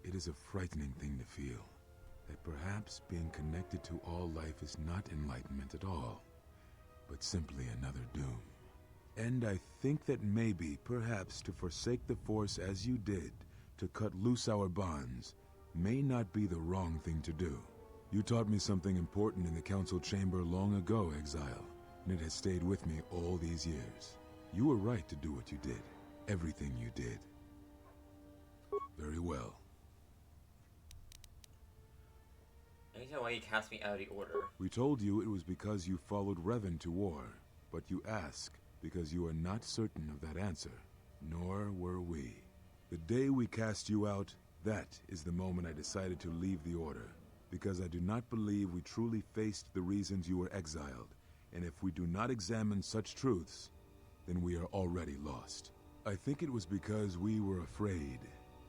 It is a frightening thing to feel, that perhaps being connected to all life is not enlightenment at all, but simply another doom. And I think that maybe, perhaps, to forsake the Force as you did, to cut loose our bonds, may not be the wrong thing to do. You taught me something important in the Council Chamber long ago, Exile, and it has stayed with me all these years. You were right to do what you did. Everything you did. Very well. I need to know why you cast me out of the Order. We told you it was because you followed Revan to war, but you ask because you are not certain of that answer. Nor were we. The day we cast you out, that is the moment I decided to leave the Order, because I do not believe we truly faced the reasons you were exiled, and if we do not examine such truths, then we are already lost. I think it was because we were afraid.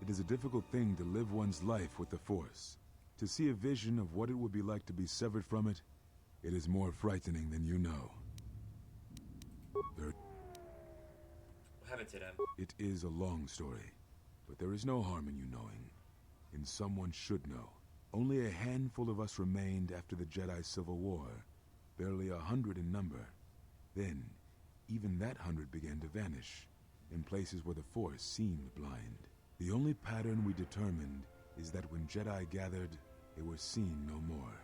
It is a difficult thing to live one's life with the Force. To see a vision of what it would be like to be severed from it, it is more frightening than you know. What happened to them? It is a long story, but there is no harm in you knowing. And someone should know. Only a handful of us remained after the Jedi Civil War, barely 100 in number. Then, even that 100 began to vanish, in places where the Force seemed blind. The only pattern we determined is that when Jedi gathered, they were seen no more.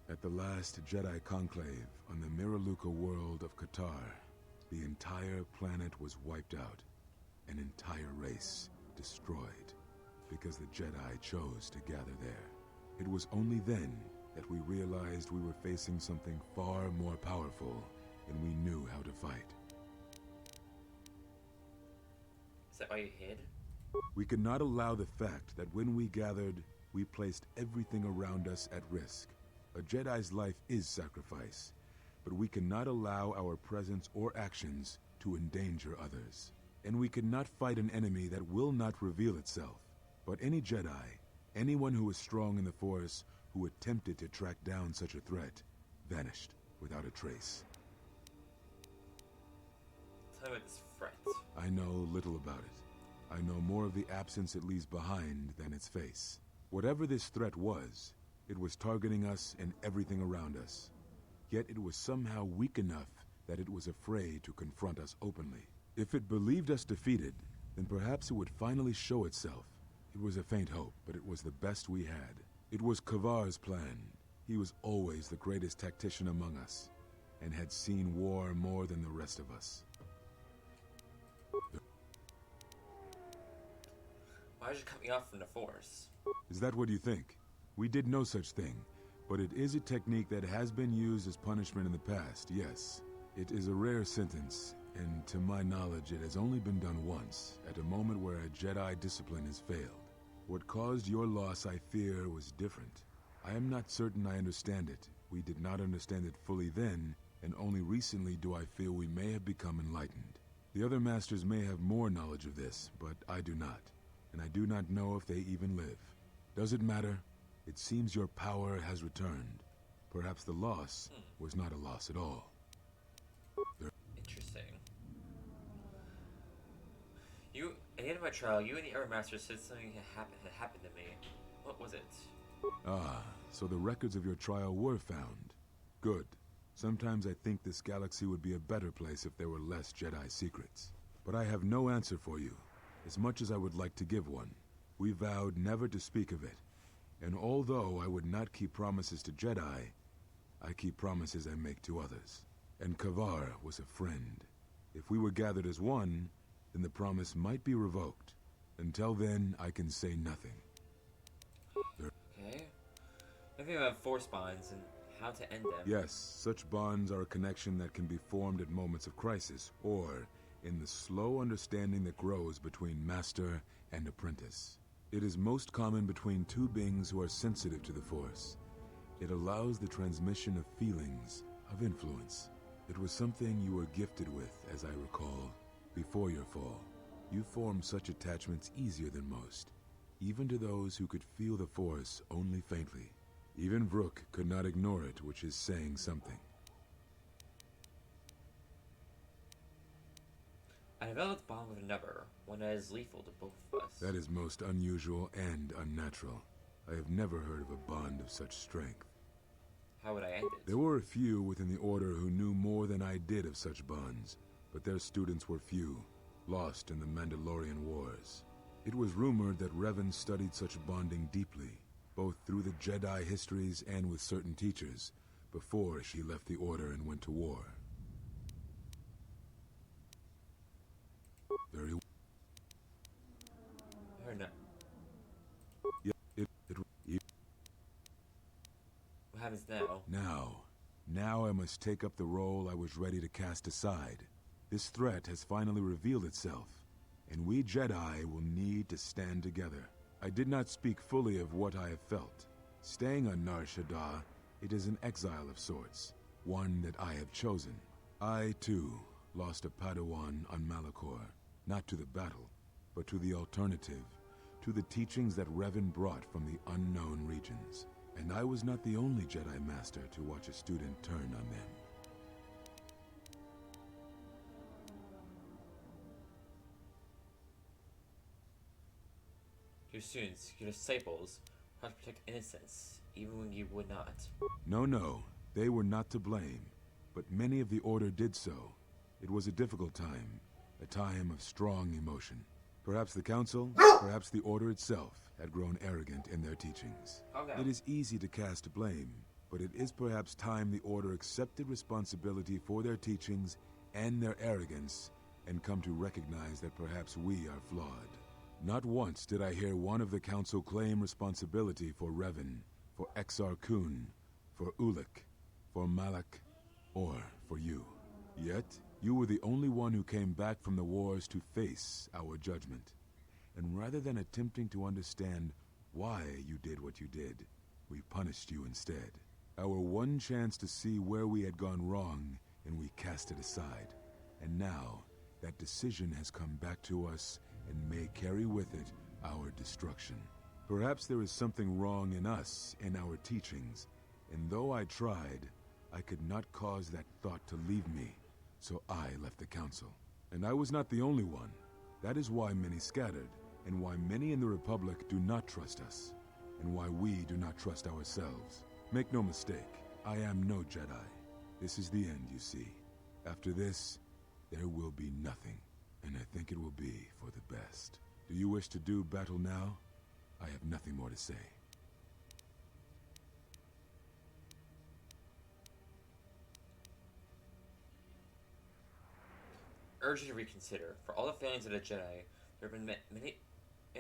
At the last Jedi conclave on the Miraluka world of Qatar, the entire planet was wiped out, an entire race destroyed, because the Jedi chose to gather there. It was only then that we realized we were facing something far more powerful than we knew how to fight. Is that why you hid? We could not allow the fact that when we gathered, we placed everything around us at risk. A Jedi's life is sacrifice, but we cannot allow our presence or actions to endanger others. And we cannot fight an enemy that will not reveal itself. But any Jedi, anyone who is strong in the Force, who attempted to track down such a threat, vanished without a trace. Tell me about this threat. I know little about it. I know more of the absence it leaves behind than its face. Whatever this threat was, it was targeting us and everything around us. Yet it was somehow weak enough that it was afraid to confront us openly. If it believed us defeated, then perhaps it would finally show itself. It was a faint hope, but it was the best we had. It was Kavar's plan. He was always the greatest tactician among us, and had seen war more than the rest of us. Why did you cut me off from the Force? Is that what you think? We did no such thing, but it is a technique that has been used as punishment in the past, yes. It is a rare sentence, and to my knowledge it has only been done once, at a moment where a Jedi discipline has failed. What caused your loss, I fear, was different. I am not certain I understand it. We did not understand it fully then, and only recently do I feel we may have become enlightened. The other masters may have more knowledge of this, but I do not. And I do not know if they even live. Does it matter? It seems your power has returned. Perhaps the loss was not a loss at all. Interesting. At the end of my trial, you and the Error Master said something had happened to me. What was it? Ah, so the records of your trial were found. Good. Sometimes I think this galaxy would be a better place if there were less Jedi secrets. But I have no answer for you, as much as I would like to give one. We vowed never to speak of it. And although I would not keep promises to Jedi, I keep promises I make to others. And Kavar was a friend. If we were gathered as one, then the promise might be revoked. Until then, I can say nothing. Okay. Nothing about force bonds and how to end them. Yes, such bonds are a connection that can be formed at moments of crisis, or in the slow understanding that grows between master and apprentice. It is most common between two beings who are sensitive to the Force. It allows the transmission of feelings, of influence. It was something you were gifted with, as I recall, before your fall. You formed such attachments easier than most, even to those who could feel the Force only faintly. Even Vrook could not ignore it, which is saying something. I developed a bond with another, one that is lethal to both of us. That is most unusual and unnatural. I have never heard of a bond of such strength. How would I end it? There were a few within the Order who knew more than I did of such bonds, but their students were few, lost in the Mandalorian Wars. It was rumored that Revan studied such bonding deeply, both through the Jedi histories and with certain teachers, before she left the Order and went to war. Very well. Or no. Yeah, What happens now? Now I must take up the role I was ready to cast aside. This threat has finally revealed itself, and we Jedi will need to stand together. I did not speak fully of what I have felt. Staying on Nar Shaddaa, it is an exile of sorts, one that I have chosen. I, too, lost a Padawan on Malachor, not to the battle, but to the alternative, to the teachings that Revan brought from the unknown regions. And I was not the only Jedi Master to watch a student turn on them. Your students, your disciples, have to protect innocence, even when you would not. No, they were not to blame, but many of the Order did so. It was a difficult time, a time of strong emotion. Perhaps the Council, perhaps the Order itself, had grown arrogant in their teachings. Okay. It is easy to cast blame, but it is perhaps time the Order accepted responsibility for their teachings and their arrogance, and come to recognize that perhaps we are flawed. Not once did I hear one of the Council claim responsibility for Revan, for Exar Kun, for Ulik, for Malak, or for you. Yet, you were the only one who came back from the wars to face our judgment. And rather than attempting to understand why you did what you did, we punished you instead. Our one chance to see where we had gone wrong, and we cast it aside. And now, that decision has come back to us and may carry with it our destruction. Perhaps there is something wrong in us, in our teachings, and though I tried, I could not cause that thought to leave me, so I left the Council. And I was not the only one. That is why many scattered, and why many in the Republic do not trust us, and why we do not trust ourselves. Make no mistake, I am no Jedi. This is the end, you see. After this, there will be nothing, and I think it will be for the best. Do you wish to do battle now? I have nothing more to say. Urge you to reconsider. For all the failings of the Jedi, there have been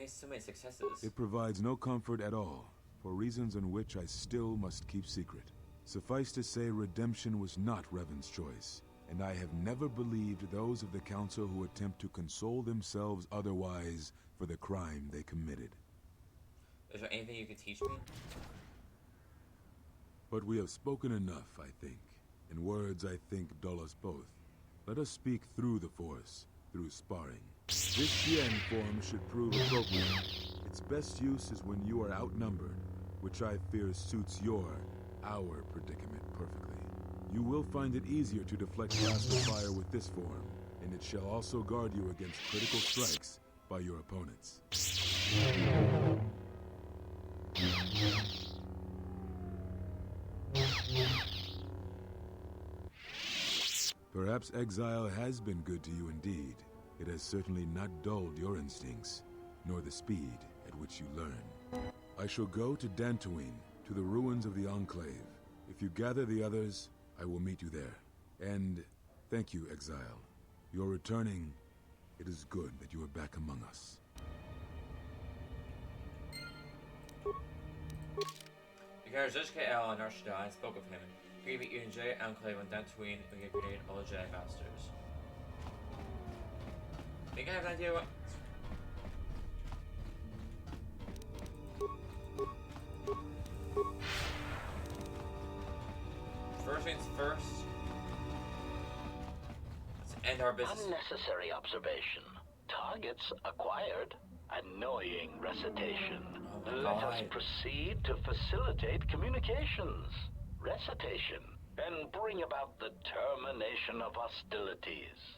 so many successes. It provides no comfort at all, for reasons in which I still must keep secret. Suffice to say, redemption was not Revan's choice, and I have never believed those of the Council who attempt to console themselves otherwise for the crime they committed. Is there anything you can teach me? But we have spoken enough, I think, and words, I think, dull us both. Let us speak through the Force, through sparring. This Tien form should prove appropriate. Its best use is when you are outnumbered, which I fear suits our predicament perfectly. You will find it easier to deflect blaster fire with this form, and it shall also guard you against critical strikes by your opponents. Perhaps exile has been good to you indeed. It has certainly not dulled your instincts, nor the speed at which you learn. I shall go to Dantooine, to the ruins of the Enclave. If you gather the others, I will meet you there. And thank you, Exile. You're returning. It is good that you are back among us. Because HKL and Arshada spoke of him. We meet you in J Enclave on Dantooine and get grenade all the Jedi Masters. Think I have an idea what? First things first. Let's end our business. Unnecessary observation. Targets acquired. Annoying recitation. Oh Let us proceed to facilitate communications. Recitation. And bring about the termination of hostilities.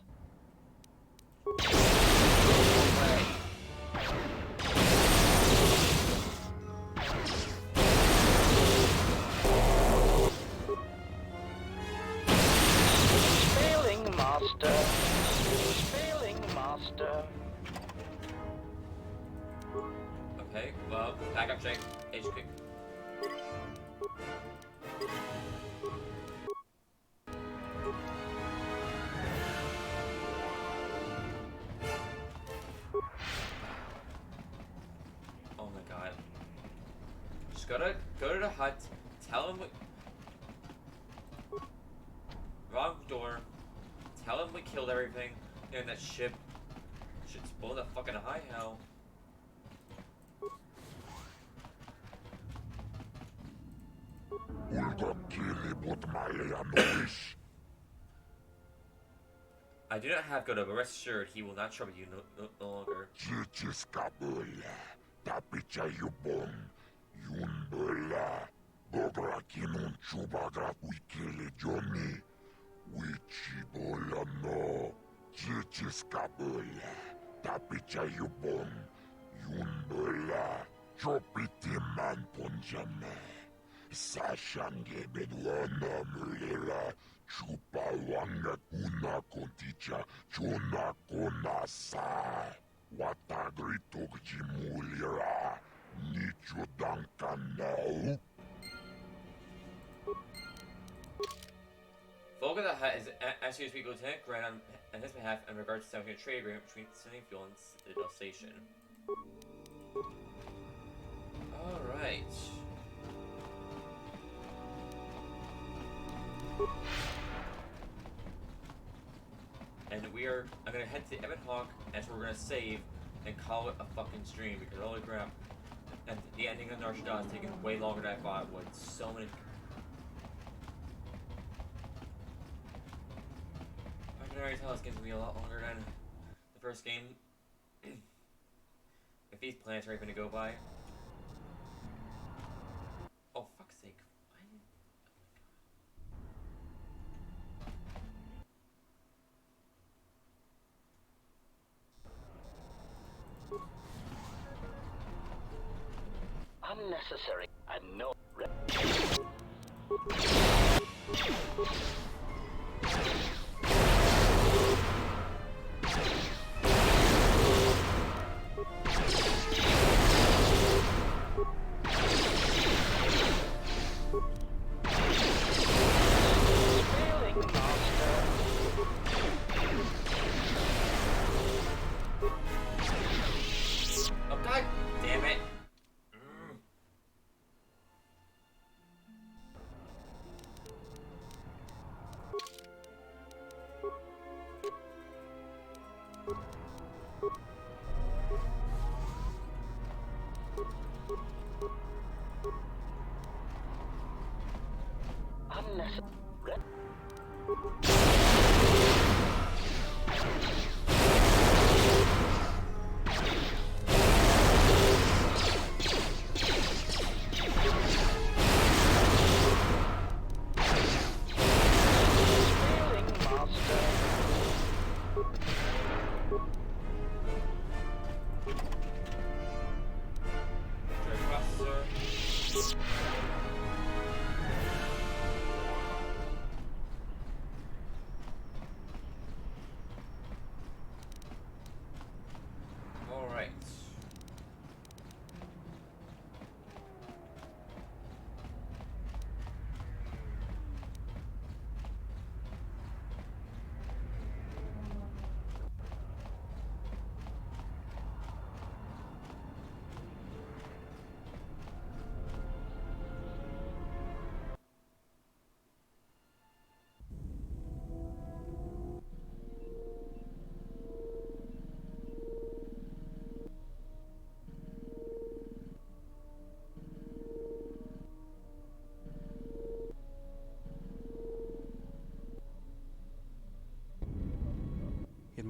Failing master. Failing master. Okay, well, back up check. HQ. Oh my god. Just gotta go to the hut, tell him we... Wrong door. Tell him we killed everything. And that ship should blow the fucking high hell. I do not have Goto, but rest assured he will not trouble you no longer. Sashange bedwana mulera chupa wanga kuna konticha chona konasa watagrito gjimulira nicho dankanau. Volga the Hutt is asking to speak to Lieutenant Grant on his behalf in regards to establishing a trade agreement between City Fuel and Citadel Station. Alright. And I'm gonna head to Ebon Hawk, and that's where we're gonna save and call it a fucking stream because holy crap. And the ending of Narshada is taking way longer than I thought it would. So many. I can already tell this game's gonna be a lot longer than the first game. If these planets are even to go by. Oh, fuck's sake. Unnecessary. I know. Oh god damn it.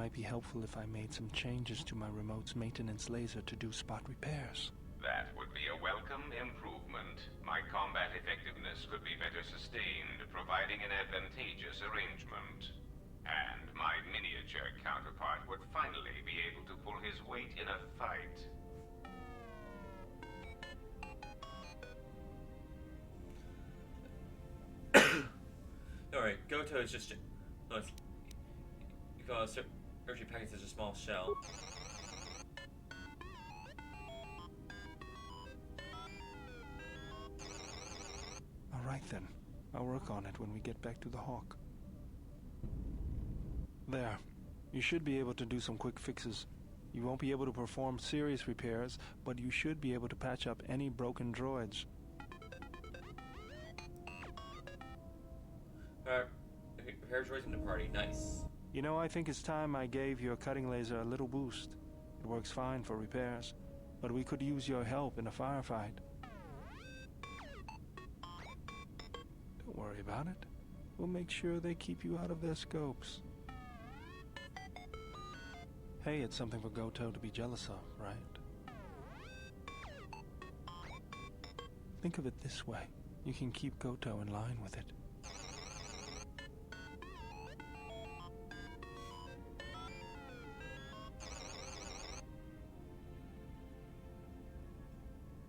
might be helpful if I made some changes to my remote's maintenance laser to do spot repairs. That would be a welcome improvement. My combat effectiveness could be better sustained, providing an advantageous arrangement. And my miniature counterpart would finally be able to pull his weight in a fight. Alright, Goto is just... No, it's... You call it Urgent Packets is a small shell. Alright then. I'll work on it when we get back to the Hawk. There. You should be able to do some quick fixes. You won't be able to perform serious repairs, but you should be able to patch up any broken droids. Repair droids in the party, nice. You know, I think it's time I gave your cutting laser a little boost. It works fine for repairs, but we could use your help in a firefight. Don't worry about it. We'll make sure they keep you out of their scopes. Hey, it's something for Goto to be jealous of, right? Think of it this way. You can keep Goto in line with it.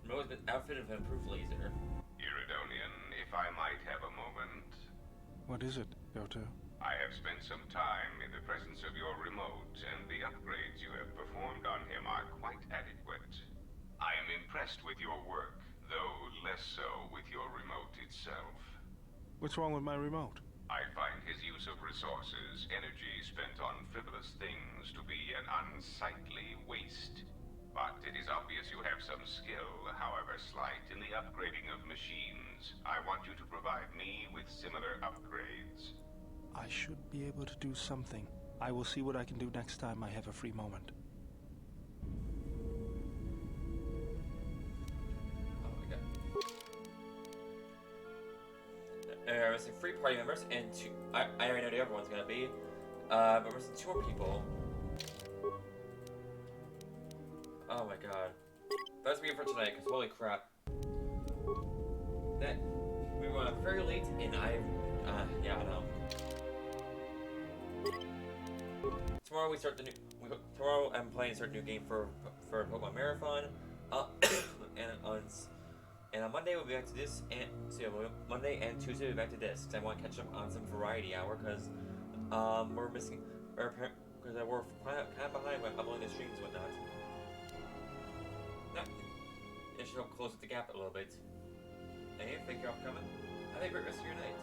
Remote's been outfitted with an improved laser. Iridonian, if I might have a moment. What is it, Goto? I have spent some time in the presence of your remote, and the upgrades you have performed on him are quite adequate. I am impressed with your work, though less so with your remote itself. What's wrong with my remote? I find his use of resources, energy spent on frivolous things, to be an unsightly waste. But it is obvious you have some skill, however slight, in the upgrading of machines. I want you to provide me with similar upgrades. I should be able to do something. I will see what I can do next time I have a free moment. Oh my god. Missing 3 party members and 2... I already know who everyone's gonna be. But we're missing 2 more people. Oh my god. That's me for tonight, because holy crap. That... We went up very late, and yeah, I know. Tomorrow we start the new... Tomorrow I'm planning to start a new game for Pokemon Marathon. And on Monday we'll be back to this, and... So yeah, Monday and Tuesday we'll be back to this, because I want to catch up on some variety hour, because... we're missing... Because we're kind of behind with uploading the streams and whatnot. It should help close the gap a little bit. Hey, thank you all for coming. Have a great rest of your night.